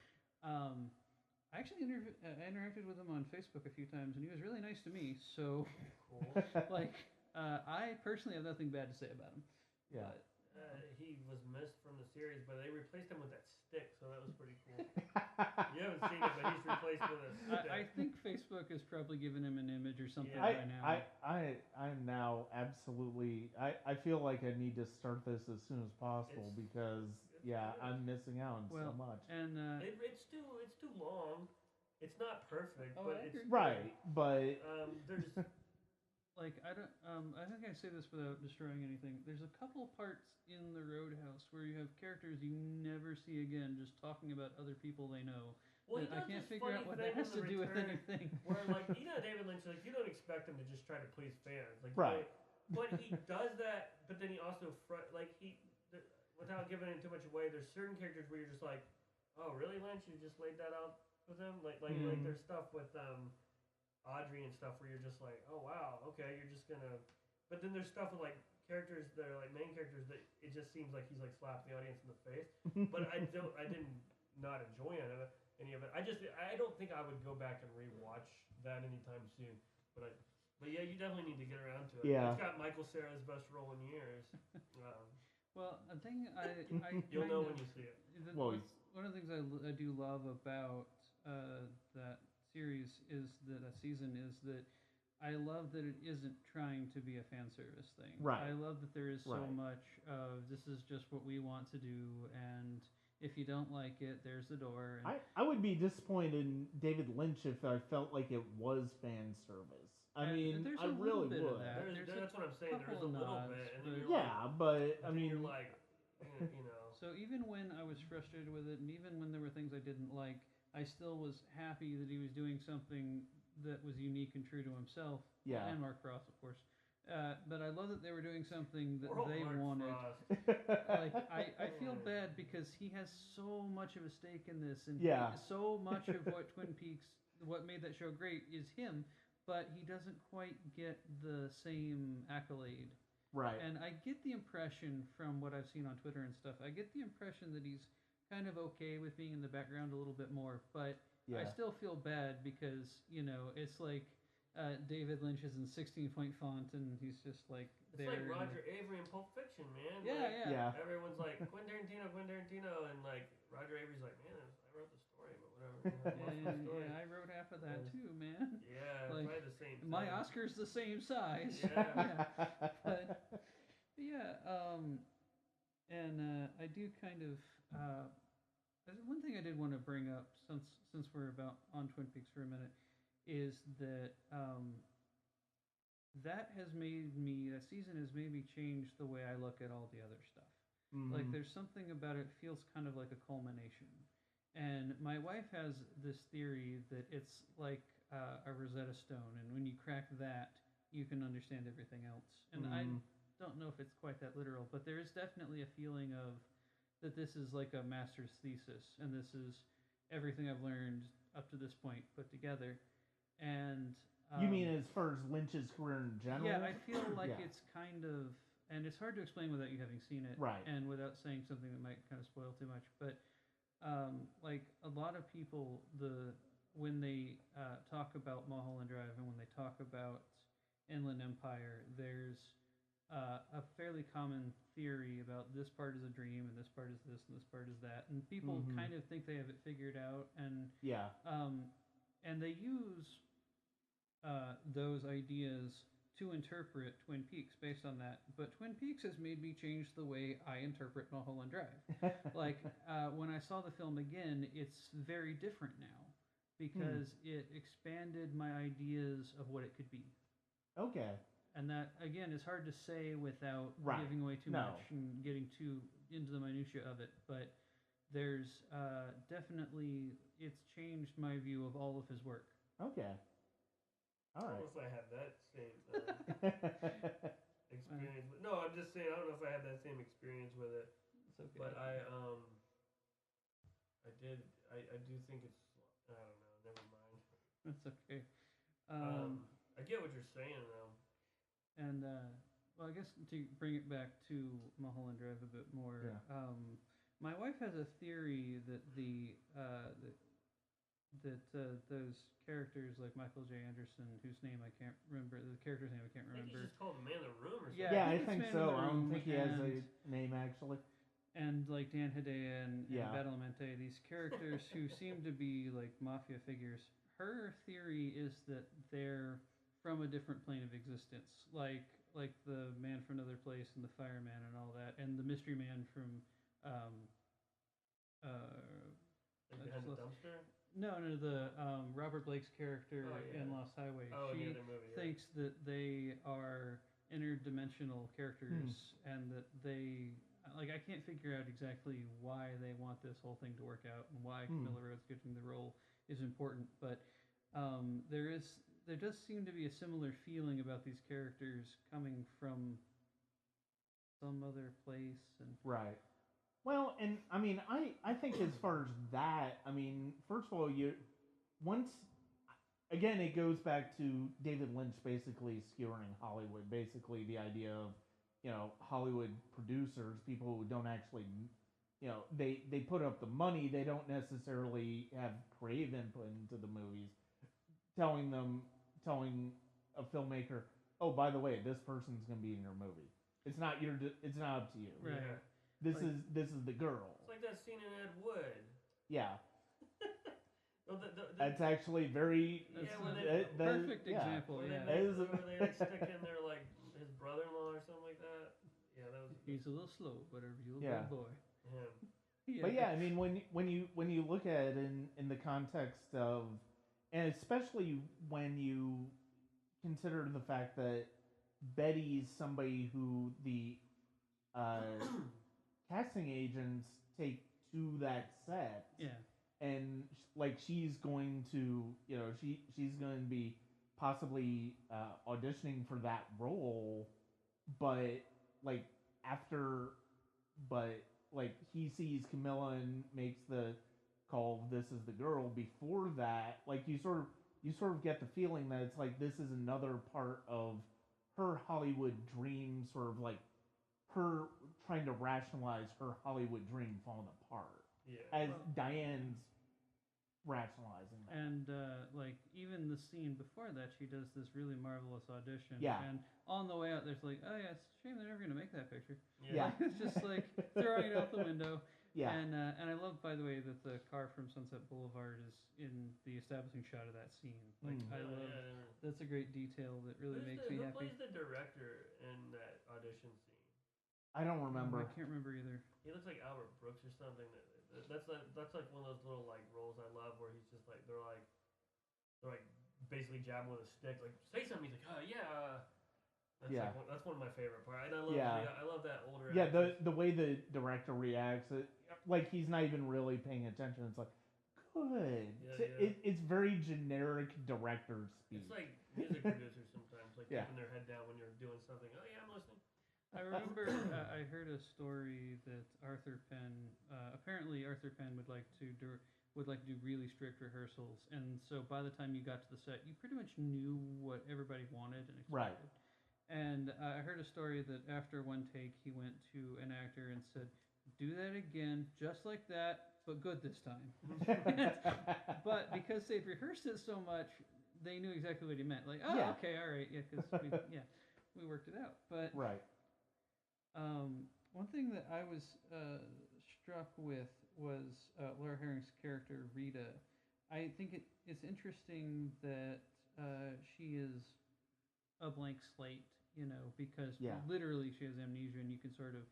I actually interacted with him on Facebook a few times, and he was really nice to me. So, Cool. like, I personally have nothing bad to say about him. yeah. But, He was missed from the series, but they replaced him with that stick, so that was pretty cool. You haven't seen it, but he's replaced with a stick. I think Facebook has probably given him an image or something Yeah. by now. I'm now absolutely. I feel like I need to start this as soon as possible because good. I'm missing out on so much. And It's too long. It's not perfect, Oh, but I it's agree. Right, but there's like I don't I think I say this without destroying anything. There's a couple parts in the Roadhouse where you have characters you never see again just talking about other people they know. well, I can't figure out what that has to do with anything. Where like David Lynch, like you don't expect him to just try to please fans, like Right. But he does that. But then he also without giving it too much away. There's certain characters where you're just like, oh really, Lynch? You just laid that out with him, like there's stuff with Audrey and stuff where you're just like, oh wow, okay, you're just gonna. But then there's stuff with like characters that are like main characters that it just seems like he's like slapped the audience in the face. But I didn't not enjoy any of it. I don't think I would go back and rewatch that anytime soon. But yeah, you definitely need to get around to it. Yeah. It's got Michael Cera's best role in years. Well, a thing I You'll know when you see it. One of the things I do love about that series is that season is that I love that it isn't trying to be a fan service thing. Right. I love that there is so Right. much of this is just what we want to do, and if you don't like it, there's the door. And I would be disappointed in David Lynch if I felt like it was fan service. I mean, there's I a really bit would. of that. That's what I'm saying. There's a couple little nods, bit, and then but- you're like, Yeah, but I mean, you're like, you know. So even when I was frustrated with it, and even when there were things I didn't like, I still was happy that he was doing something that was unique and true to himself. Yeah. And Mark Frost, of course. But I love that they were doing something that Poor old they Mark wanted. Frost. Like I feel bad because he has so much of a stake in this, and Yeah. so much of what Twin Peaks, what made that show great, is him. But he doesn't quite get the same accolade. right. And I get the impression from what I've seen on Twitter and stuff, I get the impression that he's kind of okay with being in the background a little bit more, but I still feel bad because, it's like David Lynch is in 16-point font and he's just like It's there. like Roger Avery in Pulp Fiction, man. Yeah, like, yeah. Everyone's like, Quentin Tarantino, and like Roger Avery's like, man, I wrote the story, but whatever. Yeah, I wrote half of that too, man. Yeah, Like, probably the same thing. My Oscar's the same size. Yeah. But yeah, and I do kind of one thing I did want to bring up since we're about on Twin Peaks for a minute is that that season has made me change the way I look at all the other stuff. Mm-hmm. Like there's something about it feels kind of like a culmination. And my wife has this theory that it's like a Rosetta Stone, and when you crack that, you can understand everything else. And I don't know if it's quite that literal, but there is definitely a feeling of that this is like a master's thesis, and this is everything I've learned up to this point put together. And you mean as far as Lynch's career in general? yeah, I feel like Yeah. it's kind of, and it's hard to explain without you having seen it, Right. and without saying something that might kind of spoil too much. But like a lot of people, when they talk about Mulholland Drive and when they talk about Inland Empire, there's a fairly common theory about this part is a dream and this part is this and this part is that, and people kind of think they have it figured out, and Yeah. and they use those ideas to interpret Twin Peaks based on that, but Twin Peaks has made me change the way I interpret Mulholland Drive. Like when I saw the film again, it's very different now because it expanded my ideas of what it could be. Okay. And that again is hard to say without giving away too much and getting too into the minutia of it. But there's definitely it's changed my view of all of his work. Okay. All right. I don't know if I had that same experience. No, I'm just saying I don't know if I had that same experience with it. It's okay. But I do think it's I don't know. Never mind. That's okay. I get what you're saying though. And well, I guess to bring it back to Mulholland Drive a bit more, my wife has a theory that those characters like Michael J. Anderson, whose name I can't remember, the character's name I can't I think remember. he's just called the Man in the Room or something. Yeah, I think so. I don't think he has a name actually. And like Dan Hedaya and Badalamenti, these characters who seem to be like mafia figures. Her theory is that they're from a different plane of existence, like the man from another place and the fireman and all that, and the mystery man from like behind the dumpster. No, the Robert Blake's character in Lost Highway. She the other movie, thinks that they are interdimensional characters and that they like I can't figure out exactly why they want this whole thing to work out and why Camilla Rhodes getting the role is important, but there does seem to be a similar feeling about these characters coming from some other place and right. Well, and I mean, I think as far as that, I mean, first of all, again, it goes back to David Lynch basically skewering Hollywood. Basically, the idea of Hollywood producers, people who don't actually, they put up the money, they don't necessarily have creative input into the movies, telling a filmmaker, oh, by the way, this person's gonna be in your movie. It's not up to you. right. Yeah. This is the girl. It's like that scene in Ed Wood. Yeah. The That's actually very. Perfect example. Where Yeah. they like stick in their like his brother-in-law or something like that. Yeah, that was. He's a little slow, but a real good boy. Him. But yeah, I mean, when you look at it in the context of, and especially when you consider the fact that Betty's somebody who the casting agents take to that set. Yeah. And like she's going to, she's going to be possibly auditioning for that role, but like he sees Camilla and makes the call, this is the girl. Before that, like you sort of get the feeling that it's like this is another part of her Hollywood dream, sort of like her trying to rationalize her Hollywood dream falling apart. Yeah. As Diane's rationalizing that. And like even the scene before that, she does this really marvelous audition. Yeah. And on the way out, there's like, oh yeah, it's a shame they're never gonna make that picture. Yeah. It's just like throwing it out the window. Yeah. And I love, by the way, that the car from Sunset Boulevard is in the establishing shot of that scene. Like I love that's a great detail that really makes me happy. Who plays the director in that audition scene? I don't remember. I can't remember either. He looks like Albert Brooks or something. That's like one of those little like roles I love where he's just like they're like basically jabbing with a stick, like say something. He's like, oh yeah. That's one of my favorite parts. And I love that older. Yeah, the way the director reacts, like he's not even really paying attention. It's like, good. Yeah. It's very generic director speak. It's like music producers sometimes, like keeping their head down when you're doing something. Oh yeah, I'm listening. I remember I heard a story that apparently Arthur Penn would like to do really strict rehearsals, and so by the time you got to the set, you pretty much knew what everybody wanted and expected. Right. And I heard a story that after one take, he went to an actor and said, "Do that again, just like that, but good this time." But because they'd rehearsed it so much, they knew exactly what he meant. Like, oh, okay, all right, yeah, because we worked it out. But right. One thing that I was struck with was Laura Herring's character Rita. I think it's interesting that she is a blank slate, because Yeah. literally she has amnesia and you can sort of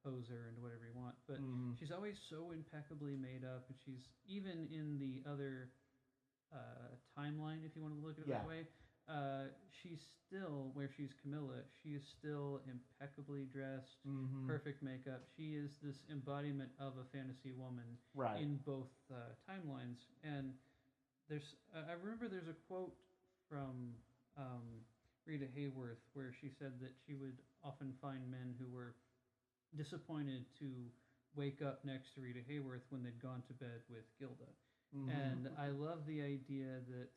pose her into whatever you want. But Mhm. she's always so impeccably made up, and she's even in the other timeline, if you want to look at it Yeah. that way. She's still where she's Camilla. She is still impeccably dressed, Mhm. perfect makeup. She is this embodiment of a fantasy woman Right. in both timelines. And I remember there's a quote from Rita Hayworth where she said that she would often find men who were disappointed to wake up next to Rita Hayworth when they'd gone to bed with Gilda. Mhm. And I love the idea that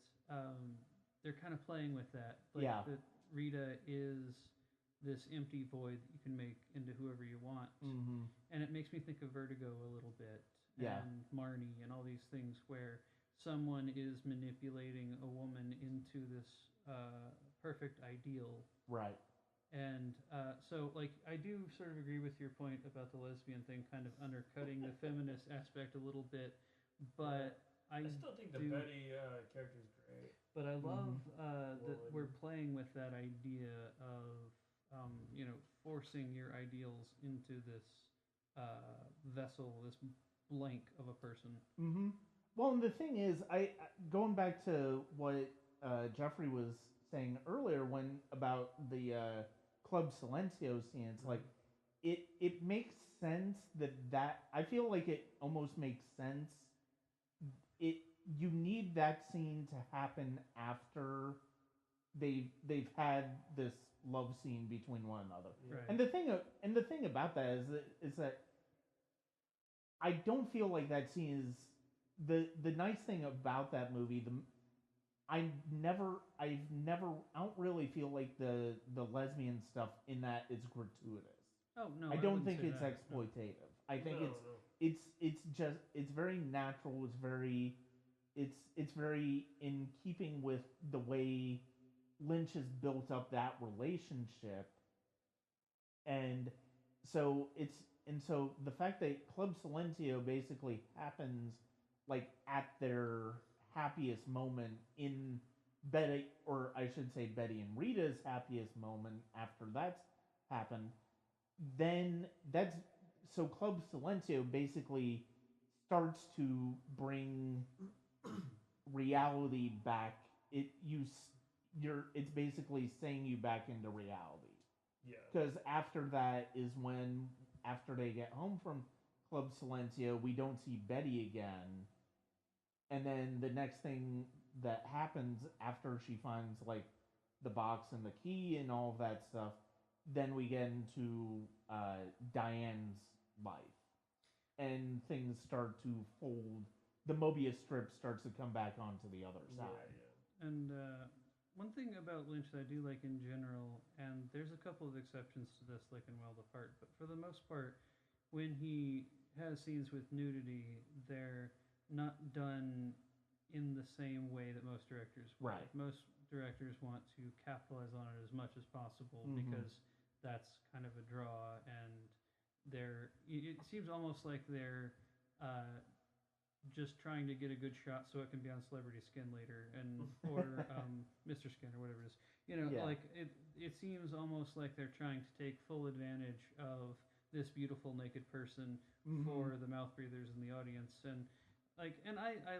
they're kind of playing with that. Like Yeah. that Rita is this empty void that you can make into whoever you want. Mhm. And it makes me think of Vertigo a little bit. Yeah. And Marnie and all these things where someone is manipulating a woman into this perfect ideal. Right. And so, like, I do sort of agree with your point about the lesbian thing kind of undercutting the feminist aspect a little bit, but I still think the do- Betty character's great. But I love that Well, we're playing with that idea of, forcing your ideals into this vessel, this blank of a person. Mm-hmm. Well, and the thing is, going back to what Jeffrey was saying earlier when about the Club Silencio scenes, like it makes sense that I feel like it almost makes sense. You need that scene to happen after they've had this love scene between one another. Right. And the thing about that is that I don't feel like that scene is the nice thing about that movie. I don't really feel like the lesbian stuff in that is gratuitous. Oh no, I don't wouldn't think say it's that. exploitative. I think No. it's very natural. It's very in keeping with the way Lynch has built up that relationship, and so the fact that Club Silencio basically happens like at their happiest moment in Betty, or I should say Betty and Rita's happiest moment after that's happened, then that's so Club Silencio basically starts to bring reality back. It's basically saying you back into reality. Yeah. Because after that is when, after they get home from Club Silencio, we don't see Betty again. And then the next thing that happens after she finds like the box and the key and all of that stuff, then we get into Diane's life, and things start to fold. The Mobius strip starts to come back onto the other side. Yeah. And one thing about Lynch that I do like in general, and there's a couple of exceptions to this, like in Wild Apart, but for the most part, when he has scenes with nudity, they're not done in the same way that most directors would. Right. Most directors want to capitalize on it as much as possible because that's kind of a draw, and it seems almost like they're just trying to get a good shot so it can be on Celebrity Skin later, or Mr. Skin or whatever it is. Yeah. Like it seems almost like they're trying to take full advantage of this beautiful naked person for the mouth breathers in the audience, and I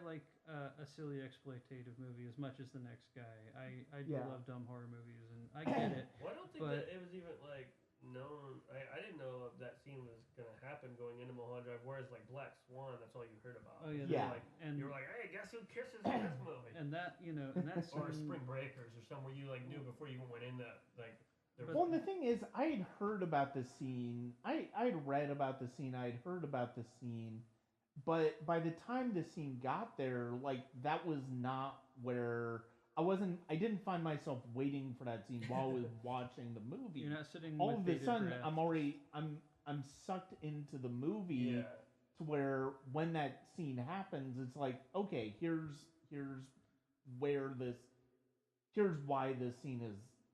like a silly exploitative movie as much as the next guy. I do love dumb horror movies, and I get it. Well, I don't think that it was even like known. I didn't know that scene was gonna happen going into Mulholland Drive. Whereas like Black Swan, that's all you heard about. Oh yeah, Yeah. Like, and you were like, hey, guess who kisses in this movie? and that's Or Spring Breakers, or somewhere you like knew before you even went in that like. Well, and the thing is, I had heard about the scene. I'd read about the scene. I'd heard about the scene. But by the time the scene got there, like, that was not where I didn't find myself waiting for that scene while I was watching the movie. You're not sitting. All with of a bated sudden, breath. I'm sucked into the movie to where when that scene happens, it's like, okay, here's why this scene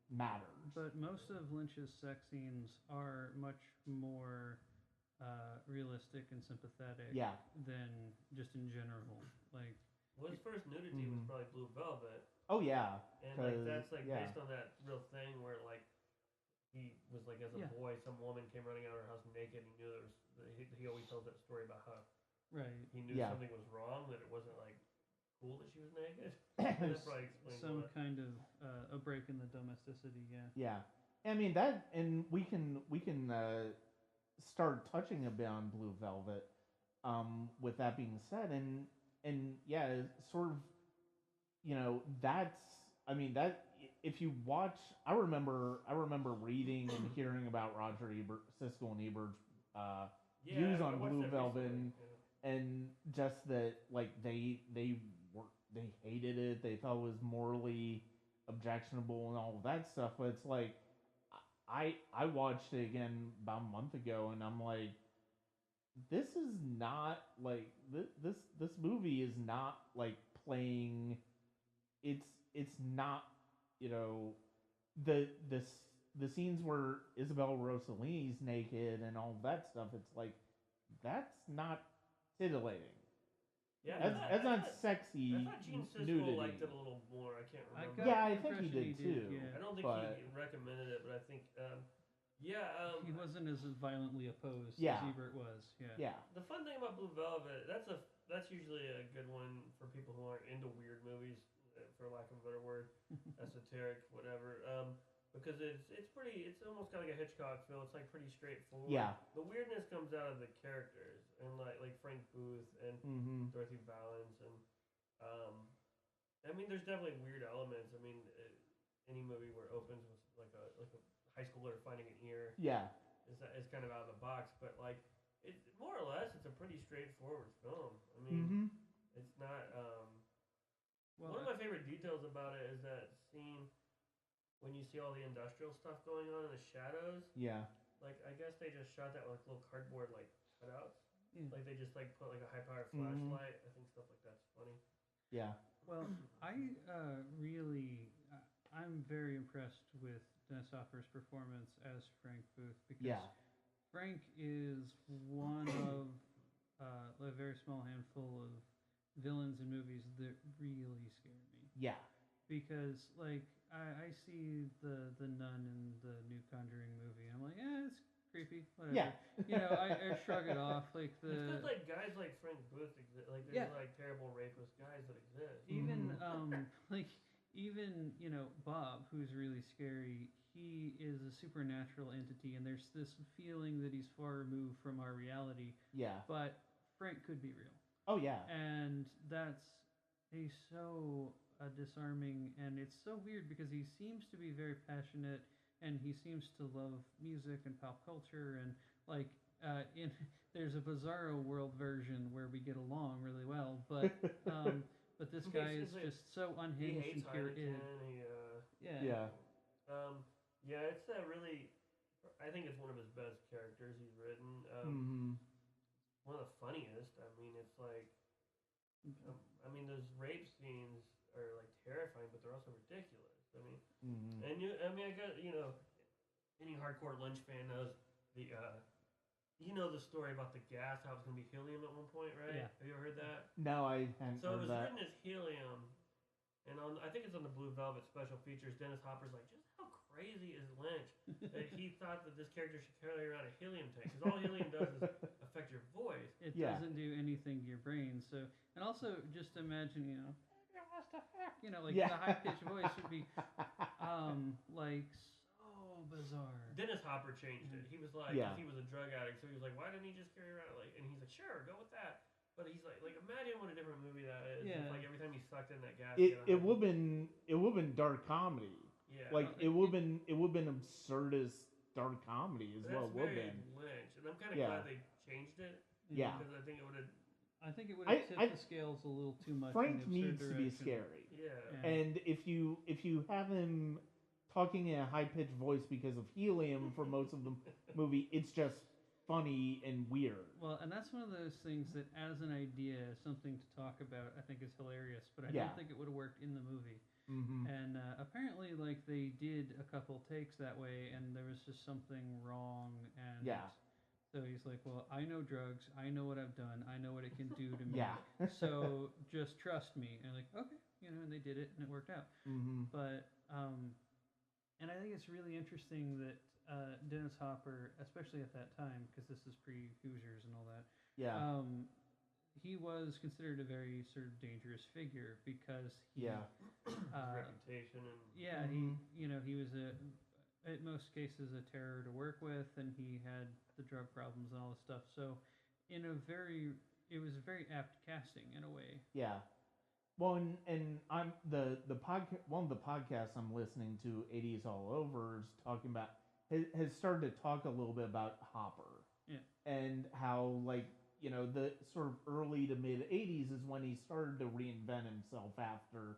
matters. But most of Lynch's sex scenes are much more realistic and sympathetic Yeah. than just in general. Like, well, his first nudity was probably Blue Velvet. Oh yeah, And like that's like yeah. based on that real thing where like he was like as a Yeah. boy, some woman came running out of her house naked. And he knew there was. He always tells that story about how Right. he knew Yeah. something was wrong, that it wasn't like cool that she was naked. And that probably explains Some why. kind of a break in the domesticity. Yeah. Yeah, I mean that, and we can start touching a bit on Blue Velvet. With that being said, and yeah, sort of, that's, I mean, that if you watch, I remember reading and hearing about Roger Ebert, Siskel and Ebert's Yeah, views I on watched Blue that Velvet, recently. and just that, like, they hated it. They thought it was morally objectionable and all of that stuff. But it's like, I watched it again about a month ago, and I'm like, this is not like this movie is not like playing. It's it's not, you know the the the scenes where Isabel Rossellini's naked and all that stuff. It's like, that's not titillating. Yeah, That's not sexy I thought Gene Siskel nudity. liked it a little more. I can't I remember. got Yeah, the I think he impression did too. Yeah. I don't think but he recommended it, but I think, He wasn't as violently opposed Yeah. as Ebert was. Yeah. yeah, the fun thing about Blue Velvet, that's usually a good one for people who aren't into weird movies, for lack of a better word, esoteric, whatever. Because it's almost got like a Hitchcock feel. It's like pretty straightforward. yeah, The weirdness comes out of the characters and like Frank Booth and Dorothy Valens and um, I mean, there's definitely weird elements. I mean, any movie where it opens with like a high schooler finding an ear yeah, is kind of out of the box, but like it more or less it's a pretty straightforward film. I mean, it's not. Well, One of my favorite details about it is that scene when you see all the industrial stuff going on in the shadows. yeah, Like I guess they just shot that with little cardboard like cutouts. yeah. Like they just like put like a high powered Mhm. flashlight. I think stuff like that's funny. yeah, Well, I I'm very impressed with Dennis Hopper's performance as Frank Booth because yeah, Frank is one of a very small handful of villains in movies that really scare me. yeah, Because like I see the nun in the new Conjuring movie, and I'm like, it's creepy, whatever. yeah. I shrug it off. Like It's because like guys like Frank Booth exist. Like there's Yeah. like terrible rapist guys that exist. even like even Bob, who's really scary. He is a supernatural entity, and there's this feeling that he's far removed from our reality. Yeah. But Frank could be real, Oh yeah. and he's so disarming, and it's so weird because he seems to be very passionate, and he seems to love music and pop culture, and like in there's a Bizarro World version where we get along really well, but this guy is just so He unhinged hates and pure id. Heineken. Yeah. Yeah. Yeah, it's a really. I think it's one of his best characters he's written. One of the funniest. I mean, it's like. I mean, those rape scenes are like terrifying, but they're also ridiculous. I mean, I got any hardcore Lynch fan knows the. The story about the gas, how it's gonna be helium at one point, right? Yeah. Have you ever heard that? No, I hadn't So it heard was that. written as helium, and I think it's on the Blue Velvet special features. Dennis Hopper's like, just how crazy is Lynch that he thought that this character should carry around a helium tank, because all helium does is affect your voice. It Yeah. doesn't do anything to your brain. So, and also just imagine, what the heck, like Yeah. the high pitched voice would be, like so bizarre. Dennis Hopper changed it. He was like, Yeah. he was a drug addict, so he was like, why didn't he just carry around and he's like, sure, go with that. But he's like imagine what a different movie that is. Yeah. If, like every time he sucked in that gas. It would have been dark comedy. Yeah. Like it would have been absurdist dark comedy as well. That's Would have very been. Lynch, and I'm kind of Yeah. glad they changed it. Yeah. Because I think it would have. I think it would have tipped I- the scales a little too much. Frank in the needs absurd to be direction. scary. Yeah. Yeah. And if you have him talking in a high pitched voice because of helium for most of the movie, it's just funny and weird. Well, and that's one of those things that, as an idea, something to talk about, I think is hilarious. But I Yeah. don't think it would have worked in the movie. Mm-hmm. And apparently, like they did a couple takes that way, and there was just something wrong. And Yeah. so he's like, "Well, I know drugs. I know what I've done. I know what it can do to me. Yeah. So just trust me." And like, okay, and they did it and it worked out. Mm-hmm. But and I think it's really interesting that Dennis Hopper, especially at that time, because this is pre Hoosiers and all that, Yeah. he was considered a very sort of dangerous figure because he, Yeah. Reputation and he he was in most cases a terror to work with, and he had the drug problems and all this stuff. So, it was a very apt casting in a way. Yeah. Well, and I'm the podcast. One of the podcasts I'm listening to, 80s All Over, is talking about has started to talk a little bit about Hopper. Yeah. And how, like, the sort of early to mid 80s is when he started to reinvent himself after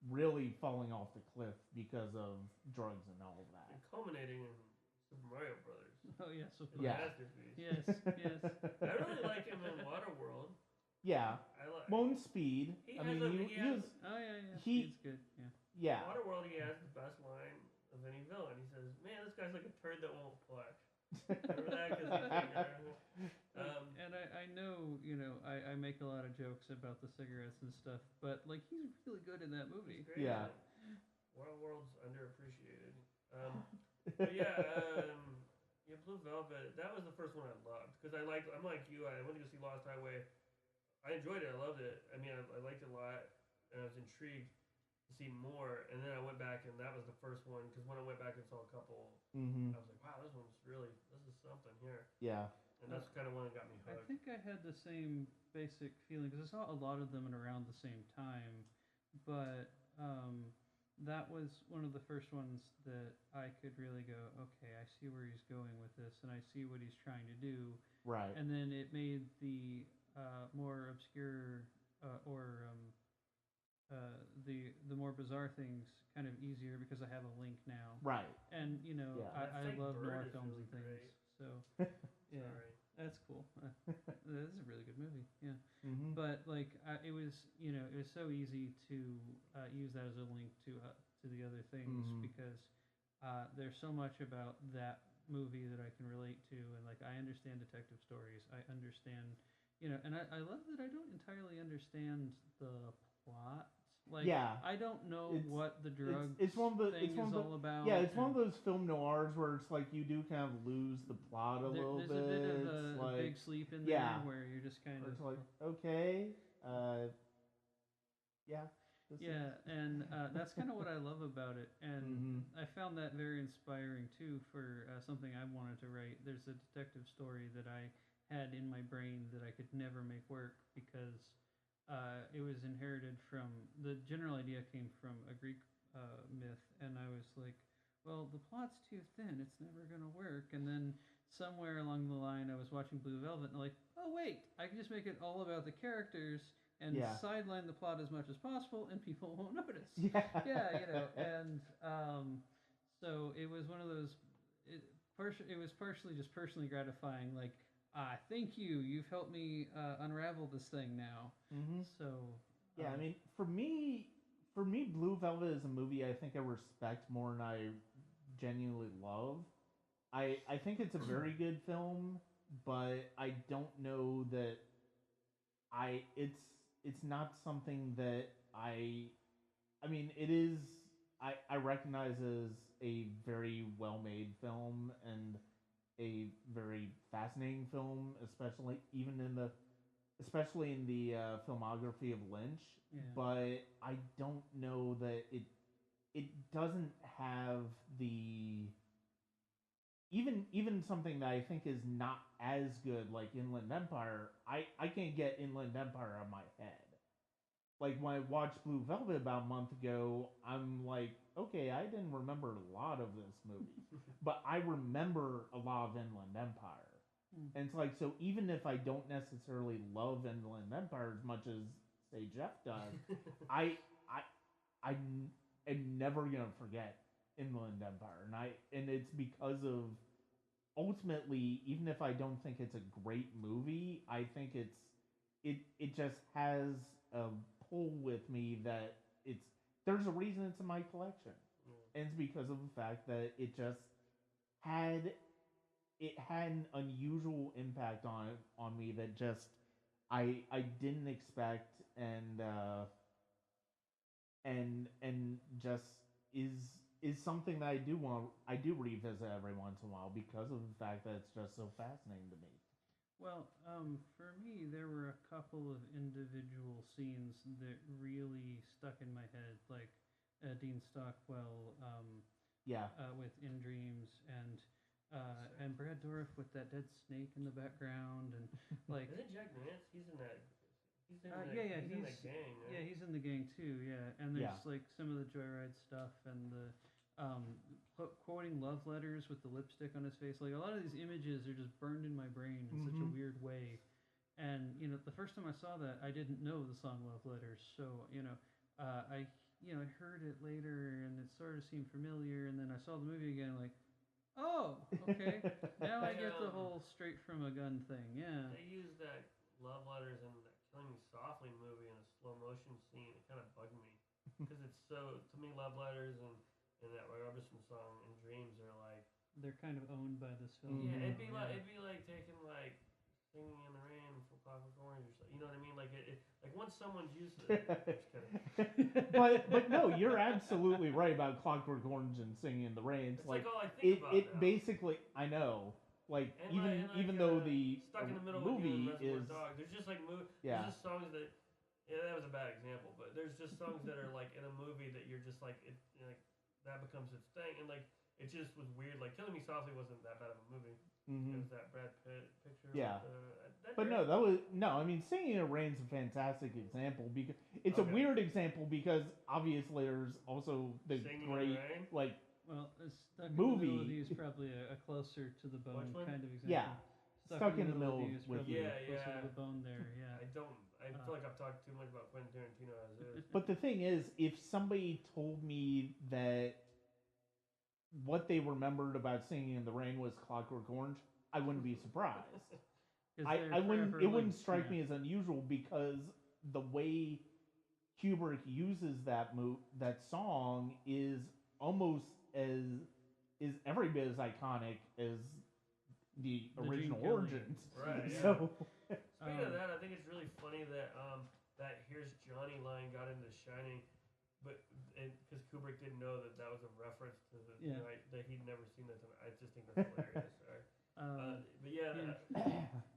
really falling off the cliff because of drugs and all of that. and culminating in Super Mario Brothers. Oh yes, of It's a Yeah. masterpiece. yes, yes. I really like him in Waterworld. Yeah. I like. Well, in Speed, He I has mean, a- he he has- was, Oh yeah. He- It's good. Yeah. yeah. Waterworld, he has the best line of any villain. He says, "Man, this guy's like a turd that won't flush." Remember that? 'Cause And I know, I make a lot of jokes about the cigarettes and stuff, but like he's really good in that movie. he's great. Yeah. Waterworld's underappreciated. But yeah, Blue Velvet. That was the first one I loved because I'm like you. I went to go see Lost Highway. I enjoyed it. I loved it. I mean, I liked it a lot, and I was intrigued to see more. And then I went back, and that was the first one because when I went back and saw a couple, Mm-hmm. I was like, wow, this is something here. Yeah. And that's kind of one that got me I hooked. think I had the same basic feeling because I saw a lot of them at around the same time, but that was one of the first ones that I could really go, okay, I see where he's going with this, and I see what he's trying to do. Right. And then it made the more obscure the more bizarre things kind of easier because I have a link now. Right. And Yeah. I That fake love bird noir is films really and things. great. So yeah, Sorry. that's cool. This is a really good movie. Yeah. Mm-hmm. But like it was so easy to use that as a link to the other things Mhm. because there's so much about that movie that I can relate to, and like I understand detective stories. I understand, and I love that I don't entirely understand the plot. Like Yeah. I don't know It's- what the drug it's one of the- thing it's one is of the- all about. Yeah, it's one and of those film noirs where it's like you do kind of lose the plot a little there's bit. a bit of It's a like, big sleep in yeah. there where you're just kind or of it's like, okay, yeah. this yeah, is- and that's kind of what I love about it, and Mhm. I found that very inspiring too for something I wanted to write. There's a detective story that I had in my brain that I could never make work because it was inherited from the general idea came from a Greek myth, and I was like, well, the plot's too thin; it's never gonna work. And then somewhere along the line, I was watching Blue Velvet, and I'm like, oh wait, I can just make it all about the characters and Yeah. sideline the plot as much as possible, and people won't notice. Yeah. Yeah, and so it was one of those. It was partially just personally gratifying, like, thank you, you've helped me unravel this thing now. Mm-hmm. So Yeah, I mean, for me, Blue Velvet is a movie I think I respect more than I genuinely love. I think it's a very good film, but I don't know that it's not something that I mean, it is, I recognize as a very well-made film and a very fascinating film, especially in the filmography of Lynch. Yeah. But I don't know that it doesn't have the even something that I think is not as good, like Inland Empire. I can't get Inland Empire out of my head. Like when I watched Blue Velvet about a month ago, I'm like, okay, I didn't remember a lot of this movie, but I remember a lot of Inland Empire. And it's like, so even if I don't necessarily love Inland Empire as much as, say, Jeff does, I'm never gonna forget Inland Empire, and it's because of, ultimately, even if I don't think it's a great movie, I think it just has a pull with me that there's a reason it's in my collection, and it's because of the fact that it just had an unusual impact on me that just I didn't expect, and and just is is something that I do revisit every once in a while because of the fact that it's just so fascinating to me. Well, for me, there were a couple of individual scenes that really stuck in my head, like Dean Stockwell Yeah. with In Dreams, and Brad Dourif with that dead snake in the background, and like Isn't Jack Nance? He's in that. He's in yeah, He's in that gang. Right? yeah, he's in the gang too, yeah. And there's Yeah. like some of the Joyride stuff and the quoting love letters with the lipstick on his face. Like a lot of these images are just burned in my brain in such a Mhm. weird way. And the first time I saw that, I didn't know the song Love Letters, so I heard it later and it sort of seemed familiar, and then I saw the movie again, like, oh, okay, now I get the whole straight from a gun thing, yeah. They used that Love Letters in that Killing Me Softly movie in a slow motion scene. It kind of bugged me because it's so to me Love Letters and that Roy Orbison song and Dreams are like They're kind of owned by this film. yeah, Mhm. it'd be like taking like Singing in the Rain from Clockwork Orange or something. You know what I mean? Like like once someone's used to it, just kidding. But no, you're absolutely right about Clockwork Orange and Singing in the Rain. It's like all I think about it now. basically I know like And even though the Stuck in the Middle movie of You and is Reservoir Dogs. There's just like yeah. there's just songs that that was a bad example, but there's just songs that are like in a movie that you're just like like that becomes its thing, and like it just was weird. Like Killing Me Softly wasn't that bad of a movie. Mhm. It was that Brad Pitt picture. Yeah. That But no, that was no. I mean, Singing in the Rain's a fantastic example because it's a Okay. weird example because obviously there's also the Singing in the great Rain? like Well, Stuck in the Middle movie. of You is probably a closer to the bone Which one? kind of example. Yeah. Stuck in the Middle of You is with probably You. Yeah, closer yeah. to the bone there, yeah. I feel like I've talked too much about Quentin Tarantino as is. But the thing is, if somebody told me that what they remembered about Singing in the Rain was Clockwork Orange, I wouldn't be surprised. 'Cause I they're wouldn't. forever It wouldn't linked, strike yeah. me as unusual because the way Kubrick uses that song is almost as is every bit as iconic as the The original Gene Kelly. origins. Right, yeah. So Speaking of that, I think it's really funny that that Here's Johnny line got into Shining, but because Kubrick didn't know that that was a reference to the Yeah. that he'd never seen that. I just think that's hilarious. Right? But yeah,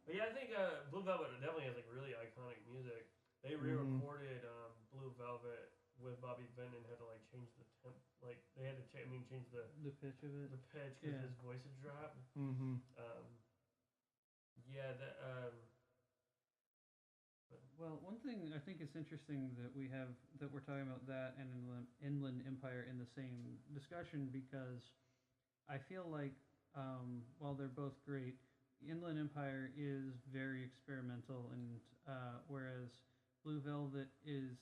but yeah, I think Blue Velvet definitely has like really iconic music. They re-recorded Blue Velvet with Bobby Vin and had to like change the temp, like they had to change the pitch of it. pitch because Yeah. his voice had dropped. Yeah, that. Well, one thing I think is interesting that we're talking about that and Inland Empire in the same discussion, because I feel like while they're both great, Inland Empire is very experimental, and whereas Blue Velvet is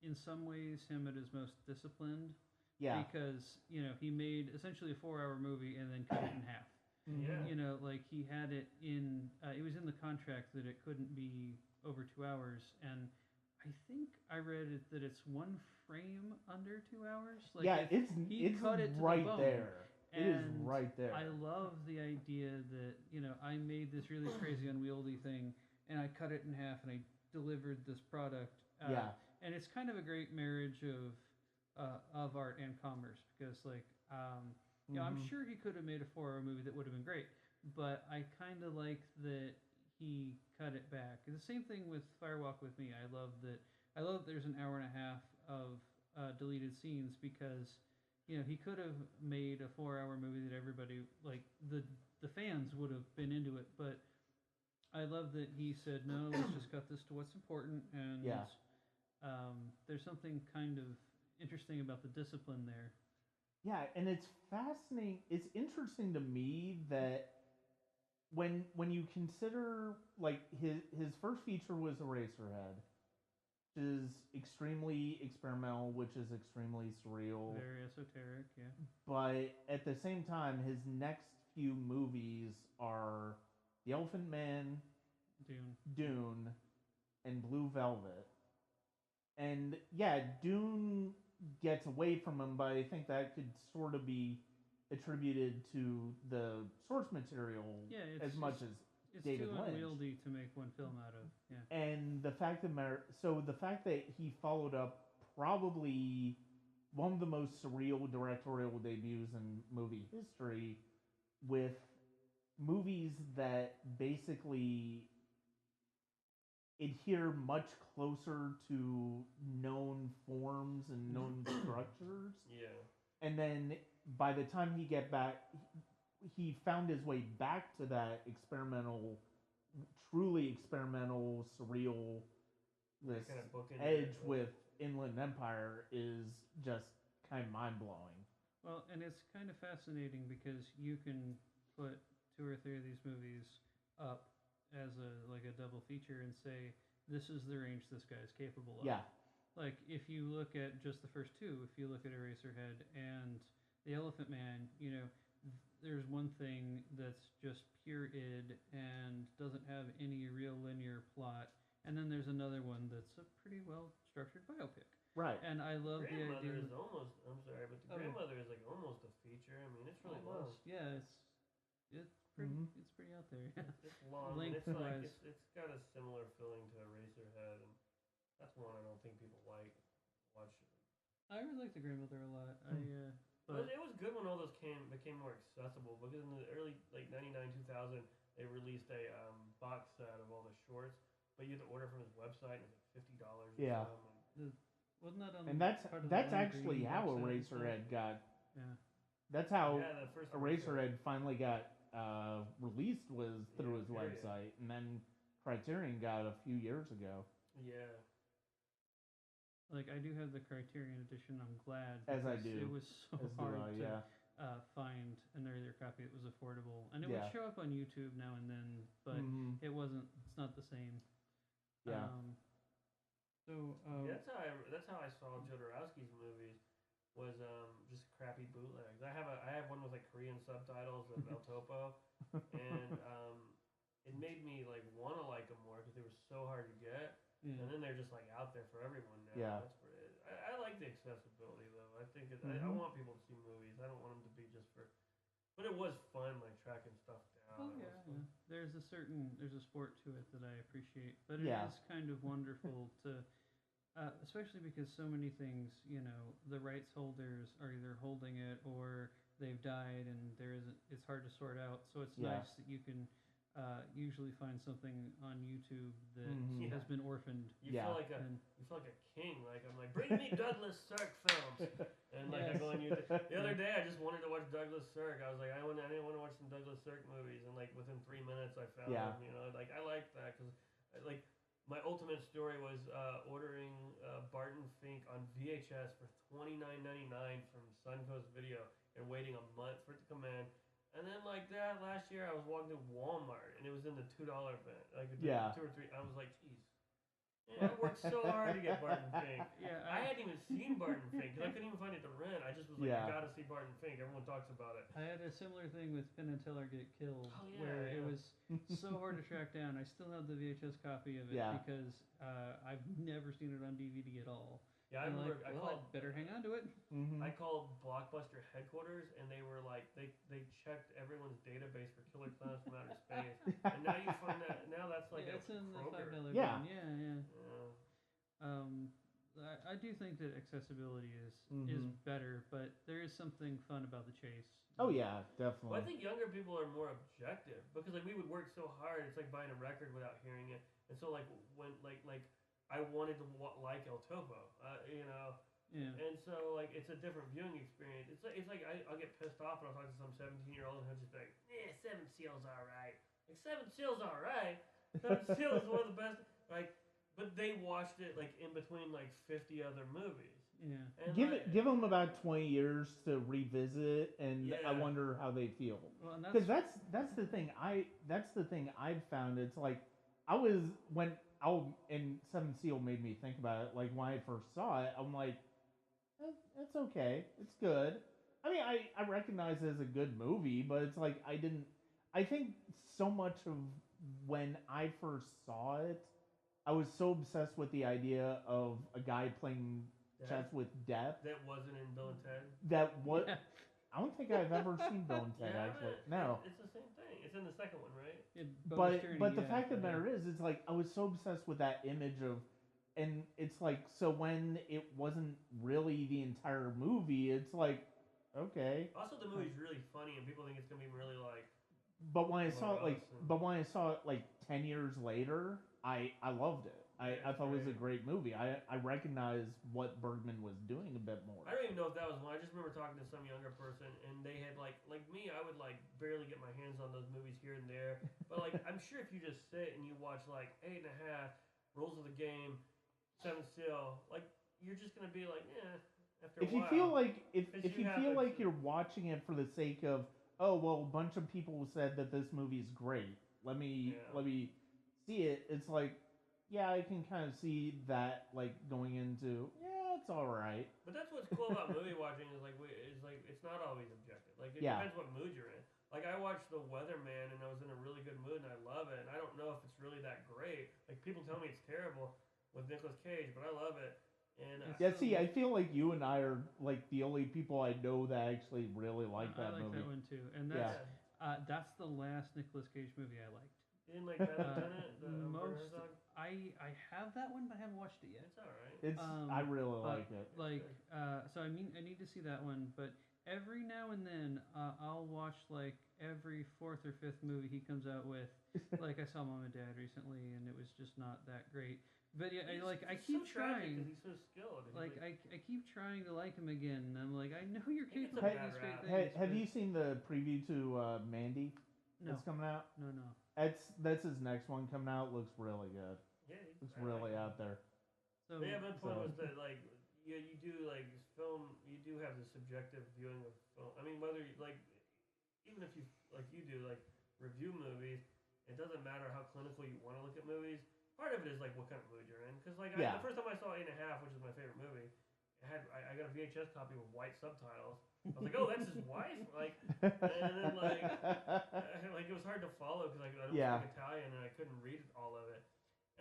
in some ways him at his most disciplined. yeah. Because he made essentially a 4-hour movie and then cut it in half. Yeah. Like he had it in. It was in the contract that it couldn't be over 2 hours, and I think I read it that it's one frame under 2 hours. Like yeah, he it's cut it to right the bone. there. It is And right there. I love the idea that I made this really crazy unwieldy thing, and I cut it in half, and I delivered this product. Yeah. And it's kind of a great marriage of art and commerce, because I'm sure he could have made a 4-hour movie that would have been great, but I kind of like that he cut it back. And the same thing with Firewalk with Me. I love that there's an hour and a half of deleted scenes, because he could have made a 4-hour movie that everybody, like the fans, would have been into it, but I love that he said, no, let's just cut this to what's important. And Yeah. There's something kind of interesting about the discipline there. Yeah, and it's fascinating. It's interesting to me that when you consider like his first feature was Eraserhead, which is extremely experimental, which is extremely surreal, Very esoteric, yeah. but at the same time, his next few movies are The Elephant Man, Dune, and Blue Velvet. And yeah, Dune gets away from him, but I think that could sort of be attributed to the source material as much as it's David too Lynch. unwieldy to make one film out of. Yeah. And the fact that he followed up probably one of the most surreal directorial debuts in movie history, with movies that basically adhere much closer to known forms and known structures. Yeah. And then by the time he found his way back to that experimental, truly experimental, surreal, this Kind of bookend edge it, with Inland Empire is just kind of mind blowing. Well, and it's kind of fascinating because you can put 2 or 3 of these movies up as a double feature and say this is the range this guy is capable of. Yeah. Like if you look at just the first 2, if you look at Eraserhead and The Elephant Man, there's one thing that's just pure id and doesn't have any real linear plot, and then there's another one that's a pretty well structured biopic. Right. And I love the idea. Grandmother is almost. I'm sorry, but the Grandmother is like almost a feature. I mean, it's really long. Yeah, it's pretty out there. It's long. And it's Lengthwise. like it's got a similar feeling to Eraserhead, and that's one I don't think people like watch. I really like the Grandmother a lot. But it was good when all those became more accessible, because in the early 99, 2000 they released a box set of all the shorts, but you had to order from his website and it was like $50 or Yeah. something. Wasn't that on? And part of the that's Lime actually Green how box set and Eraserhead stuff? got. Yeah. That's how Yeah, the first Eraserhead finally got released, was through his period. website, and then Criterion got a few years ago. Yeah. Like I do have the Criterion edition. I'm glad. As I because do. It was so As do hard I, to yeah. find an earlier copy that was affordable, and it Yeah. would show up on YouTube now and then, but it wasn't. It's not the same. Yeah. That's how I saw Jodorowsky's movies, was just crappy bootlegs. I have one with like Korean subtitles of El Topo, and it made me like want to like them more because they were so hard to get, and then they're just like out there for everyone now. Yeah. That's where I like the accessibility though. I think I want people to see movies. I don't want them to be just for. But it was fun, like tracking stuff down. Oh yeah, yeah. There's a sport to it that I appreciate, but it Yeah. is kind of wonderful to, especially because so many things, the rights holders are either holding it or they've died, and it's hard to sort out. So it's Yeah. nice that you can usually find something on YouTube that Mhm. has been orphaned. You Yeah. feel like a king. Like I'm like, bring me Douglas Sirk films, and like I go on YouTube. The other day I just wanted to watch Douglas Sirk. I was like, I didn't want to watch some Douglas Sirk movies, and like within 3 minutes I found Yeah. them. Like I like that because like my ultimate story was ordering Barton Fink on VHS for $29.99 from Suncoast Video and waiting a month for it to come in. And then like that last year, I was walking to Walmart and it was in the $2 bin, like Yeah. 2 or 3. I was like, geez, I worked so hard to get Barton Fink. Yeah, I hadn't even seen Barton Fink because I couldn't even find it to rent. I just was like, Yeah. I gotta see Barton Fink. Everyone talks about it. I had a similar thing with Penn and Teller Get Killed, Oh, yeah, where it yeah. was so hard to track down. I still have the VHS copy of it Yeah. because I've never seen it on DVD at all. Yeah, I And remember. like, I better hang on to it. Mhm. I called Blockbuster headquarters, and they were like, they checked everyone's database for Killer Clowns from Outer Space, and now you find that that's like Yeah, a it's in the Kroger. $5 Yeah. bin. Yeah. Yeah. I do think that accessibility is Mhm. better, but there is something fun about the chase. Oh yeah, definitely. Well, I think younger people are more objective because like we would work so hard. It's like buying a record without hearing it, and so like when like I wanted to like El Topo, Yeah. and so like it's a different viewing experience. It's like I'll get pissed off when I'll talk to some 17-year-old and he'll just be like, yeah, Seven Seals alright. Like Seven Seals alright. Seven Seals is one of the best. Like, but they watched it like in between like 50 other movies. Yeah. And Give them about 20 years to revisit, and I Yeah. wonder how they feel. Well, and Because that's the thing I've found. It's like and Seven Seal made me think about it. Like when I first saw it, I'm like, it's okay, it's good. I mean, I recognize it as a good movie, but it's like I think so much of when I first saw it, I was so obsessed with the idea of a guy playing chess with death. that wasn't in Bill and Ted. That what Yeah. I don't think I've ever seen Bill and Ted Yeah, actually. but No. It's the same thing. It's in the second one, right? Yeah, But Journey, the yeah, fact of the yeah. matter is, it's like I was so obsessed with that image of and it's like, so when it wasn't really the entire movie, it's like, okay. Also, the movie's really funny, and people think it's gonna be really like. But when I saw it morose and- 10 years later, I loved it. Yeah, I thought it was a great. great movie. I recognized what Bergman was doing a bit more. I don't even know if that was one. I just remember talking to some younger person, and they had like me. I would like barely get my hands on those movies here and there. But like, I'm sure if you just sit and you watch like 8.5, Rules of the Game, Seven Seal, like you're just gonna be like, yeah. After If a you while, feel like if 'cause if you you have feel to- like you're watching it for the sake of, oh well, a bunch of people said that this movie is great. Let me see it. It's like, yeah, I can kind of see that like going into, yeah, it's all right. But that's what's cool about movie watching is like it's not always objective. Like it Yeah. depends what mood you're in. Like I watched The Weatherman and I was in a really good mood and I love it. And I don't know if it's really that great. Like people tell me it's terrible with Nicolas Cage, but I love it. And Yeah, see, I feel like you and I are like the only people I know that actually really like I that like movie. that one too, and Yeah. that's the last Nicolas Cage movie I liked. you didn't like that Lieutenant, the Werner Most Herzog? I have that one, but I haven't watched it yet. It's all right. It's I really But, like it. Like, so I mean, I need to see that one, but every now and then I'll watch like every fourth or fifth movie he comes out with. Like I saw Mom and Dad recently, and it was just not that great. But yeah, I keep so tragic trying. 'cause he's so skilled. He's Like I keep trying to like him again, and I'm like, I know you're He gets a capable of bad these great rap. things. Have but- you seen the preview to Mandy? No, That's coming out. no. That's his next one coming out. Looks really good. Yeah, Looks I really like him. out there. So Yeah, my point So- was that like you do like film, you do have the subjective viewing of film. I mean, whether you, like even if you like you do like review movies, it doesn't matter how clinical you want to look at movies. Part of it is like what kind of mood you're in. Because like Yeah. the first time I saw 8.5, which is my favorite movie, I got a VHS copy with white subtitles. I was like, oh, that's his wife. Like, and then like it was hard to follow because I don't Yeah. speak Italian and I couldn't read all of it.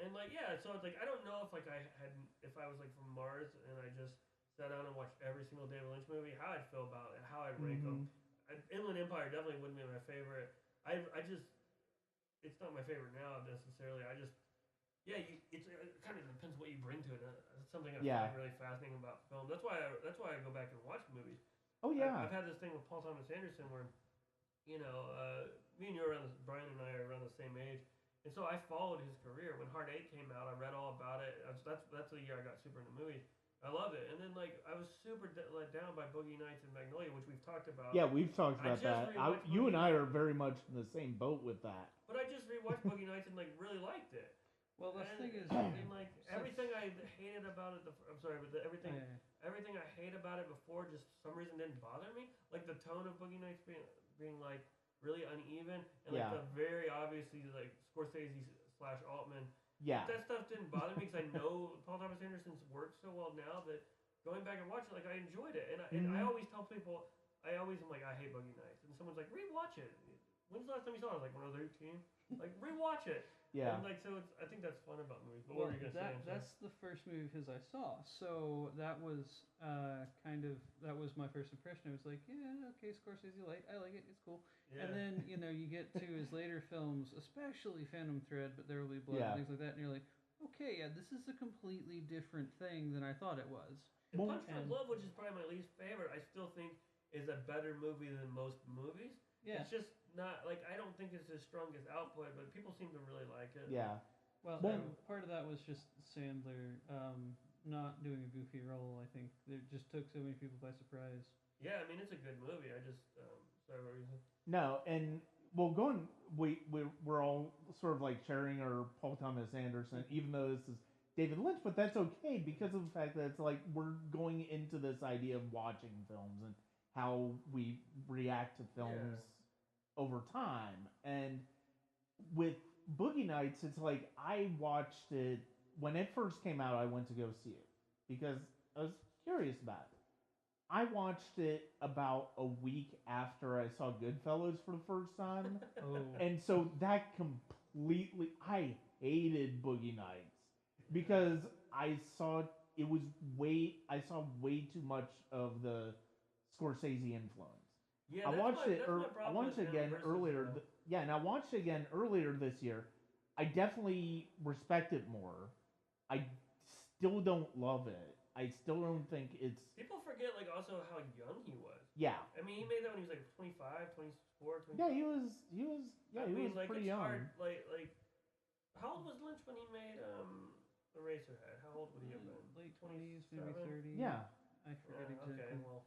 And like yeah, so it's like I don't know if like if I was like from Mars and I just sat down and watched every single David Lynch movie, how I'd feel about it, how I'd rank them. Inland Empire definitely wouldn't be my favorite. I just it's not my favorite now necessarily. I just it kind of depends what you bring to it. That's something I Yeah. find really fascinating about film. That's why I go back and watch movies. Oh yeah. I've had this thing with Paul Thomas Anderson where, me and you are around Brian and I are around the same age, and so I followed his career. When Hard Eight came out, I read all about it. That's the year I got super into movies. I love it, and then like I was super let down by Boogie Nights and Magnolia, which we've talked about. Yeah, we've talked I about just that. rewatched You and Boogie I are very much in the same boat with that. But I just rewatched Boogie Nights and like really liked it. well, the thing is, And like everything I hated about it, I'm sorry, but everything I hate about it before just some reason didn't bother me. Like the tone of Boogie Nights being like really uneven and like Yeah. the very obviously like Scorsese / Altman. Yeah. That stuff didn't bother me because I know Paul Thomas Anderson's work so well now that going back and watching like I enjoyed it. And I always tell people am like I hate Boogie Nights and someone's like rewatch it. When's the last time you saw it? I was like when I was 18. Like rewatch it. Yeah. And like so, I think that's fun about movies. But what were you gonna say? I'm sorry. that's the first movie of his I saw. So that was that was my first impression. I was like, yeah, okay, Scorsese light. I like it. It's cool. Yeah. And then you get to his later films, especially Phantom Thread, but There Will Be Blood Yeah. and things like that, and you're like, okay, yeah, this is a completely different thing than I thought it was. And Well, Punch Drunk Love, which is probably my least favorite, I still think is a better movie than most movies. Yeah. It's just not like I don't think it's his strongest output, but people seem to really like it. Yeah. Well, Well- part of that was just Sandler not doing a goofy role. I think it just took so many people by surprise. Yeah, I mean it's a good movie. I just sorry, what were you saying? No, and well, we're all sort of like sharing our Paul Thomas Anderson, even though this is David Lynch, but that's okay because of the fact that it's like we're going into this idea of watching films and how we react to films over time. And with Boogie Nights, it's like I watched it when it first came out. I went to go see it because I was curious about it. I watched it about a week after I saw Goodfellas for the first time. Oh, And so that completely, I hated Boogie Nights because I saw way too much of the Scorsese influence. Yeah, I watched it. that's my I problem watched with it him again versus, earlier. Yeah, and I watched it again earlier this year. I definitely respect it more. I still don't love it. I still don't think it's. People forget like also how young he was. Yeah. I mean, he made that when he was like 25, 24, 25. Yeah, he was. He was. Yeah, he was like, pretty it's young. hard. Like, how old was Lynch when he made Eraserhead? How old would he have been? Late 20s, maybe 30. Yeah. I forget exactly. Okay, well,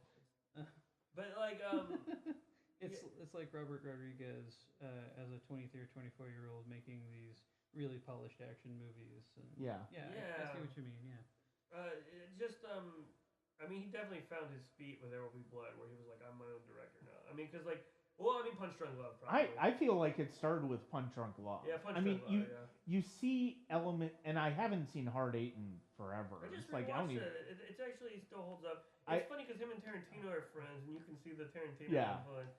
but like It's like Robert Rodriguez as a 23 or 24-year-old making these really polished action movies. And Yeah. I see what you mean. Yeah. I mean, he definitely found his feet with There Will Be Blood, where he was like, I'm my own director now. I mean, because like, Punch Drunk Love. Probably. I feel like it started with Punch Drunk Love. Yeah, Punch Drunk Love. You see and I haven't seen Hard Eight in forever. I just like I don't even. It actually still holds up. It's funny because him and Tarantino are friends, and you can see the Tarantino influence.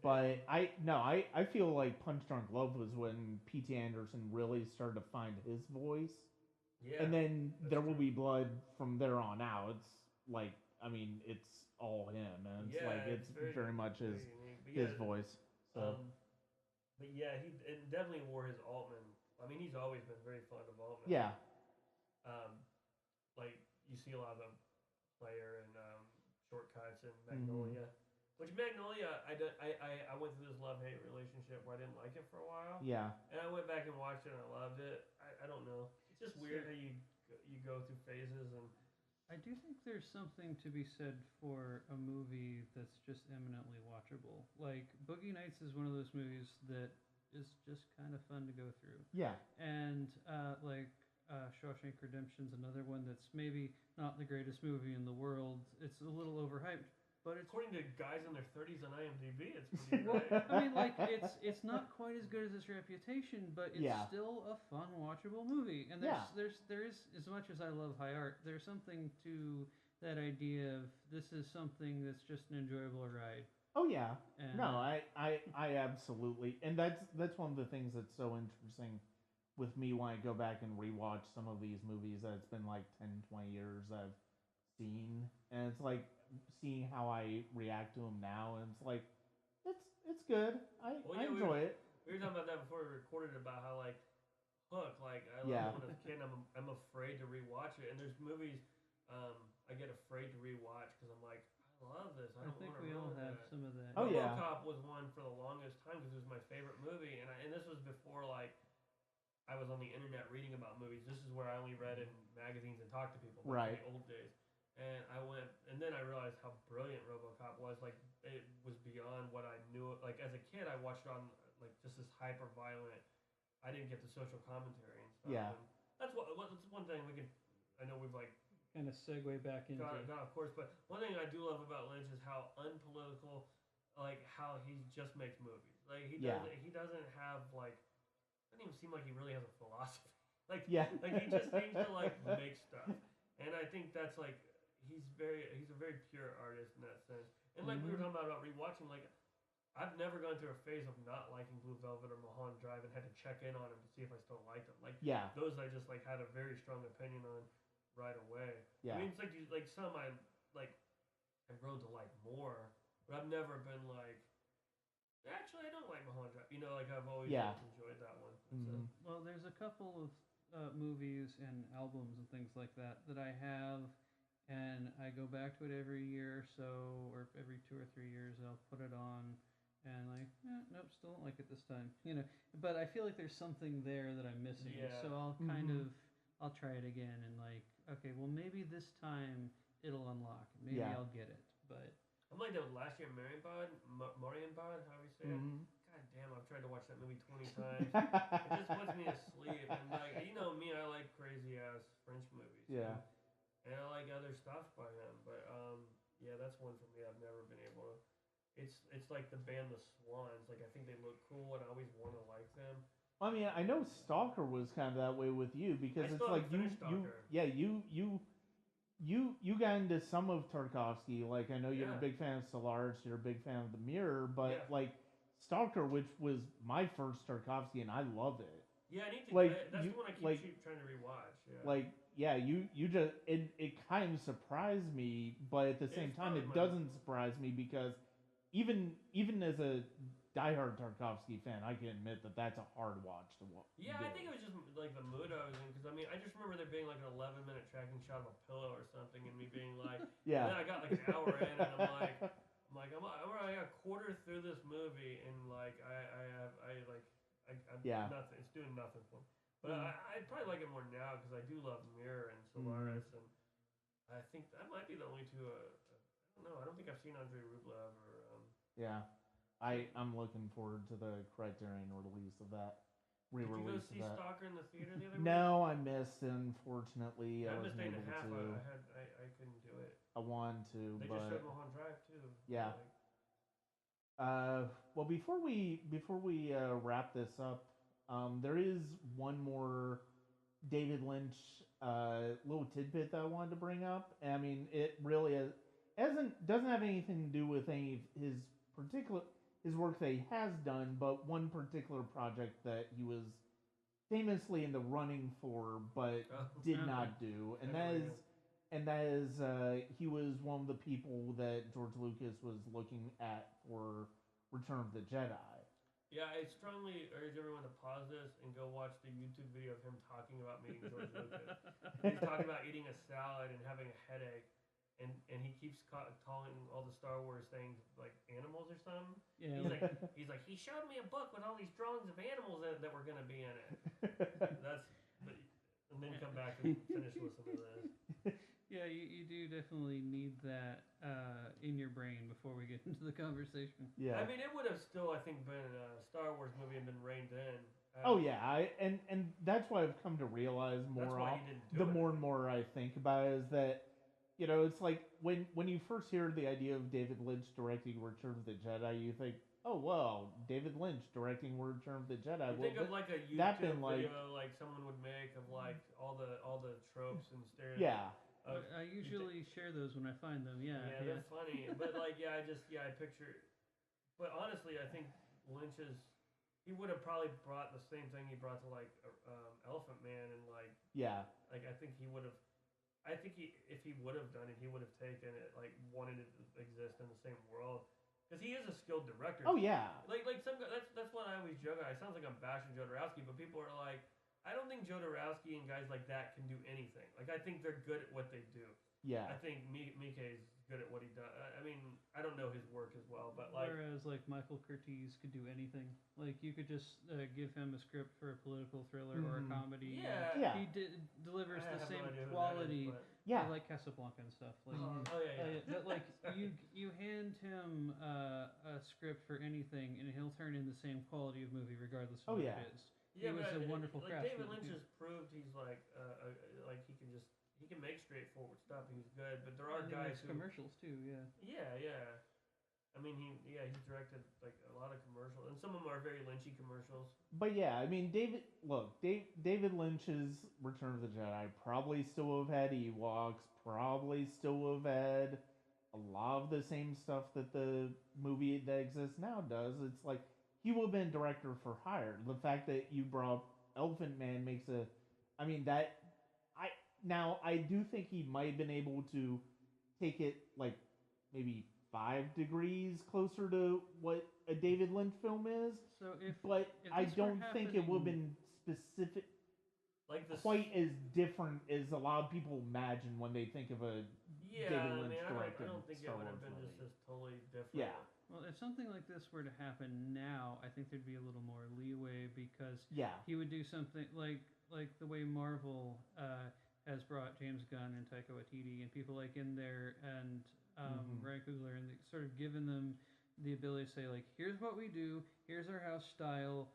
But I feel like Punch Drunk Love was when P.T. Anderson really started to find his voice. Yeah. And then There Will Be Blood from there on out. It's like, I mean, it's all him, and it's very much his voice. So. But yeah, he definitely wore his Altman. I mean, he's always been very fond of Altman. Yeah. Like you see a lot of the Player and Shortcuts and Magnolia. Which Magnolia, I went through this love-hate relationship where I didn't like it for a while. Yeah. And I went back and watched it and I loved it. I don't know. It's just weird how you go through phases and. I do think there's something to be said for a movie that's just eminently watchable. Like Boogie Nights is one of those movies that is just kind of fun to go through. Yeah. And Shawshank Redemption's another one that's maybe not the greatest movie in the world. It's a little overhyped, but it's according to guys in their 30s on IMDb, it's pretty right. I mean, like it's not quite as good as its reputation, but it's still a fun, watchable movie. And there is, as much as I love high art, there's something to that idea of this is something that's just an enjoyable ride. Oh yeah. And no, I absolutely, and that's one of the things that's so interesting with me when I go back and rewatch some of these movies that it's been like 10, 20 years I've seen, and it's like seeing how I react to them now, and it's like it's good. I enjoy it. We were talking about that before we recorded about how like Hook, like I love it when I was a kid. I'm afraid to rewatch it, and there's movies I get afraid to rewatch because I'm like I love this. I think we all have some of that. Oh yeah. RoboCop was one for the longest time because it was my favorite movie, and this was before like. I was on the internet reading about movies. This is where I only read in magazines and talked to people back in the old days. And I went, and then I realized how brilliant RoboCop was. Like it was beyond what I knew. Like as a kid, I watched it on like just this hyper violent. I didn't get the social commentary and stuff. Yeah. And that's one thing we can. I know we've like kind of segue back into. God, of course, but one thing I do love about Lynch is how unpolitical, like how he just makes movies. Like he doesn't have like. Doesn't even seem like he really has a philosophy. Like he just seems to like make stuff, and I think that's like he's a very pure artist in that sense. And like we were talking about rewatching, like I've never gone through a phase of not liking Blue Velvet or Mulholland Drive and had to check in on him to see if I still liked them. Like those I just like had a very strong opinion on right away. Yeah. I mean it's like some I've grown to like more, but I've never been like. Actually, I don't like Mulholland Drive. You know, like I've always enjoyed that one. Well, there's a couple of movies and albums and things like that I have, and I go back to it every year or so, or every 2 or 3 years. I'll put it on, and like, nope, still don't like it this time. You know, but I feel like there's something there that I'm missing. Yeah. So I'll I'll try it again, and like, okay, well maybe this time it'll unlock. Maybe I'll get it, but. I'm like the last year Marienbad, however you say it. God damn, I've tried to watch that movie 20 times. It just puts me asleep. And like, you know me, I like crazy ass French movies. Yeah. And I like other stuff by him, but yeah, that's one for me. I've never been able to. It's like the band The Swans. Like I think they look cool, and I always want to like them. I mean, I know Stalker was kind of that way with you because it's like you got into some of Tarkovsky. Like I know you're a big fan of Solaris, you're a big fan of The Mirror, but like Stalker, which was my first Tarkovsky, and I love it. Yeah, I need to. Like that's the one I keep trying to rewatch. Yeah. Like you just it kind of surprised me, but at the same time, it doesn't surprise me because even as a diehard Tarkovsky fan, I can admit that that's a hard watch to watch. Yeah, I think it was just like the mood I was in, because I mean, I just remember there being like an 11-minute tracking shot of a pillow or something, and me being like, Yeah. And then I got like an hour in, and I'm already a quarter through this movie, and like Yeah. nothing. It's doing nothing for me. But I probably like it more now because I do love Mirror and Solaris, and I think that might be the only two. I don't know. I don't think I've seen Andrei Rublev or. Yeah. I'm looking forward to the Criterion release of that. Did you go Re-release see of that. Stalker in the theater the other week? No, I missed it, unfortunately. I I missed wasn't 8 and a half. able to. I couldn't do it. I wanted to, They but just showed Mulholland Drive too. Yeah. Well, before we wrap this up, there is one more David Lynch little tidbit that I wanted to bring up. I mean, it really doesn't have anything to do with any of his work that he has done, but one particular project that he was famously in the running for, but did not do, and that is he was one of the people that George Lucas was looking at for Return of the Jedi. Yeah, I strongly urge everyone to pause this and go watch the YouTube video of him talking about meeting George Lucas. He's talking about eating a salad and having a headache, and he keeps calling all the Star Wars things like animals or something. Yeah. He's like he showed me a book with all these drawings of animals that were gonna be in it. And then come back and finish listening to this. Yeah, you do definitely need that in your brain before we get into the conversation. Yeah. I mean, it would have still, I think, been a Star Wars movie and been reined in. Oh yeah, and that's what I've come to realize more. The more and more I think about it is that, you know, it's like when you first hear the idea of David Lynch directing Return of the Jedi, you think, oh well, David Lynch directing Return of the Jedi. You think of like a YouTube video like someone would make of like all the tropes and stereotypes. Yeah. I usually share those when I find them. Yeah, they're funny. But like, I picture. But honestly, I think he would have probably brought the same thing he brought to like Elephant Man and like. Yeah. Like I think he would have. I think if he would have done it, he would have taken it like wanted it to exist in the same world. Because he is a skilled director. Oh yeah. Like some that's what I always joke. It sounds like I'm bashing Jodorowsky, but people are like. I don't think Jodorowsky and guys like that can do anything. Like, I think they're good at what they do. Yeah. I think Mike is good at what he does. I mean, I don't know his work as well, but like... Whereas, like, Michael Curtiz could do anything. Like, you could just give him a script for a political thriller or a comedy. Yeah. He delivers the same quality. Like Casablanca and stuff. Like, but, like, you hand him a script for anything, and he'll turn in the same quality of movie regardless of what it is. Yeah, he was a wonderful craftsman. David Lynch has proved he's like he can make straightforward stuff. He's good, but there are guys who commercials too. Yeah. Yeah. I mean, he directed like a lot of commercials, and some of them are very Lynchy commercials. But yeah, I mean, David Lynch's Return of the Jedi probably still have had Ewoks, probably still have had a lot of the same stuff that the movie that exists now does. It's like. He would have been director for hire. The fact that you brought up Elephant Man makes I do think he might have been able to take it like maybe 5 degrees closer to what a David Lynch film is. So but I don't think it would have been specific, quite as different as a lot of people imagine when they think of a David Lynch directed I don't think it would have been just as totally different. Yeah. Well, if something like this were to happen now, I think there'd be a little more leeway because he would do something like the way Marvel has brought James Gunn and Taika Waititi and people like in there and Ryan Coogler and sort of given them the ability to say like, here's what we do, here's our house style,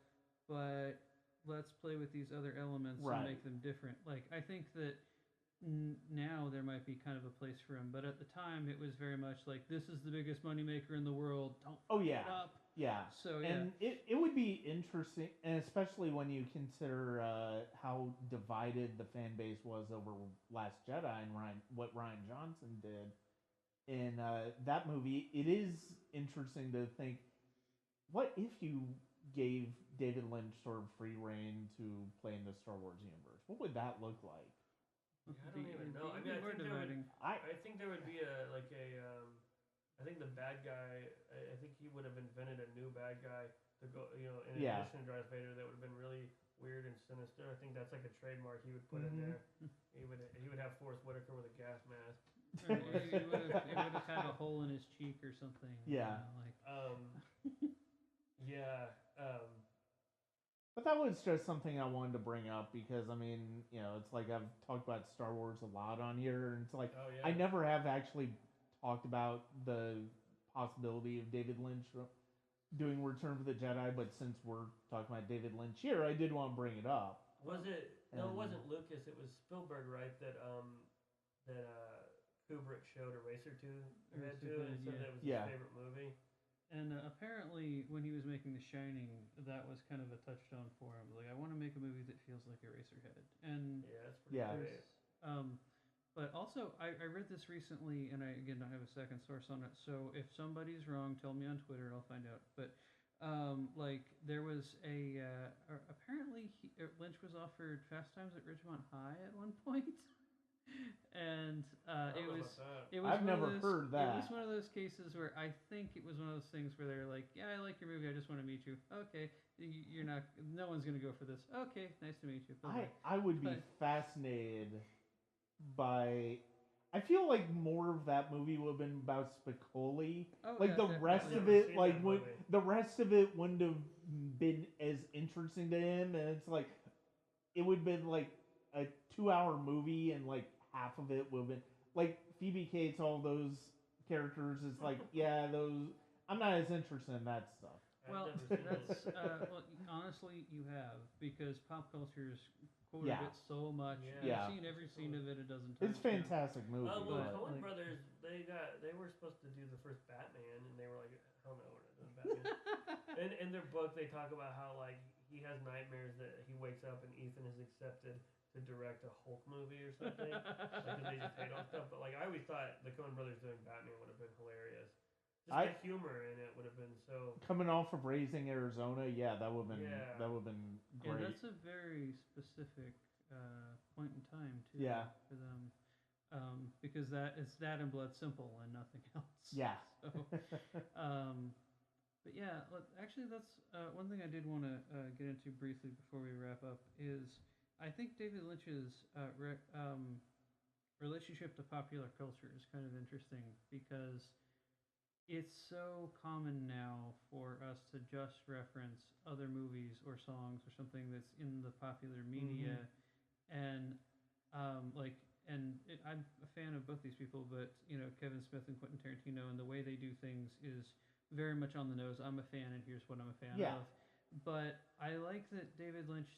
but let's play with these other elements and make them different. Like I think that. Now there might be kind of a place for him, but at the time it was very much like this is the biggest moneymaker in the world. Don't fuck it up. Yeah. So and it would be interesting, and especially when you consider how divided the fan base was over Last Jedi and what Rian Johnson did in that movie. It is interesting to think, what if you gave David Lynch sort of free reign to play in the Star Wars universe? What would that look like? I don't even know. I mean, I think there would be a I think the bad guy. I think he would have invented a new bad guy to go. In Yeah. addition to Darth Vader, that would have been really weird and sinister. I think that's like a trademark he would put in there. He would have Forrest Whitaker with a gas mask. Or he would have had a hole in his cheek or something. Yeah. Yeah. But that was just something I wanted to bring up because, I mean, it's like I've talked about Star Wars a lot on here, and it's like Oh yeah. I never have actually talked about the possibility of David Lynch doing Return of the Jedi, but since we're talking about David Lynch here, I did want to bring it up. Was it? No, it wasn't Lucas. It was Spielberg, right? That Kubrick showed Eraser to and said that was his favorite movie. And apparently, when he was making The Shining, that was kind of a touchstone for him. Like, I want to make a movie that feels like Eraserhead. And yeah, that's pretty great. But also, I read this recently, and I don't have a second source on it. So if somebody's wrong, tell me on Twitter. I'll find out. But there was apparently Lynch was offered Fast Times at Ridgemont High at one point. And I've never heard that. It was one of those cases where I think it was one of those things where they're like, yeah, I like your movie, I just want to meet you. Okay, you're not. No one's gonna go for this. Okay, nice to meet you. I would be fascinated by. I feel like more of that movie would have been about Spicoli. Rest of it, the rest of it wouldn't have been as interesting to him, and it's like it would have been like a 2-hour movie, and like half of it would have been like Phoebe Cates, all those characters. Is like, yeah, those. I'm not as interested in that stuff. Well, that's honestly, you have, because pop culture's quoted it so much. Yeah. I've seen every scene of it a dozen times. It's a fantastic movie. Coen Brothers, they were supposed to do the first Batman, and they were like, hell no, we're not doing Batman. and in their book, they talk about how like he has nightmares that he wakes up and Ethan has accepted to direct a Hulk movie or something. Because they just hate on stuff. But like I always thought the Coen Brothers doing Batman would have been hilarious. Just the humor in it would have been so. Coming off of Raising Arizona, that would have been great. Yeah, that's a very specific point in time too. Yeah. For them, because it's that and Blood Simple and nothing else. Yeah. So, but yeah, actually, that's one thing I did want to get into briefly before we wrap up is. I think David Lynch's relationship to popular culture is kind of interesting because it's so common now for us to just reference other movies or songs or something that's in the popular media, and I'm a fan of both these people, but Kevin Smith and Quentin Tarantino, and the way they do things is very much on the nose. I'm a fan, and here's what I'm a fan of. But I like that David Lynch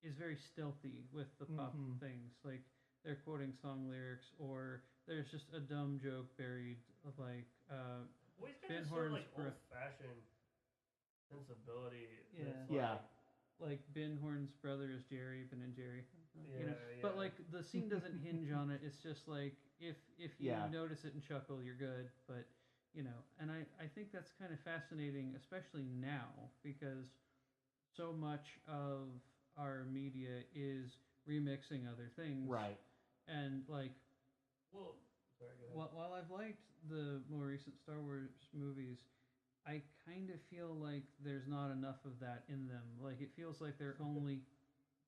is very stealthy with the pop things. Like, they're quoting song lyrics, or there's just a dumb joke buried, like Ben Horn's old-fashioned sensibility. Like Ben Horn's brother is Jerry, Ben and Jerry. But like the scene doesn't hinge on it. It's just like if you notice it and chuckle, you're good. But and I think that's kind of fascinating, especially now, because so much of our media is remixing other things, right? And like, sorry, go ahead. While I've liked the more recent Star Wars movies, I kind of feel like there's not enough of that in them. Like, it feels like their only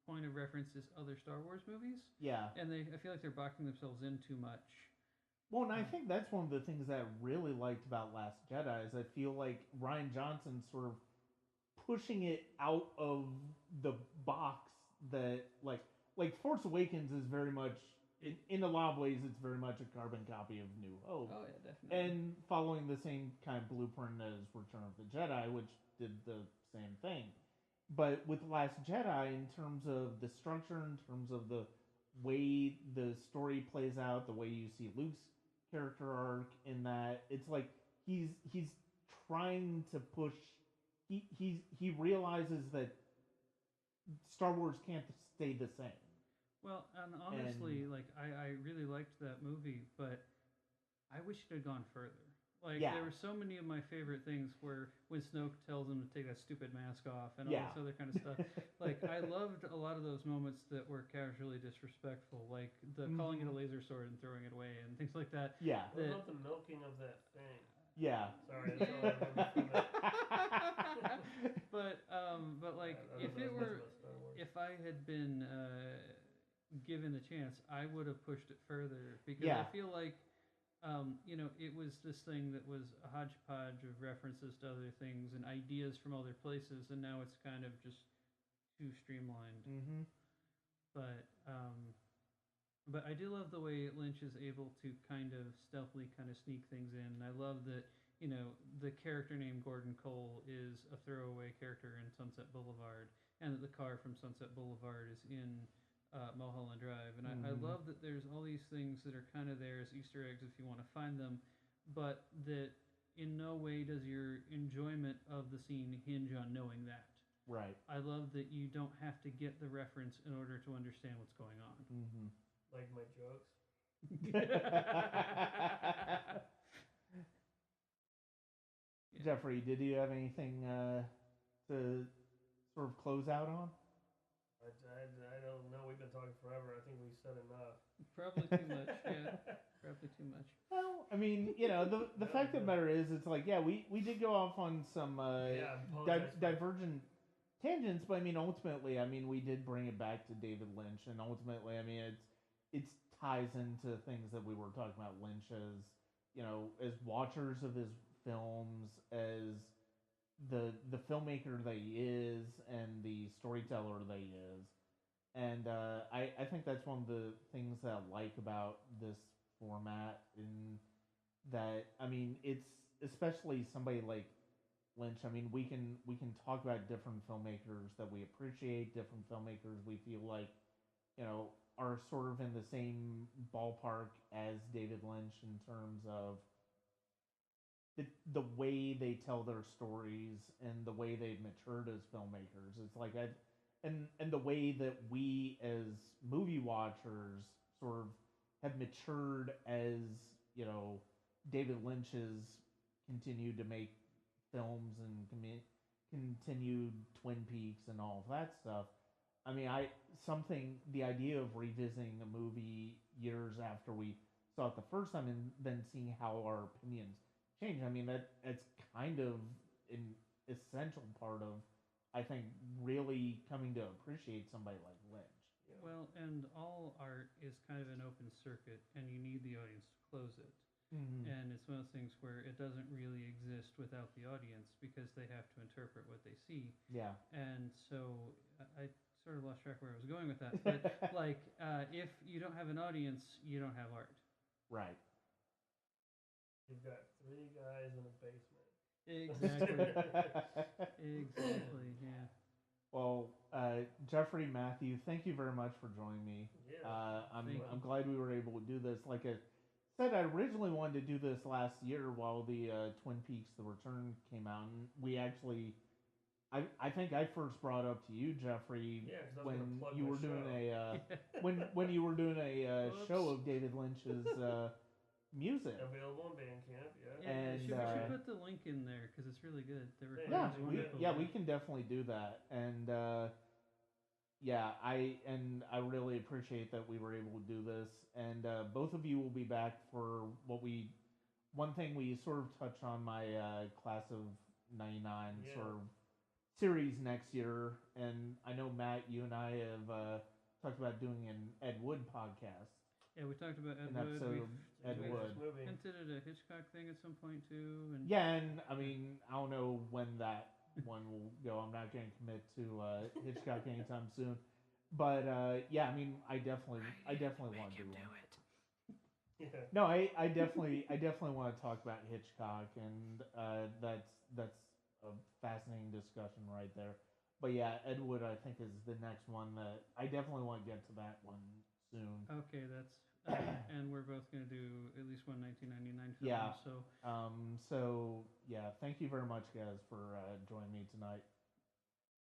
point of reference is other Star Wars movies. Yeah, and I feel like they're boxing themselves in too much. Well, and I think that's one of the things that I really liked about Last Jedi is I feel like Rian Johnson's sort of pushing it out of the box that like Force Awakens is very much in a lot of ways it's very much a carbon copy of New Hope. Oh yeah, definitely. And following the same kind of blueprint as Return of the Jedi, which did the same thing. But with Last Jedi, in terms of the structure, in terms of the way the story plays out, the way you see Luke's character arc in that, it's like he's trying to push. He realizes that Star Wars can't stay the same. Well, and honestly, I really liked that movie, but I wish it had gone further. Like Yeah. there were so many of my favorite things where when Snoke tells him to take that stupid mask off and all Yeah. this other kind of stuff. Like I loved a lot of those moments that were casually disrespectful, like the calling it a laser sword and throwing it away and things like that. Yeah. What about the milking of that thing? Yeah. Sorry, that's all I remember from it. But like I don't know as much about Star Wars. if I had been given the chance, I would have pushed it further because Yeah. I feel like it was this thing that was a hodgepodge of references to other things and ideas from other places, and now it's kind of just too streamlined. Mm-hmm. But I do love the way Lynch is able to kind of stealthily kind of sneak things in. I love that the character named Gordon Cole is a throwaway character in Sunset Boulevard, and that the car from Sunset Boulevard is in Mulholland Drive. And I love that there's all these things that are kind of there as Easter eggs if you want to find them, but that in no way does your enjoyment of the scene hinge on knowing that. Right. I love that you don't have to get the reference in order to understand what's going on. Mm-hmm. Like my jokes. Jeffrey, did you have anything to sort of close out on? I don't know. We've been talking forever. I think we said enough. Probably too much. Yeah, probably too much. Well, I mean, the fact of the matter is, it's like, yeah, we did go off on some divergent tangents, but I mean, ultimately, I mean, we did bring it back to David Lynch, and ultimately, I mean, it ties into things that we were talking about Lynch as watchers of his films, as the filmmaker that he is, and the storyteller that he is. And I think that's one of the things that I like about this format, in that, I mean, it's especially somebody like Lynch. I mean, we can talk about different filmmakers that we appreciate, different filmmakers we feel like, are sort of in the same ballpark as David Lynch in terms of the way they tell their stories and the way they've matured as filmmakers. It's like and the way that we as movie watchers sort of have matured as, David Lynch has continued to make films and continued Twin Peaks and all of that stuff. I mean, the idea of revisiting a movie years after we saw it the first time and then seeing how our opinions change. I mean, that's kind of an essential part of, I think, really coming to appreciate somebody like Lynch. Yeah. Well, and all art is kind of an open circuit, and you need the audience to close it. Mm-hmm. And it's one of those things where it doesn't really exist without the audience because they have to interpret what they see. Yeah. And so I sort of lost track where I was going with that. But if you don't have an audience, you don't have art. Right. You've got 3 guys in a basement. Exactly. Exactly. Yeah. Well, Jeffrey, Mathew, thank you very much for joining me. Yeah. I'm glad we were able to do this. Like I said, I originally wanted to do this last year while the Twin Peaks: The Return came out, and we actually, I think I first brought up to you, Jeffrey, Yeah, 'cause I was when gonna plug you my were doing show. when you were doing a Whoops. show of David Lynch's music. Available on Bandcamp, yeah. And, we should put the link in there because it's really good. The Yeah, recording's wonderful. we can definitely do that, and I really appreciate that we were able to do this, and both of you will be back for one thing we sort of touch on my class of '99 Yeah. sort of series next year, and I know Matt, you and I have talked about doing an Ed Wood podcast. Yeah, we talked about Ed An Wood. episode of Ed It's a Wood. nice movie. Hinted at a Hitchcock thing at some point too. And Yeah, and I mean, I don't know when that one will go. I'm not going to commit to Hitchcock anytime soon. But yeah, I mean, I definitely want to do one. Yeah. No, I definitely want to talk about Hitchcock, and that's a fascinating discussion right there. But yeah, Ed Wood, I think, is the next one that I definitely want to get to that one soon. Okay, that's and we're both going to do at least one 1999 film. Yeah. So So yeah, thank you very much, guys, for joining me tonight.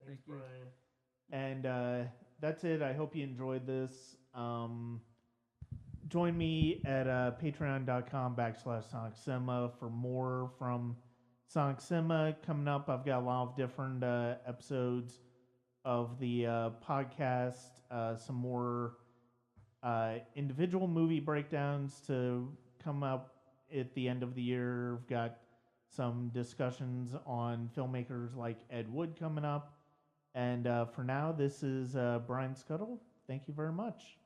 Thanks, Thank you. Brian. And that's it. I hope you enjoyed this. join me at patreon.com/Sonic Cinema for more from Sonic Cinema. Coming up, I've got a lot of different episodes of the podcast, some more individual movie breakdowns to come up at the end of the year. We've got some discussions on filmmakers like Ed Wood coming up. And for now, this is Brian Scuttle. Thank you very much.